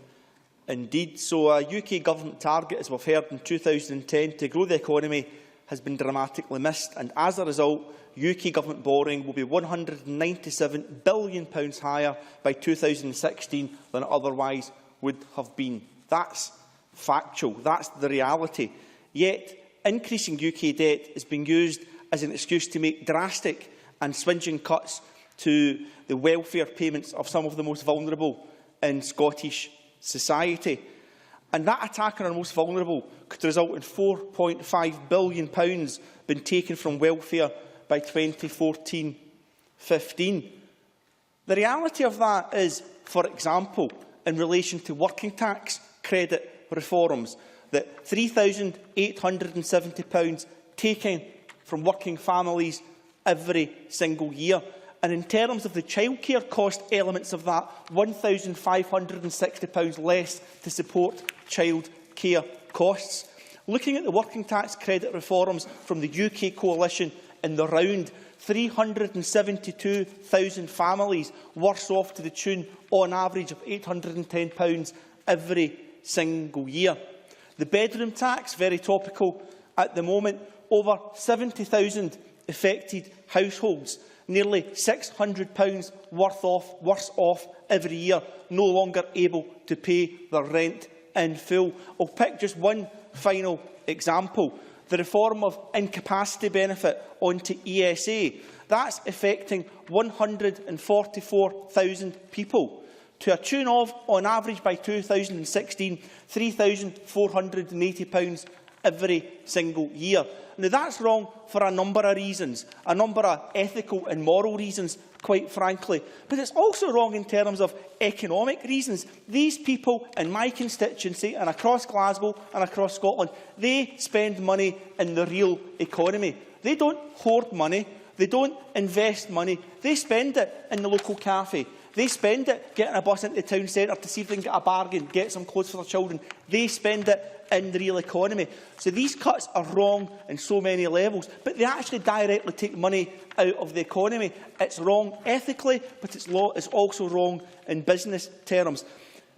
Speaker 21: indeed. So a UK Government target, as we've heard in 2010, to grow the economy has been dramatically missed. And as a result, UK Government borrowing will be £197 billion higher by 2016 than it otherwise would have been. That's factual. That's the reality. Yet, increasing UK debt is being used as an excuse to make drastic and swingeing cuts to the welfare payments of some of the most vulnerable in Scottish society. And that attack on our most vulnerable could result in £4.5 billion being taken from welfare by 2014-15. The reality of that is, for example, in relation to working tax credit reforms, that £3,870 taken from working families every single year. And in terms of the childcare cost elements of that, £1,560 less to support childcare costs. Looking at the working tax credit reforms from the UK coalition in the round, 372,000 families worse off to the tune, on average, of £810 every single year. The bedroom tax, very topical at the moment, over 70,000 affected households, nearly £600 worse off every year, no longer able to pay their rent in full. I'll pick just one final example. The reform of incapacity benefit onto ESA. That's affecting 144,000 people, to a tune of, on average by 2016, £3,480 every single year. Now, that's wrong for a number of reasons, a number of ethical and moral reasons, quite frankly. But it's also wrong in terms of economic reasons. These people in my constituency and across Glasgow and across Scotland, they spend money in the real economy. They don't hoard money. They don't invest money. They spend it in the local cafe. They spend it getting a bus into the town centre to see if they can get a bargain, get some clothes for their children. They spend it in the real economy. So these cuts are wrong in so many levels, but they actually directly take money out of the economy. It's wrong ethically, but it's also wrong in business terms.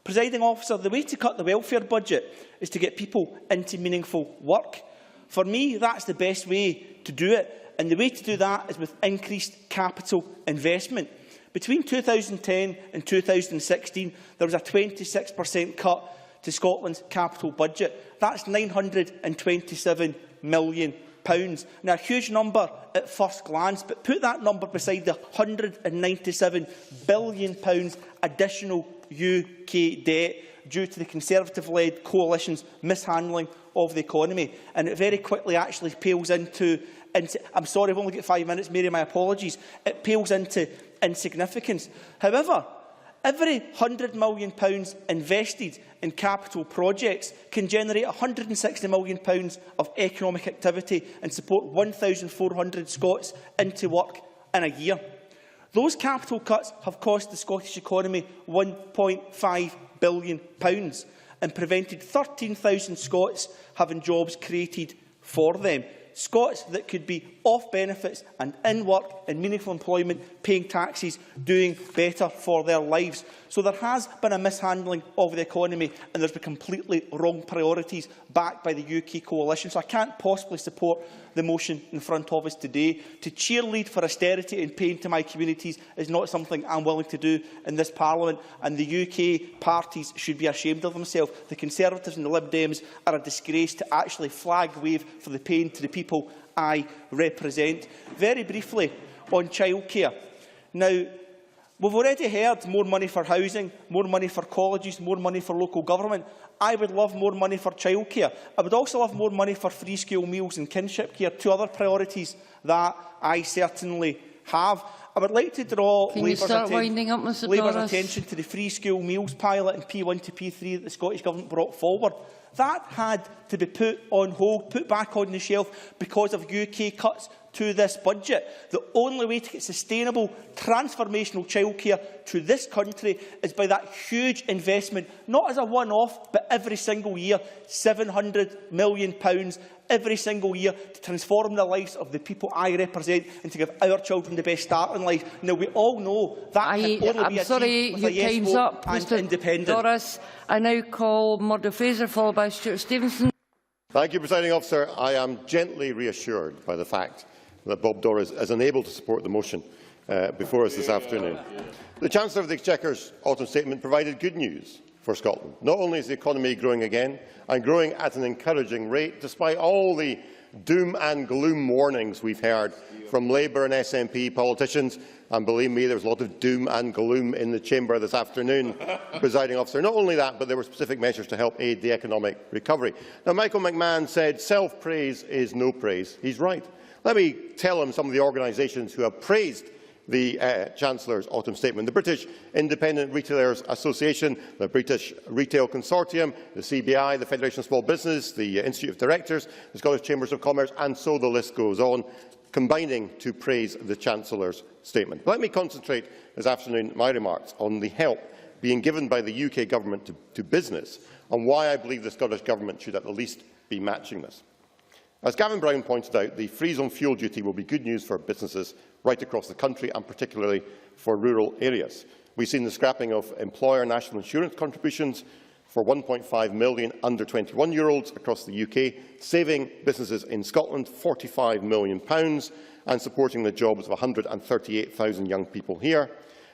Speaker 21: Presiding Officer, the way to cut the welfare budget is to get people into meaningful work. For me, that's the best way to do it, and the way to do that is with increased capital investment. Between 2010 and 2016, there was a 26% cut to Scotland's capital budget. That's £927 million. Now, a huge number at first glance, but put that number beside the £197 billion additional UK debt due to the Conservative-led coalition's mishandling of the economy, and it very quickly actually pales into I'm sorry, I've only got 5 minutes, Mary, my apologies. It pales into insignificance. However, every £100 million invested in capital projects can generate £160 million of economic activity and support 1,400 Scots into work in a year. Those capital cuts have cost the Scottish economy £1.5 billion and prevented 13,000 Scots having jobs created for them. Scots that could be off benefits and in work, in meaningful employment, paying taxes, doing better for their lives. So there has been a mishandling of the economy, and there's been completely wrong priorities backed by the UK coalition. So I can't possibly support the motion in front of us today. To cheerlead for austerity and pain to my communities is not something I'm willing to do in this Parliament, and the UK parties should be ashamed of themselves. The Conservatives and the Lib Dems are a disgrace to actually flag wave for the pain to the people I represent. Very briefly on childcare. Now, we've already heard more money for housing, more money for colleges, more money for local government. I would love more money for childcare. I would also love more money for free school meals and kinship care, two other priorities that I certainly have. I would like to draw Labour's attention to the free school meals pilot in P1 to P3 that the Scottish Government brought forward. That had to be put on hold, put back on the shelf because of UK cuts to this budget. The only way to get sustainable, transformational childcare to this country is by that huge investment, not as a one-off, but every single year, £700 million every single year to transform the lives of the people I represent and to give our children the best start in life. Now, we all know that can only be achieved with a yes vote and independent.
Speaker 2: Doris. I now call Murdo Fraser, followed by Stuart Stevenson.
Speaker 17: Thank you, Presiding Officer. I am gently reassured by the fact that Bob Doris is unable to support the motion before us this afternoon. The Chancellor of the Exchequer's autumn statement provided good news for Scotland. Not only is the economy growing again, and growing at an encouraging rate, despite all the doom and gloom warnings we've heard from Labour and SNP politicians. And believe me, there was a lot of doom and gloom in the chamber this afternoon, presiding officer. Not only that, but there were specific measures to help aid the economic recovery. Now, Michael McMahon said self-praise is no praise. He's right. Let me tell him some of the organisations who have praised the Chancellor's autumn statement: the British Independent Retailers Association, the British Retail Consortium, the CBI, the Federation of Small Business, the Institute of Directors, the Scottish Chambers of Commerce, and so the list goes on, combining to praise the Chancellor's statement. But let me concentrate this afternoon my remarks on the help being given by the UK Government to business, and why I believe the Scottish Government should at the least be matching this. As Gavin Brown pointed out, the freeze on fuel duty will be good news for businesses right across the country, and particularly for rural areas. We've seen the scrapping of employer national insurance contributions for 1.5 million under 21-year-olds across the UK, saving businesses in Scotland £45 million and supporting the jobs of 138,000 young people here.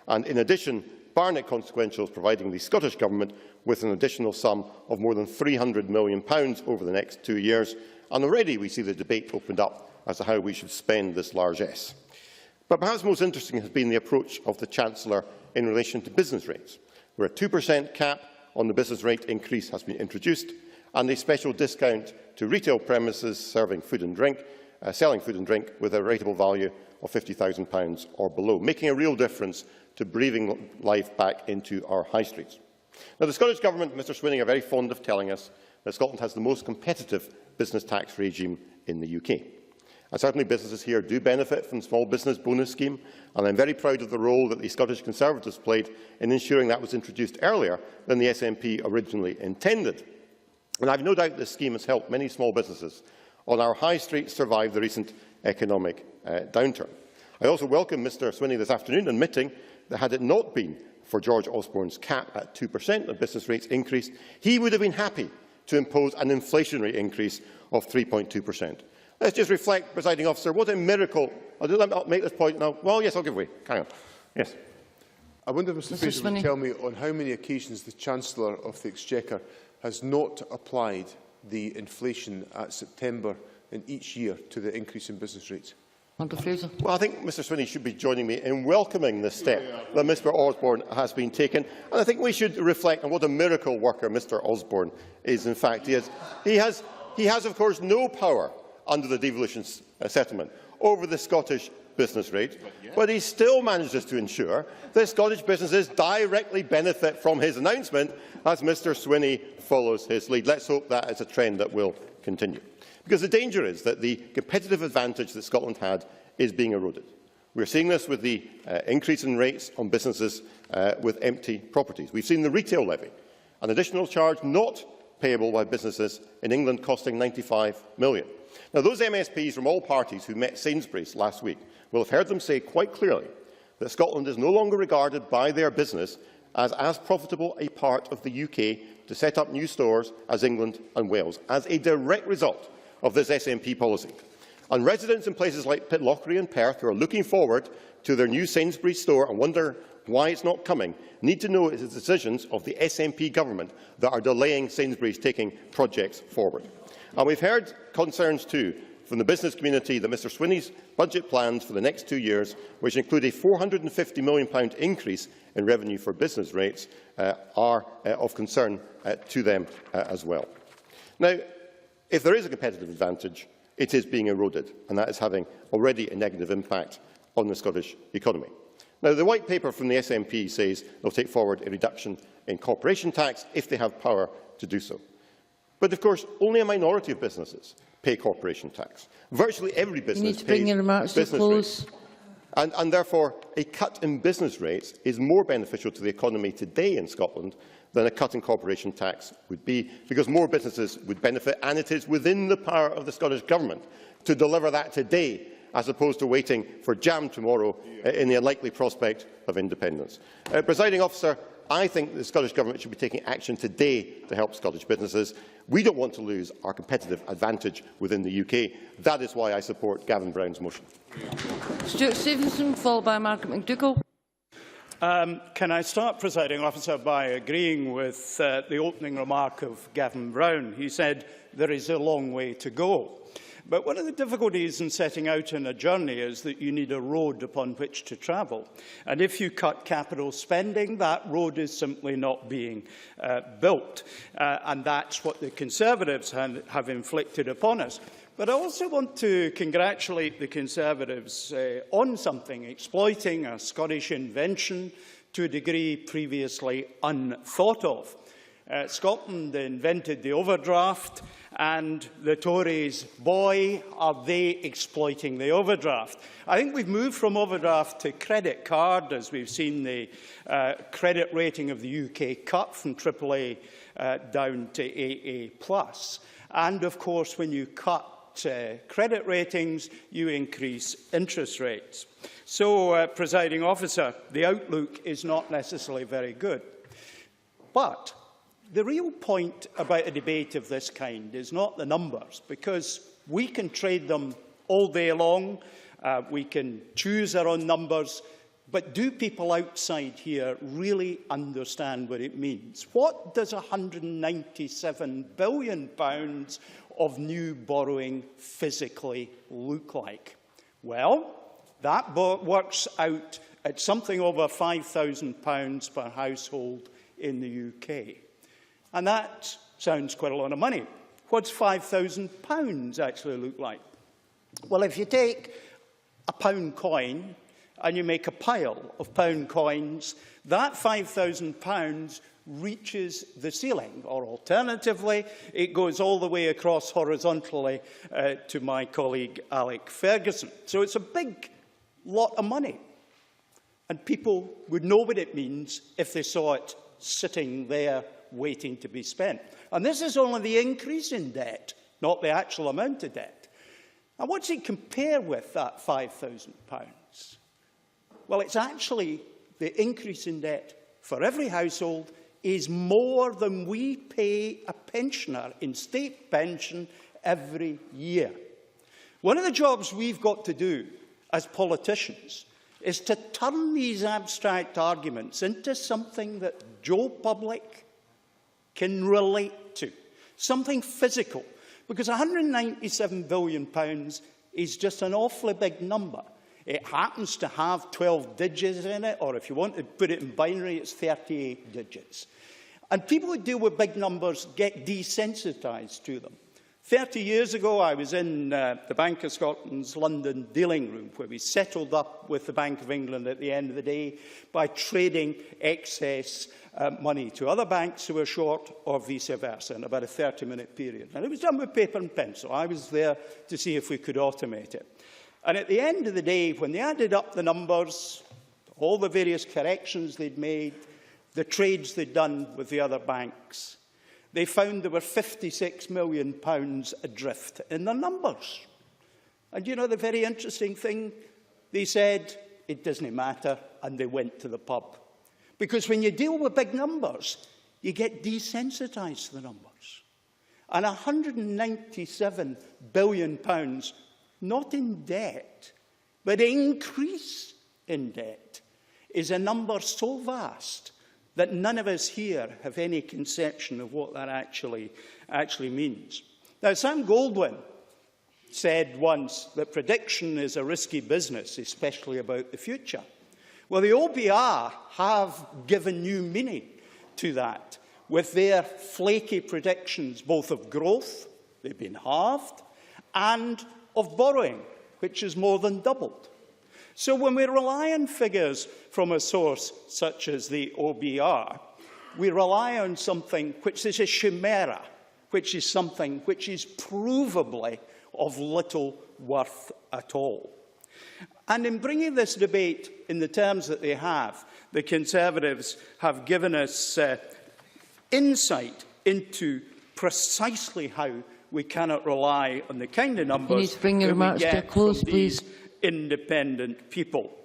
Speaker 17: And in addition, Barnett Consequential is providing the Scottish Government with an additional sum of more than £300 million over the next 2 years. And already we see the debate opened up as to how we should spend this largesse. But perhaps most interesting has been the approach of the Chancellor in relation to business rates, where a 2% cap on the business rate increase has been introduced, and a special discount to retail premises selling food and drink with a rateable value of £50,000 or below, making a real difference to breathing life back into our high streets. Now, the Scottish Government, Mr Swinning, are very fond of telling us that Scotland has the most competitive business tax regime in the UK. And certainly businesses here do benefit from the small business bonus scheme, and I'm very proud of the role that the Scottish Conservatives played in ensuring that was introduced earlier than the SNP originally intended. And I have no doubt this scheme has helped many small businesses on our high streets survive the recent economic downturn. I also welcome Mr Swinney this afternoon admitting that had it not been for George Osborne's cap at 2% of business rates increase, he would have been happy to impose an inflationary increase of 3.2%. Let's just reflect, presiding officer, what a miracle. I'll make this point now. Well, yes, I'll give way. Carry on. Yes.
Speaker 3: I wonder if Mr Fraser would tell me on how many occasions the Chancellor of the Exchequer has not applied the inflation at September in each year to the increase in business rates.
Speaker 17: Well, I think Mr Swinney should be joining me in welcoming this step that Mr Osborne has been taken. And I think we should reflect on what a miracle worker Mr Osborne is. In fact, he has, of course, no power under the devolution settlement over the Scottish business rate, but he still manages to ensure that Scottish businesses directly benefit from his announcement as Mr Swinney follows his lead. Let's hope that is a trend that will continue. Because the danger is that the competitive advantage that Scotland had is being eroded. We are seeing this with the increase in rates on businesses with empty properties. We've seen the retail levy, an additional charge not payable by businesses in England, costing £95 million. Now, those MSPs from all parties who met Sainsbury's last week will have heard them say quite clearly that Scotland is no longer regarded by their business as profitable a part of the UK to set up new stores as England and Wales, as a direct result of this SNP policy. And residents in places like Pitlochry and Perth, who are looking forward to their new Sainsbury's store and wonder why it's not coming, need to know it is the decisions of the SNP government that are delaying Sainsbury's taking projects forward. And we've heard concerns too from the business community that Mr Swinney's budget plans for the next 2 years, which include a £450 million increase in revenue for business rates, are of concern to them as well. Now, if there is a competitive advantage, it is being eroded, and that is having already a negative impact on the Scottish economy. Now, the White Paper from the SNP says they will take forward a reduction in corporation tax if they have power to do so. But, of course, only a minority of businesses pay corporation tax. Virtually every business pays business rates. And therefore, a cut in business rates is more beneficial to the economy today in Scotland than a cut in corporation tax would be, because more businesses would benefit, and it is within the power of the Scottish Government to deliver that today, as opposed to waiting for jam tomorrow in the unlikely prospect of independence. Presiding officer, I think the Scottish Government should be taking action today to help Scottish businesses. We don't want to lose our competitive advantage within the UK. That is why I support Gavin Brown's motion.
Speaker 2: Stuart Stevenson, followed by Margaret McDougall.
Speaker 6: Can I start, presiding officer, by agreeing with the opening remark of Gavin Brown? He said there is a long way to go. But one of the difficulties in setting out on a journey is that you need a road upon which to travel. And if you cut capital spending, that road is simply not being built. And that's what the Conservatives have inflicted upon us. But I also want to congratulate the Conservatives on something, exploiting a Scottish invention to a degree previously unthought of. Scotland invented the overdraft, and the Tories, boy, are they exploiting the overdraft. I think we've moved from overdraft to credit card, as we've seen the credit rating of the UK cut from AAA down to AA+. And, of course, when you cut credit ratings, you increase interest rates. So, Presiding Officer, the outlook is not necessarily very good. But the real point about a debate of this kind is not the numbers, because we can trade them all day long, we can choose our own numbers, but do people outside here really understand what it means? What does £197 billion of new borrowing physically look like? Well, that works out at something over £5,000 per household in the UK. And that sounds quite a lot of money. What's £5,000 actually look like? Well, if you take a pound coin and you make a pile of pound coins, that £5,000 reaches the ceiling, or alternatively, it goes all the way across horizontally to my colleague Alec Ferguson. So it's a big lot of money. And people would know what it means if they saw it sitting there waiting to be spent. And this is only the increase in debt, not the actual amount of debt. And what's it compare with, that £5,000? Well, it's actually the increase in debt for every household is more than we pay a pensioner in state pension every year. One of the jobs we've got to do as politicians is to turn these abstract arguments into something that Joe Public can relate to, something physical, because £197 billion is just an awfully big number. It happens to have 12 digits in it, or if you want to put it in binary, it's 38 digits. And people who deal with big numbers get desensitised to them. 30 years ago, I was in the Bank of Scotland's London dealing room, where we settled up with the Bank of England at the end of the day by trading excess money to other banks who were short, or vice versa, in about a 30-minute period. And it was done with paper and pencil. I was there to see if we could automate it. And at the end of the day, when they added up the numbers, all the various corrections they'd made, the trades they'd done with the other banks, they found there were £56 million adrift in their numbers. And you know the very interesting thing? They said, it doesn't matter, and they went to the pub. Because when you deal with big numbers, you get desensitised to the numbers. And £197 billion, not in debt, but increase in debt, is a number so vast that none of us here have any conception of what that actually means. Now, Sam Goldwyn said once that prediction is a risky business, especially about the future. Well, the OBR have given new meaning to that with their flaky predictions both of growth, they've been halved, and of borrowing, which is more than doubled. So when we rely on figures from a source such as the OBR, we rely on something which is a chimera, which is something which is provably of little worth at all. And in bringing this debate in the terms that they have, the Conservatives have given us insight into precisely how we cannot rely on the kind of numbers
Speaker 2: you need to bring your remarks to a close, please.
Speaker 6: Independent people.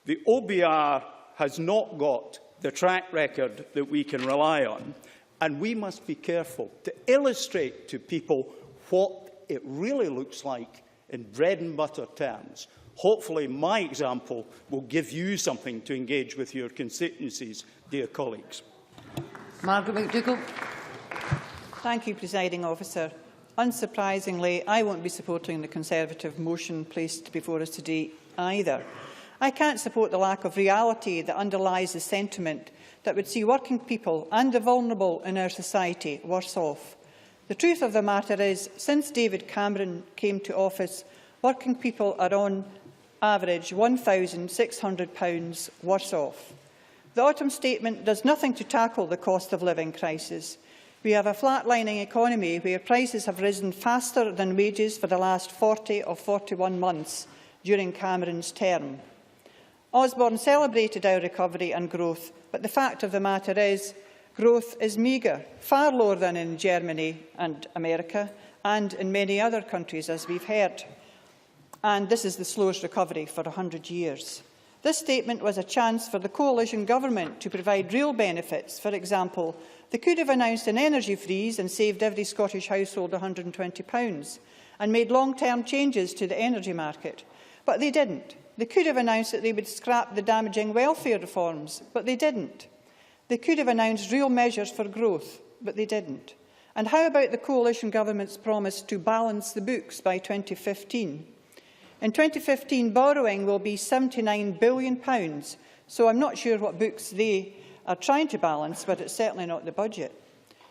Speaker 6: The OBR has not got the track record that we can rely on, and we must be careful to illustrate to people what it really looks like in bread and butter terms. Hopefully my example will give you something to engage with your constituencies, dear colleagues.
Speaker 2: Margaret McDougall.
Speaker 16: Thank you, Presiding Officer. unsurprisingly, I won't be supporting the Conservative motion placed before us today either. I can't support the lack of reality that underlies the sentiment that would see working people and the vulnerable in our society worse off. The truth of the matter is, since David Cameron came to office, working people are on average £1,600 worse off. The autumn statement does nothing to tackle the cost of living crisis. We have a flatlining economy where prices have risen faster than wages for the last 40 or 41 months during Cameron's term. Osborne celebrated our recovery and growth, but the fact of the matter is growth is meagre, far lower than in Germany and America and in many other countries, as we've heard. And this is the slowest recovery for 100 years. This statement was a chance for the coalition government to provide real benefits. For example, they could have announced an energy freeze and saved every Scottish household £120 and made long-term changes to the energy market. But they didn't. They could have announced that they would scrap the damaging welfare reforms, but they didn't. They could have announced real measures for growth, but they didn't. And how about the coalition government's promise to balance the books by 2015? In 2015, borrowing will be £79 billion, so I'm not sure what books they are trying to balance, but it's certainly not the budget.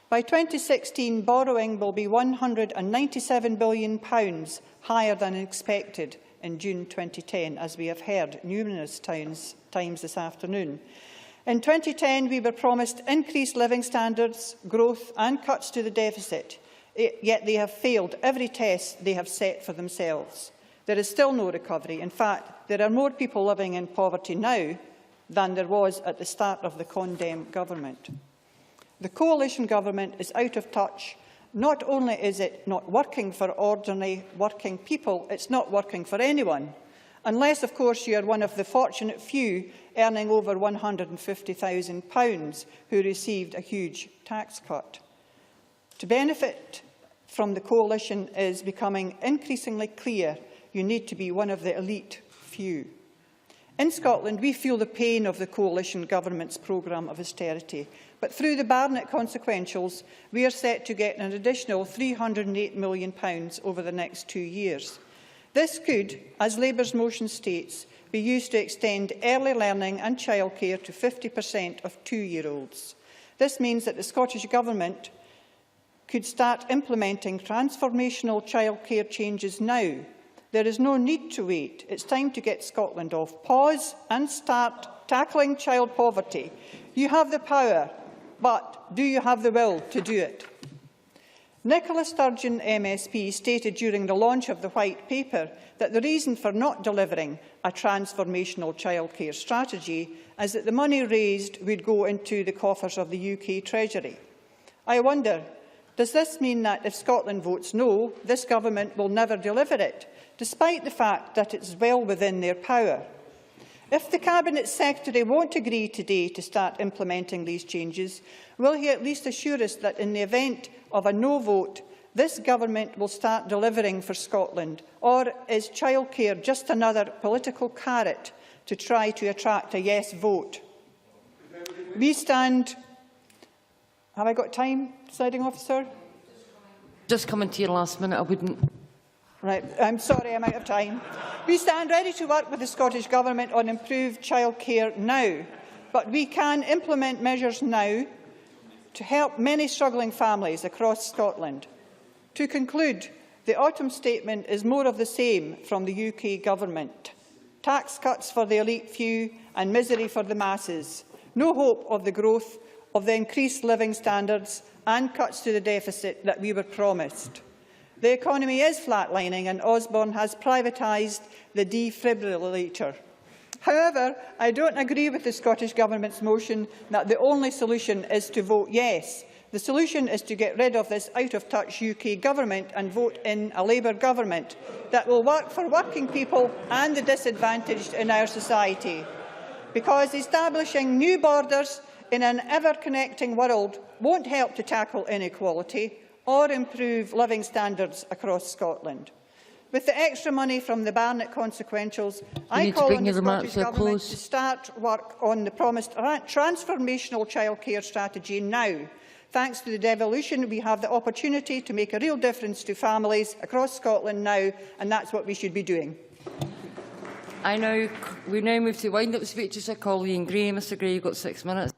Speaker 16: By 2016, borrowing will be £197 billion higher than expected in June 2010, as we have heard numerous times this afternoon. In 2010, we were promised increased living standards, growth and cuts to the deficit, yet they have failed every test they have set for themselves. There is still no recovery. In fact, there are more people living in poverty now than there was at the start of the Condem government. The coalition government is out of touch. Not only is it not working for ordinary working people, it's not working for anyone. Unless, of course, you are one of the fortunate few earning over £150,000 who received a huge tax cut. To benefit from the coalition is becoming increasingly clear. You need to be one of the elite few. In Scotland, we feel the pain of the coalition government's programme of austerity, but through the Barnett consequentials, we are set to get an additional £308 million over the next 2 years. This could, as Labour's motion states, be used to extend early learning and childcare to 50% of 2-year-olds. This means that the Scottish Government could start implementing transformational childcare changes now. There is no need to wait. It's time to get Scotland off pause and start tackling child poverty. You have the power, but do you have the will to do it? Nicola Sturgeon MSP stated during the launch of the White Paper that the reason for not delivering a transformational childcare strategy is that the money raised would go into the coffers of the UK Treasury. I wonder, does this mean that if Scotland votes no, this government will never deliver it, despite the fact that it is well within their power? If the Cabinet Secretary won't agree today to start implementing these changes, will he at least assure us that in the event of a no vote, this government will start delivering for Scotland? Or is childcare just another political carrot to try to attract a yes vote? We stand... Have I got time, Presiding Officer?
Speaker 2: Just coming to your last minute, I wouldn't...
Speaker 16: Right, I'm sorry, I'm out of time. We stand ready to work with the Scottish Government on improved childcare now, but we can implement measures now to help many struggling families across Scotland. To conclude, the autumn statement is more of the same from the UK Government. Tax cuts for the elite few and misery for the masses. No hope of the growth of the increased living standards and cuts to the deficit that we were promised. The economy is flatlining and Osborne has privatised the defibrillator. However, I don't agree with the Scottish Government's motion that the only solution is to vote yes. The solution is to get rid of this out-of-touch UK Government and vote in a Labour Government that will work for working people and the disadvantaged in our society. Because establishing new borders in an ever-connecting world won't help to tackle inequality or improve living standards across Scotland. With the extra money from the Barnett consequentials, I call on the Scottish Government to start work on the promised transformational childcare strategy now, Thanks to the devolution, we have the opportunity to make a real difference to families across Scotland now, and that's what we should be doing.
Speaker 2: We now move to wind-up speeches. I call Ian Gray. Mr Gray, you've got 6 minutes.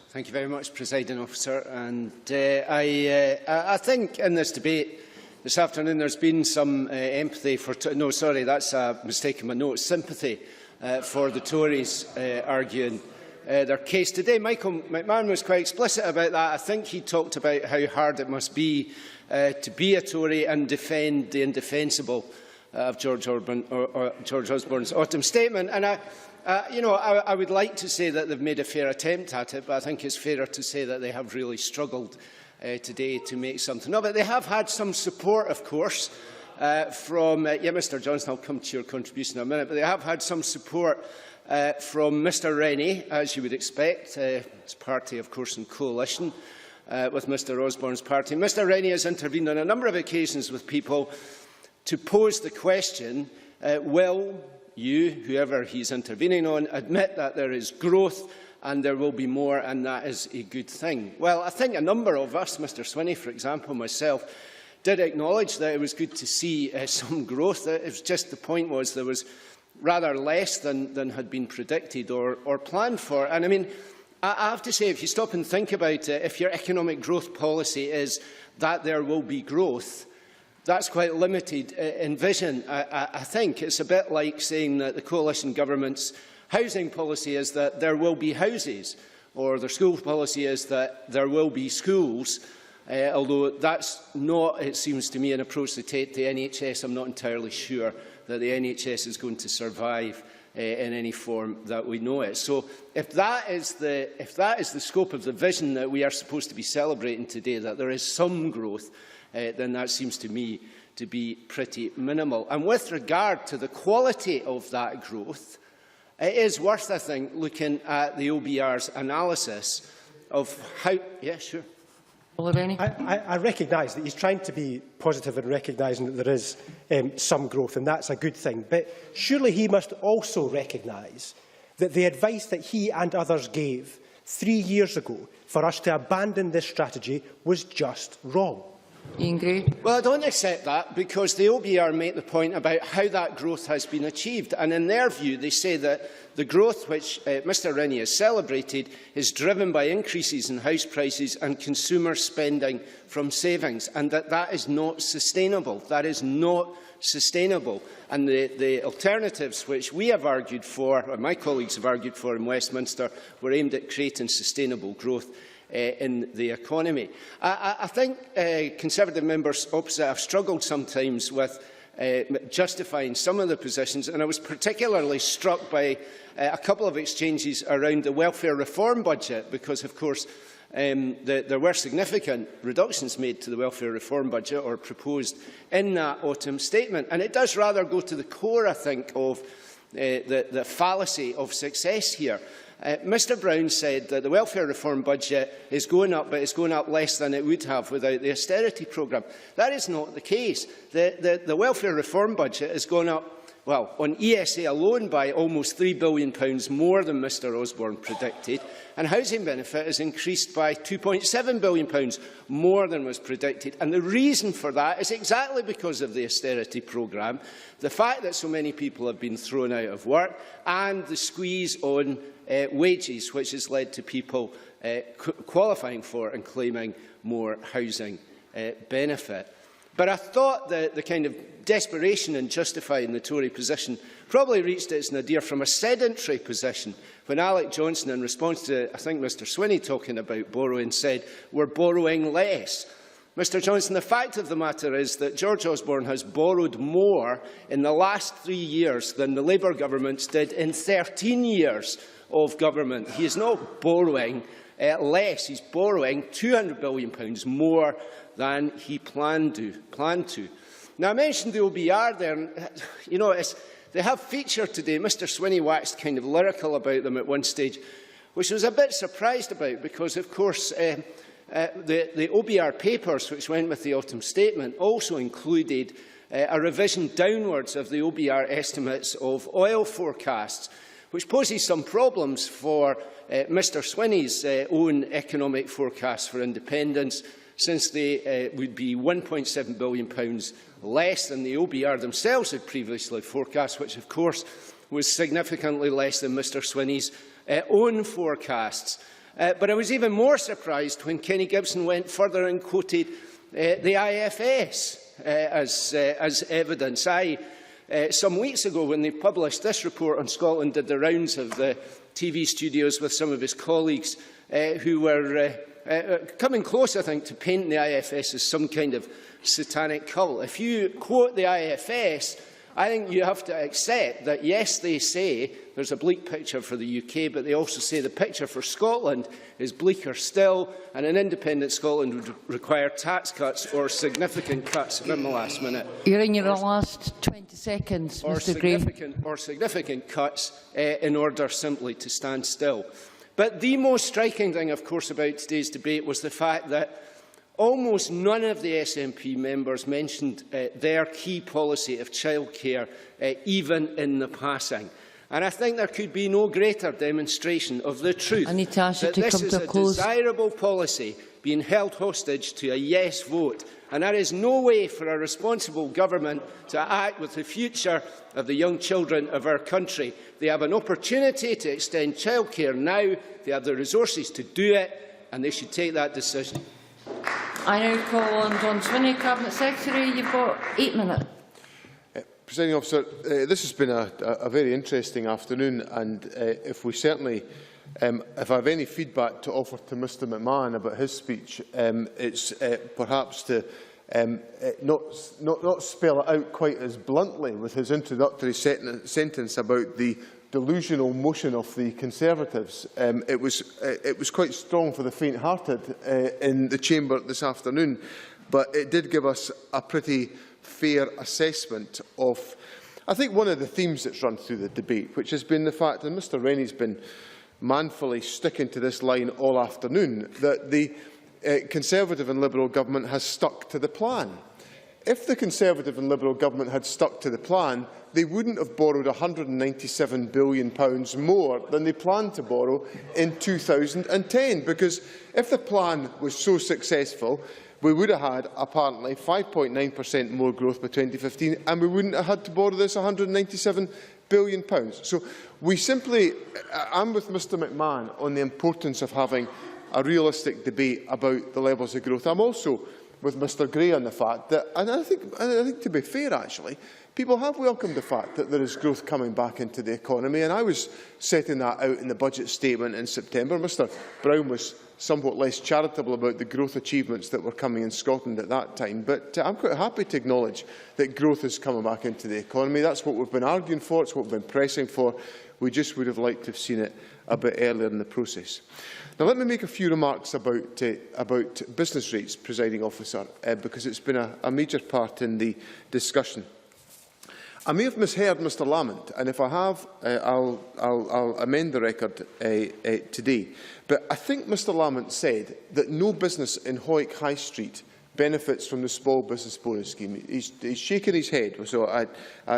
Speaker 8: Thank you very much, Presiding Officer. And I think in this debate this afternoon there's been some empathy for... No, sorry, that's a mistake in my notes. Sympathy for the Tories arguing their case today. Michael McMahon was quite explicit about that. I think he talked about how hard it must be to be a Tory and defend the indefensible of George Osborne's autumn statement. And I would like to say that they've made a fair attempt at it, but I think it's fairer to say that they have really struggled today to make something of it. They have had some support, of course, from Mr Johnson. I'll come to your contribution in a minute, but they have had some support from Mr Rennie, as you would expect. His party, of course, in coalition with Mr Osborne's party. Mr Rennie has intervened on a number of occasions with people to pose the question, will you, whoever he's intervening on, admit that there is growth and there will be more, and that is a good thing? Well, I think a number of us, Mr Swinney, for example, myself, did acknowledge that it was good to see some growth. It was just the point was there was rather less than had been predicted or planned for. And I mean, I have to say, if you stop and think about it, if your economic growth policy is that there will be growth, that's quite limited in vision. I think it's a bit like saying that the coalition government's housing policy is that there will be houses, or their school policy is that there will be schools, although that's not, it seems to me, an approach to take the NHS. I'm not entirely sure that the NHS is going to survive in any form that we know it. So if that is the scope of the vision that we are supposed to be celebrating today, that there is some growth, then that seems to me to be pretty minimal. And with regard to the quality of that growth, it is worth, I think, looking at the OBR's analysis of how... Yeah, sure.
Speaker 9: I recognise that he's trying to be positive and recognising that there is some growth, and that's a good thing. But surely he must also recognise that the advice that he and others gave 3 years ago for us to abandon this strategy was just wrong.
Speaker 8: Well, I don't accept that, because the OBR make the point about how that growth has been achieved. And in their view, they say that the growth which Mr Rennie has celebrated is driven by increases in house prices and consumer spending from savings, and that is not sustainable. That is not sustainable. And the alternatives which we have argued for, or my colleagues have argued for in Westminster, were aimed at creating sustainable growth in the economy. I think Conservative members opposite have struggled sometimes with justifying some of the positions, and I was particularly struck by a couple of exchanges around the welfare reform budget, because, of course, there were significant reductions made to the welfare reform budget, or proposed in that autumn statement. And it does rather go to the core, I think, of the fallacy of success here. Mr Brown said that the welfare reform budget is going up, but it's going up less than it would have without the austerity programme. That is not the case. The welfare reform budget has gone up, well, on ESA alone by almost £3 billion more than Mr Osborne predicted, and housing benefit has increased by £2.7 billion more than was predicted. And the reason for that is exactly because of the austerity programme, the fact that so many people have been thrown out of work, and the squeeze on wages, which has led to people qualifying for and claiming more housing benefit. But I thought that the kind of desperation in justifying the Tory position probably reached its nadir from a sedentary position when Alec Johnson, in response to, I think, Mr Swinney talking about borrowing, said, "We're borrowing less." Mr Johnson, the fact of the matter is that George Osborne has borrowed more in the last 3 years than the Labour governments did in 13 years of government. He is not borrowing less. He's borrowing £200 billion more than he planned to. Now, I mentioned the OBR there, and, they have featured today. Mr Swinney waxed kind of lyrical about them at one stage, which I was a bit surprised about, because, of course, the OBR papers, which went with the autumn statement, also included a revision downwards of the OBR estimates of oil forecasts, which poses some problems for Mr Swinney's own economic forecast for independence, since they would be £1.7 billion less than the OBR themselves had previously forecast, which of course was significantly less than Mr Swinney's own forecasts. But I was even more surprised when Kenny Gibson went further and quoted the IFS as evidence. Some weeks ago, when they published this report on Scotland, did the rounds of the TV studios with some of his colleagues who were coming close, I think, to painting the IFS as some kind of satanic cult. If you quote the IFS, I think you have to accept that, yes, they say there's a bleak picture for the UK, but they also say the picture for Scotland is bleaker still, and an independent Scotland would require tax cuts or significant cuts in the last minute.
Speaker 2: You're in your last 20 seconds, Mr Gray.
Speaker 8: Or significant cuts in order simply to stand still. But the most striking thing, of course, about today's debate was the fact that almost none of the SNP members mentioned their key policy of childcare, even in the passing. And I think there could be no greater demonstration of the truth that this is a desirable policy being held hostage to a yes vote. And there is no way for a responsible government to act with the future of the young children of our country. They have an opportunity to extend childcare now. They have the resources to do it, and they should take that decision.
Speaker 2: I now call on John Swinney, Cabinet Secretary. You've got 8 minutes.
Speaker 3: Presiding Officer, this has been a very interesting afternoon, and if I have any feedback to offer to Mr McMahon about his speech, it's perhaps to not spell it out quite as bluntly with his introductory sentence about the delusional motion of the Conservatives. It was quite strong for the faint-hearted in the chamber this afternoon, but it did give us a pretty fair assessment of, I think, one of the themes that's run through the debate, which has been the fact that Mr Rennie's been manfully sticking to this line all afternoon, that the Conservative and Liberal government has stuck to the plan. If the Conservative and Liberal government had stuck to the plan, they wouldn't have borrowed £197 billion more than they planned to borrow in 2010, because if the plan was so successful, we would have had, apparently, 5.9% more growth by 2015, and we wouldn't have had to borrow this £197 billion. So we simply, I'm with Mr McMahon on the importance of having a realistic debate about the levels of growth. I'm also with Mr Gray on the fact that, and I think to be fair actually, people have welcomed the fact that there is growth coming back into the economy, and I was setting that out in the budget statement in September. Mr Brown was somewhat less charitable about the growth achievements that were coming in Scotland at that time, but I'm quite happy to acknowledge that growth is coming back into the economy. That's what we've been arguing for, it's what we've been pressing for. We just would have liked to have seen it a bit earlier in the process. Now, let me make a few remarks about business rates, Presiding Officer, because it's been a major part in the discussion. I may have misheard Mr Lamont, and if I have, I'll amend the record today. But I think Mr Lamont said that no business in Hoyk High Street benefits from the small business bonus scheme. He's shaking his head, so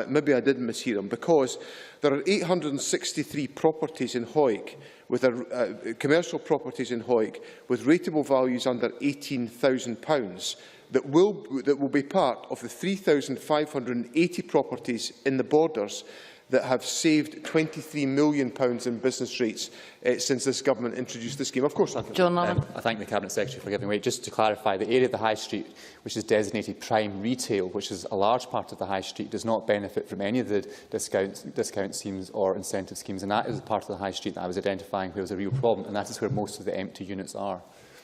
Speaker 3: maybe I didn't mishear him, because there are 863 properties in Hoyk, with commercial properties in Hoyk, with rateable values under £18,000. That will be part of the 3,580 properties in the borders that have saved £23 million in business rates since this government introduced the scheme. Of course, I
Speaker 12: thank the Cabinet Secretary for giving way. Just to clarify, the area of the High Street which is designated prime retail, which is a large part of the High Street, does not benefit from any of the discount schemes or incentive schemes, and that is the part of the High Street that I was identifying where was a real problem, and that is where most of the empty units are.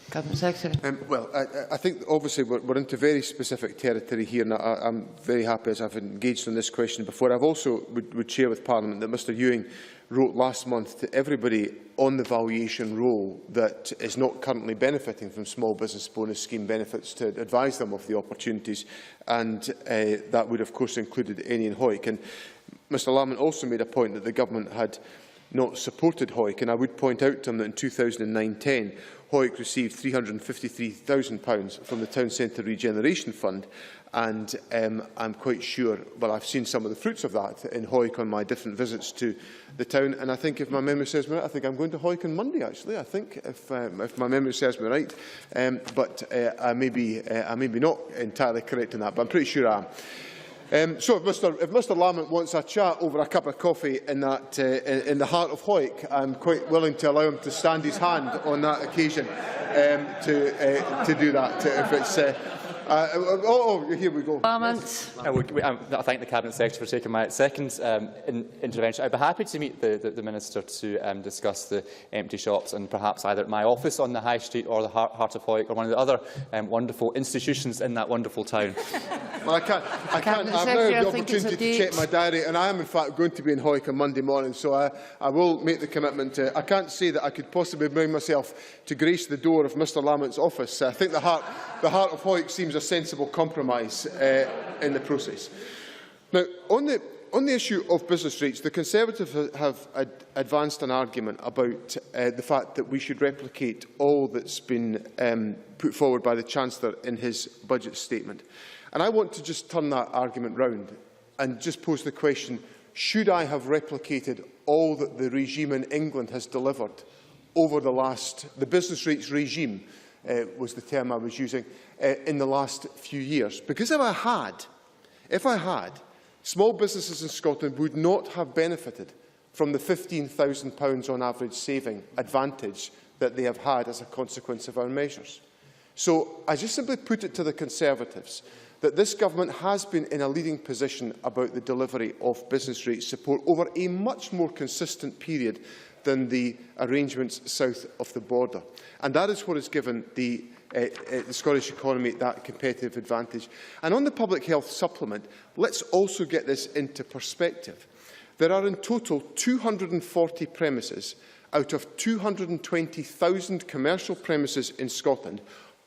Speaker 2: Cabinet Secretary.
Speaker 3: Well, I think obviously we're into very specific territory here, and I'm very happy, as I've engaged on this question before. I've also would share with Parliament that Mr Ewing wrote last month to everybody on the valuation roll that is not currently benefiting from small business bonus scheme benefits to advise them of the opportunities, and that would of course included any in Hoyk. And Mr Lamont also made a point that the government had not supported Hoyk, and I would point out to him that in 2009-10, Hoyk received £353,000 from the Town Centre Regeneration Fund, and I'm quite sure, well, I've seen some of the fruits of that in Hoyk on my different visits to the town, and I think, if my memory serves me right, I think I'm going to Hoyk on Monday, actually, I think, if my memory serves me right, but I may be not entirely correct in that, but I'm pretty sure I am. So if Mr Lamont wants a chat over a cup of coffee in the heart of Hoyk, I'm quite willing to allow him to stand his hand on that occasion to do that. If it's here we go.
Speaker 12: I thank the Cabinet Secretary for taking my second intervention. I'd be happy to meet the Minister to discuss the empty shops, and perhaps either at my office on the High Street or the heart of Hoyk, or one of the other wonderful institutions in that wonderful town.
Speaker 3: Well, I can't. I've now had the opportunity to check my diary, and I am in fact going to be in Hoyk on Monday morning, so I will make the commitment. I can't say that I could possibly bring myself to grace the door of Mr Lamont's office. I think the heart of Hoyk seems a sensible compromise in the process. Now, on the issue of business rates, the Conservatives have advanced an argument about the fact that we should replicate all that's been put forward by the Chancellor in his budget statement. And I want to just turn that argument round and just pose the question, should I have replicated all that the regime in England has delivered over the business rates regime was the term I was using, in the last few years? Because if I had, small businesses in Scotland would not have benefited from the £15,000 on average saving advantage that they have had as a consequence of our measures. So I just simply put it to the Conservatives that this government has been in a leading position about the delivery of business rate support over a much more consistent period than the arrangements south of the border. And that is what has given the Scottish economy that competitive advantage. And on the public health supplement, let's also get this into perspective. There are in total 240 premises out of 220,000 commercial premises in Scotland,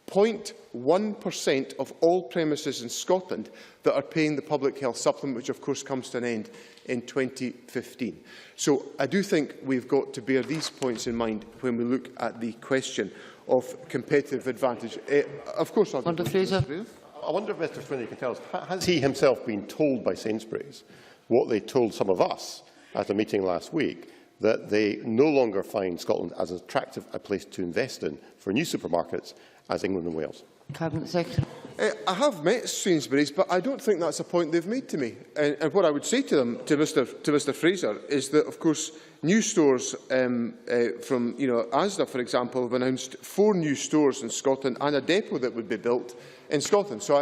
Speaker 3: 0.1% of all premises in Scotland that are paying the public health supplement, which of course comes to an end in 2015. So I do think we've got to bear these points in mind when we look at the question of competitive advantage. Of course, I wonder if Mr
Speaker 17: Swinney can tell us, has he himself been told by Sainsbury's what they told some of us at a meeting last week, that they no longer find Scotland as attractive a place to invest in for new supermarkets as England and Wales?
Speaker 2: Cabinet Secretary.
Speaker 3: I have met Sainsbury's, but I don't think that's a point they've made to me. And what I would say to them, to Mr Fraser, is that, of course, new stores from Asda, for example, have announced 4 new stores in Scotland and a depot that would be built in Scotland. So,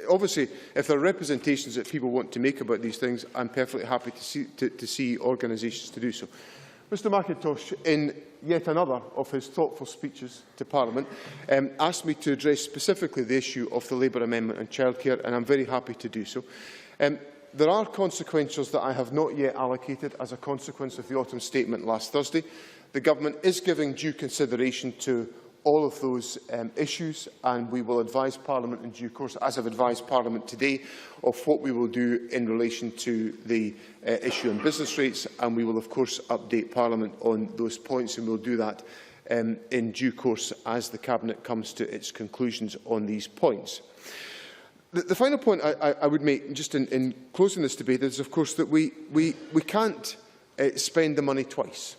Speaker 3: obviously, if there are representations that people want to make about these things, I'm perfectly happy to see organisations to do so. Mr Mackintosh, in yet another of his thoughtful speeches to Parliament, asked me to address specifically the issue of the Labour amendment on childcare, and I'm very happy to do so. There are consequentials that I have not yet allocated as a consequence of the autumn statement last Thursday. The Government is giving due consideration to all of those issues, and we will advise Parliament in due course, as I've advised Parliament today, of what we will do in relation to the issue on business rates, and we will of course update Parliament on those points, and we will do that in due course as the Cabinet comes to its conclusions on these points. The final point I would make, just in closing this debate, is of course that we can't spend the money twice.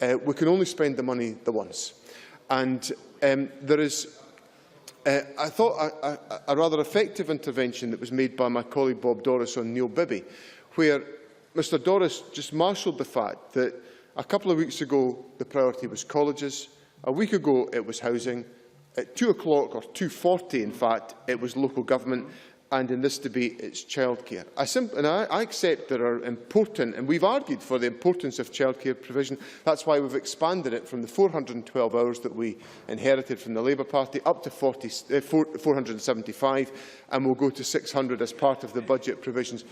Speaker 3: We can only spend the money the once. And there is, I thought, a rather effective intervention that was made by my colleague Bob Doris on Neil Bibby, where Mr Doris just marshalled the fact that a couple of weeks ago the priority was colleges, a week ago it was housing, at 2 o'clock, or 2:40 in fact, it was local government, and in this debate it's childcare. I accept there are important, and we've argued for the importance of childcare provision. That's why we've expanded it from the 412 hours that we inherited from the Labour Party up to 475, and we'll go to 600 as part of the budget provisions.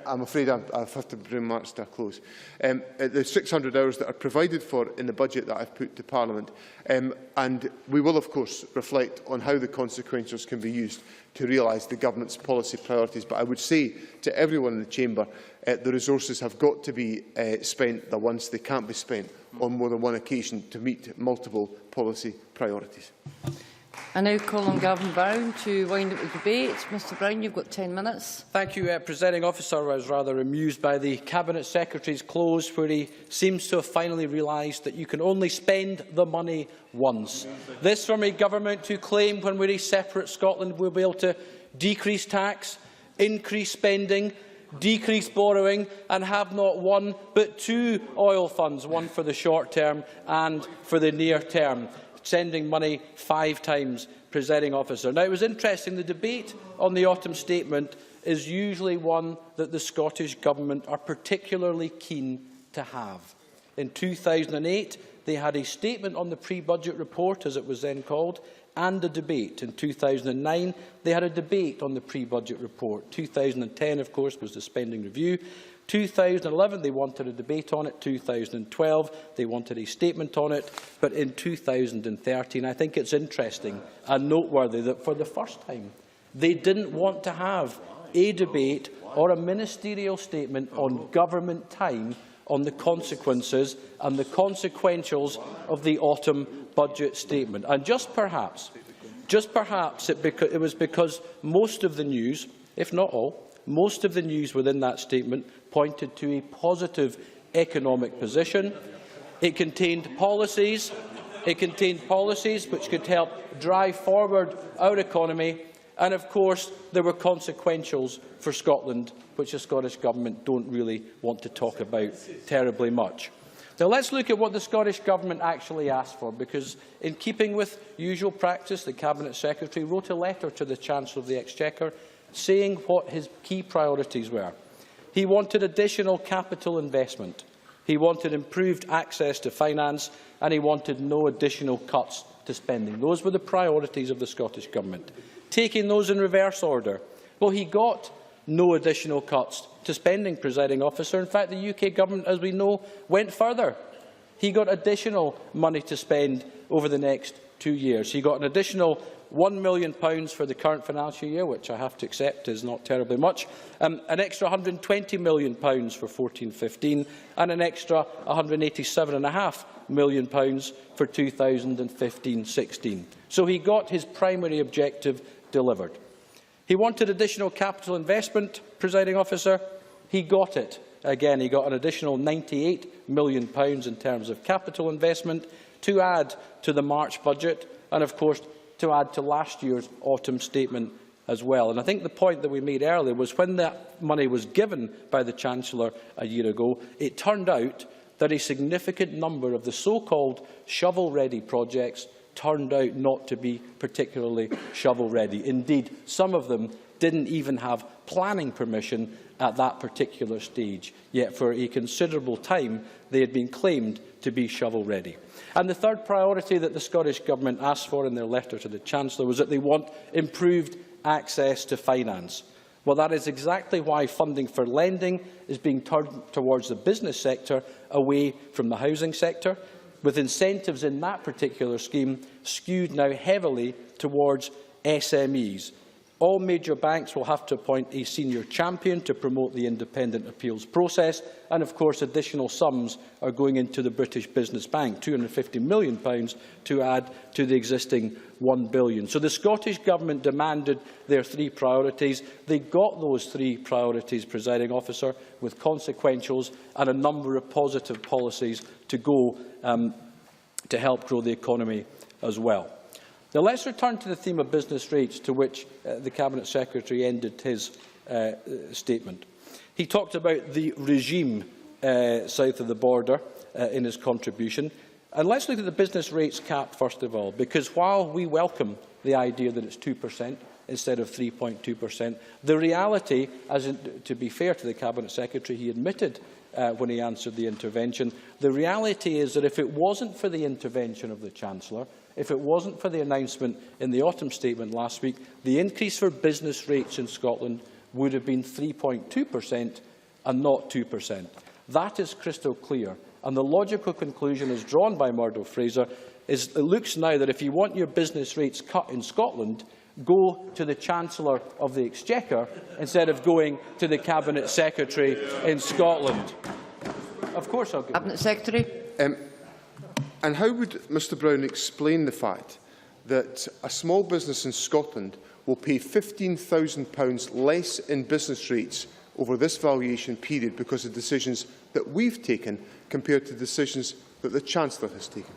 Speaker 3: I'm afraid I'll have to bring remarks to a close. The 600 hours that are provided for in the budget that I've put to Parliament, and we will of course reflect on how the consequences can be used to realise the Government's policy priorities. But I would say to everyone in the Chamber, the resources have got to be spent the once. They can't be spent on more than one occasion to meet multiple policy priorities.
Speaker 2: I now call on Gavin Brown to wind up the debate. Mr Brown, you've got 10 minutes.
Speaker 5: Thank you, Presiding Officer. I was rather amused by the Cabinet Secretary's close, where he seems to have finally realised that you can only spend the money once. This from a government who claimed when we're a separate Scotland we'll be able to decrease tax, increase spending, decrease borrowing and have not one but two oil funds, one for the short term and for the near term, sending money 5 times, Presiding Officer. Now, it was interesting, the debate on the autumn statement is usually one that the Scottish Government are particularly keen to have. In 2008, they had a statement on the pre-budget report, as it was then called, and a debate. In 2009, they had a debate on the pre-budget report. 2010, of course, was the spending review. 2011, they wanted a debate on it. 2012, they wanted a statement on it. But in 2013, I think it's interesting and noteworthy that for the first time, they didn't want to have a debate or a ministerial statement on government time on the consequences and the consequentials of the autumn budget statement. And just perhaps it was because most of the news, if not all, most of the news within that statement pointed to a positive economic position. It contained policies which could help drive forward our economy, and of course there were consequentials for Scotland, which the Scottish Government don't really want to talk about terribly much. Now let's look at what the Scottish Government actually asked for, because in keeping with usual practice, the Cabinet Secretary wrote a letter to the Chancellor of the Exchequer saying what his key priorities were. He wanted additional capital investment, he wanted improved access to finance, and he wanted no additional cuts to spending. Those were the priorities of the Scottish Government. Taking those in reverse order, well, he got no additional cuts to spending, Presiding Officer. In fact, the UK Government, as we know, went further. He got additional money to spend over the next 2 years. He got an additional £1 million for the current financial year, which I have to accept is not terribly much, an extra £120 million for 14-15, and an extra £187.5 million for 2015-16. So he got his primary objective delivered. He wanted additional capital investment, Presiding Officer. He got it. Again, he got an additional £98 million in terms of capital investment to add to the March budget, and of course to add to last year's autumn statement as well. And I think the point that we made earlier was when that money was given by the Chancellor a year ago, it turned out that a significant number of the so-called shovel-ready projects turned out not to be particularly shovel-ready. Indeed, some of them didn't even have planning permission at that particular stage, yet for a considerable time they had been claimed to be shovel-ready. And the third priority that the Scottish Government asked for in their letter to the Chancellor was that they want improved access to finance. Well, that is exactly why funding for lending is being turned towards the business sector away from the housing sector, with incentives in that particular scheme skewed now heavily towards SMEs. All major banks will have to appoint a senior champion to promote the independent appeals process, and of course additional sums are going into the British Business Bank, £250 million to add to the existing £1 billion. So the Scottish Government demanded their 3 priorities. They got those 3 priorities, Presiding Officer, with consequentials and a number of positive policies to go to help grow the economy as well. Now let's return to the theme of business rates, to which the Cabinet Secretary ended his statement. He talked about the regime south of the border in his contribution. And let's look at the business rates cap first of all, because while we welcome the idea that it's 2% instead of 3.2%, the reality, to be fair to the Cabinet Secretary, he admitted when he answered the intervention, the reality is that if it wasn't for the intervention of the Chancellor, if it wasn't for the announcement in the autumn statement last week, the increase for business rates in Scotland would have been 3.2% and not 2%. That is crystal clear. And the logical conclusion as drawn by Murdo Fraser is it looks now that if you want your business rates cut in Scotland, go to the Chancellor of the Exchequer instead of going to the Cabinet Secretary in Scotland. Of course I'll go.
Speaker 2: Cabinet Secretary.
Speaker 3: And how would Mr Brown explain the fact that a small business in Scotland will pay £15,000 less in business rates over this valuation period because of decisions that we've taken compared to decisions that the Chancellor has taken?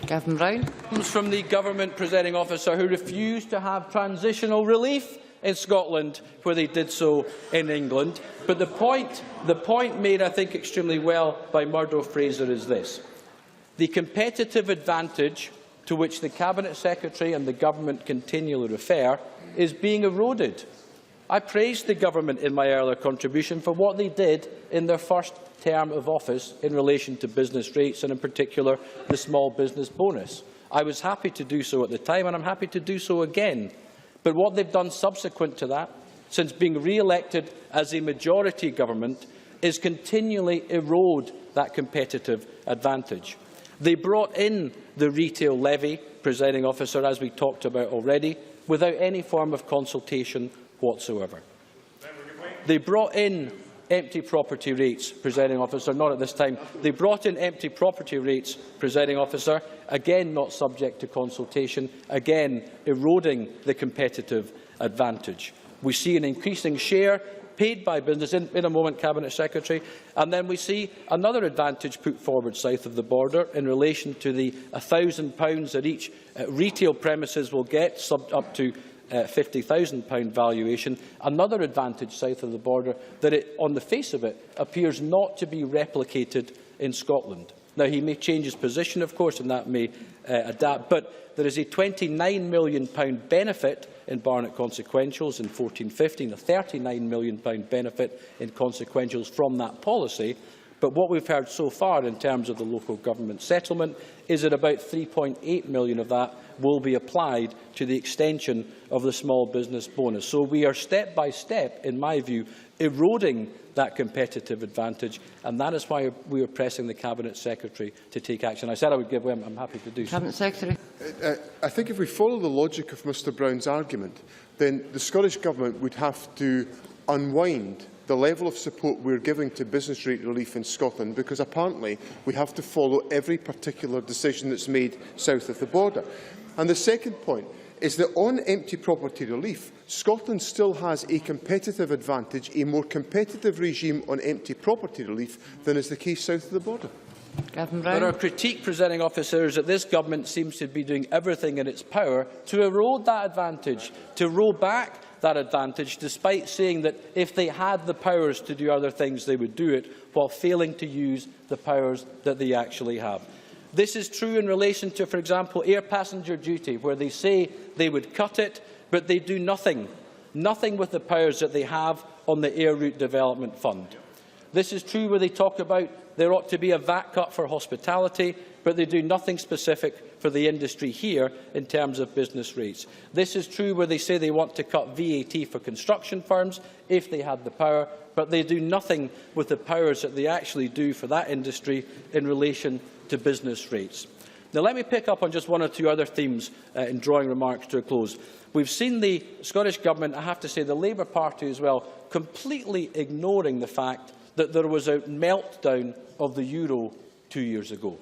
Speaker 2: Gavin Brown.
Speaker 5: Comes from the government presiding officer who refused to have transitional relief in Scotland where they did so in England. But the point made, I think, extremely well by Murdo Fraser is this. The competitive advantage to which the Cabinet Secretary and the government continually refer is being eroded. I praised the government in my earlier contribution for what they did in their first term of office in relation to business rates and in particular the small business bonus. I was happy to do so at the time and I'm happy to do so again. But what they've done subsequent to that, since being re-elected as a majority government, is continually erode that competitive advantage. They brought in the retail levy, presiding officer, as we talked about already, without any form of consultation whatsoever. They brought in empty property rates, presiding officer, not at this time. They brought in empty property rates, presiding officer, again not subject to consultation, again eroding the competitive advantage. We see an increasing share paid by business, in a moment, Cabinet Secretary, and then we see another advantage put forward south of the border in relation to the £1,000 that each retail premises will get, up to £50,000 valuation, another advantage south of the border that, on the face of it, appears not to be replicated in Scotland. Now, he may change his position, of course, and that may adapt, but there is a £29 million benefit in Barnett consequentials in 14-15, a £39 million benefit in consequentials from that policy. But what we've heard so far in terms of the local government settlement is that about £3.8 million of that will be applied to the extension of the small business bonus. So we are step by step, in my view, eroding that competitive advantage, and that is why we are pressing the Cabinet Secretary to take action. I said I would give way. I'm happy to do so.
Speaker 2: Cabinet Secretary.
Speaker 3: I think if we follow the logic of Mr Brown's argument, then the Scottish Government would have to unwind the level of support we are giving to business rate relief in Scotland, because apparently we have to follow every particular decision that is made south of the border. And the second point is that on empty property relief, Scotland still has a competitive advantage, a more competitive regime on empty property relief than is the case south of the border.
Speaker 5: There are critique, presiding officers, that this government seems to be doing everything in its power to erode that advantage, to roll back that advantage, despite saying that if they had the powers to do other things, they would do it, while failing to use the powers that they actually have. This is true in relation to, for example, air passenger duty, where they say they would cut it, but they do nothing with the powers that they have on the Air Route Development Fund. This is true where they talk about there ought to be a VAT cut for hospitality, but they do nothing specific for the industry here in terms of business rates. This is true where they say they want to cut VAT for construction firms if they had the power, but they do nothing with the powers that they actually do for that industry in relation to business rates. Now, let me pick up on just one or two other themes in drawing remarks to a close. We've seen the Scottish Government, I have to say the Labour Party as well, completely ignoring the fact that there was a meltdown of the euro 2 years ago.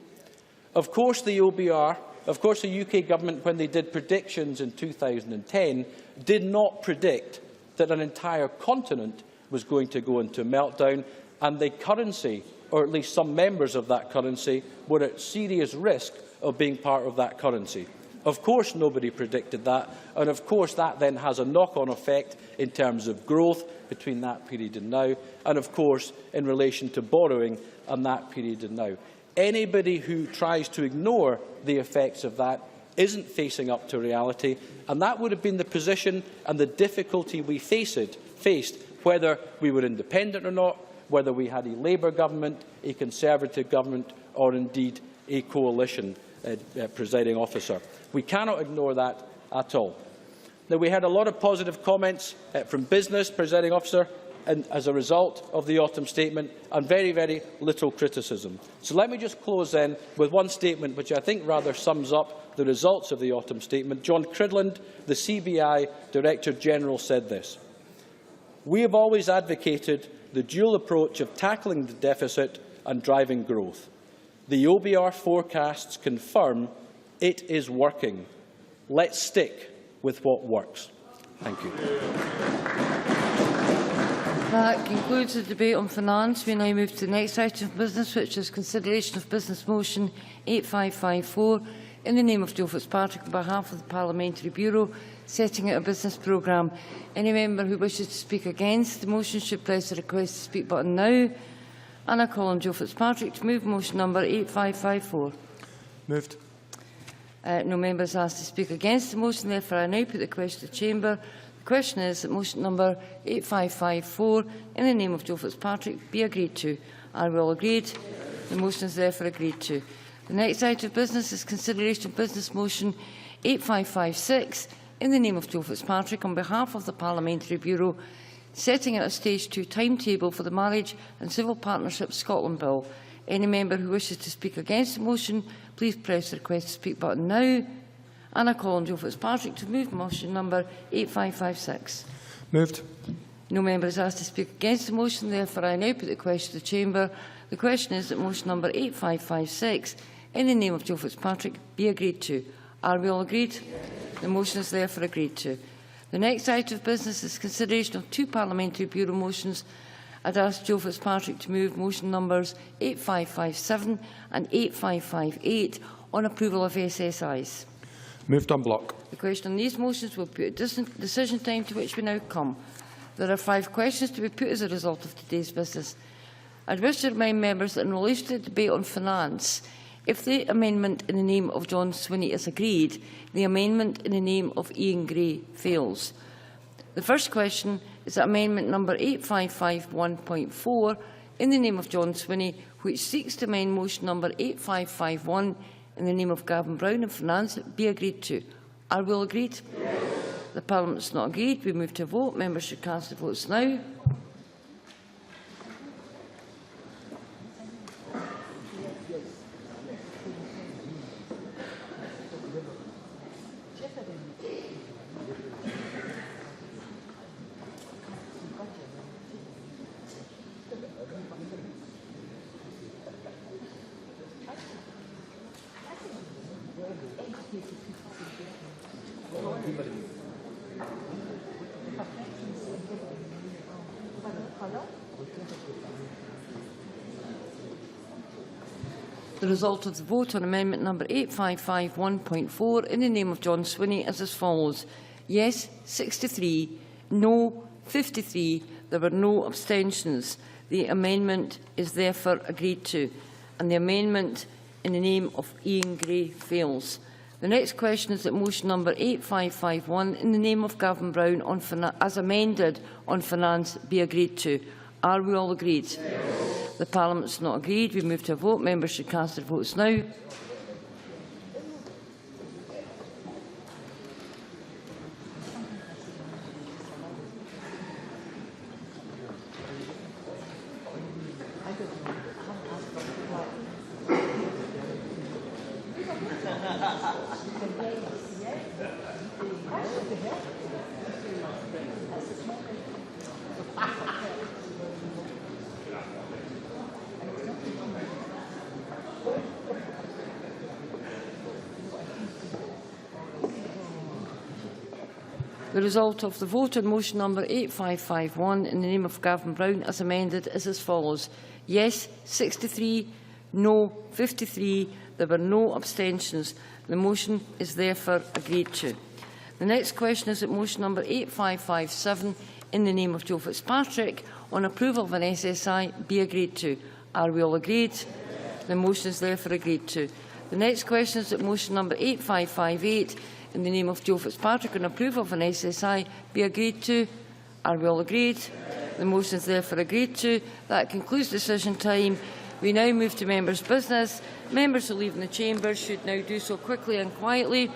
Speaker 5: Of course, the OBR, of course the UK Government, when they did predictions in 2010, did not predict that an entire continent was going to go into a meltdown, and the currency, or at least some members of that currency, were at serious risk of being part of that currency. Of course nobody predicted that, and of course that then has a knock-on effect in terms of growth between that period and now, and of course in relation to borrowing and that period and now. Anybody who tries to ignore the effects of that isn't facing up to reality, and that would have been the position and the difficulty we faced, whether we were independent or not, whether we had a Labour government, a Conservative government, or indeed a coalition, presiding officer. We cannot ignore that at all. Now, we had a lot of positive comments from business, presiding officer, as a result of the autumn statement, and very, very little criticism. So let me just close then with one statement which I think rather sums up the results of the autumn statement. John Cridland, the CBI Director General, said this: "We have always advocated the dual approach of tackling the deficit and driving growth. The OBR forecasts confirm it is working. Let's stick with what works." Thank you.
Speaker 2: That concludes the debate on finance. We now move to the next item of business, which is consideration of business motion 8554 in the name of Joe Fitzpatrick on behalf of the Parliamentary Bureau, setting out a business programme. Any member who wishes to speak against the motion should press the request to speak button now. And I call on Joe Fitzpatrick to move motion number 8554.
Speaker 10: Moved.
Speaker 2: No members asked to speak against the motion, therefore I now put the question to the Chamber. The question is that motion number 8554 in the name of Joe Fitzpatrick be agreed to. Are we all agreed? The motion is therefore agreed to. The next item of business is consideration of business motion 8556 in the name of Joe Fitzpatrick on behalf of the Parliamentary Bureau, setting out a Stage 2 timetable for the Marriage and Civil Partnerships Scotland Bill. Any member who wishes to speak against the motion, please press the request to speak button now. And I call on Joe Fitzpatrick to move motion number 8556.
Speaker 10: Moved.
Speaker 2: No member is asked to speak against the motion, therefore I now put the question to the Chamber. The question is that motion number 8556 in the name of Joe Fitzpatrick be agreed to. Are we all agreed? The motion is therefore agreed to. The next item of business is consideration of two Parliamentary Bureau motions. I'd ask Joe Fitzpatrick to move motion numbers 8557 and 8558 on approval of SSIs.
Speaker 10: Moved on block.
Speaker 2: The question on these motions will be put at decision time, to which we now come. There are 5 questions to be put as a result of today's business. I wish to remind members that in relation to the debate on finance, if the amendment in the name of John Swinney is agreed, the amendment in the name of Ian Gray fails. The first question is that amendment number 8551.4 in the name of John Swinney, which seeks to amend motion number 8551 in the name of Gavin Brown and Finance, be agreed to. Are we all agreed? Yes. The Parliament is not agreed. We move to a vote. Members should cast their votes now. The result of the vote on amendment number 8551.4 in the name of John Swinney is as follows. Yes, 63. No, 53. There were no abstentions. The amendment is therefore agreed to, and the amendment in the name of Ian Gray fails. The next question is that motion number 8551 in the name of Gavin Brown on as amended on finance be agreed to. Are we all agreed? Yes. The Parliament is not agreed. We move to a vote. Members should cast their votes now. The result of the vote on motion number 8551 in the name of Gavin Brown as amended is as follows. Yes, 63. No, 53. There were no abstentions. The motion is therefore agreed to. The next question is that motion number 8557 in the name of Joe Fitzpatrick on approval of an SSI be agreed to. Are we all agreed? The motion is therefore agreed to. The next question is that motion number 8558 in the name of Joe Fitzpatrick on approval of an SSI be agreed to. Are we all agreed? The motion is therefore agreed to. That concludes decision time. We now move to members' business. Members who leave the chamber should now do so quickly and quietly.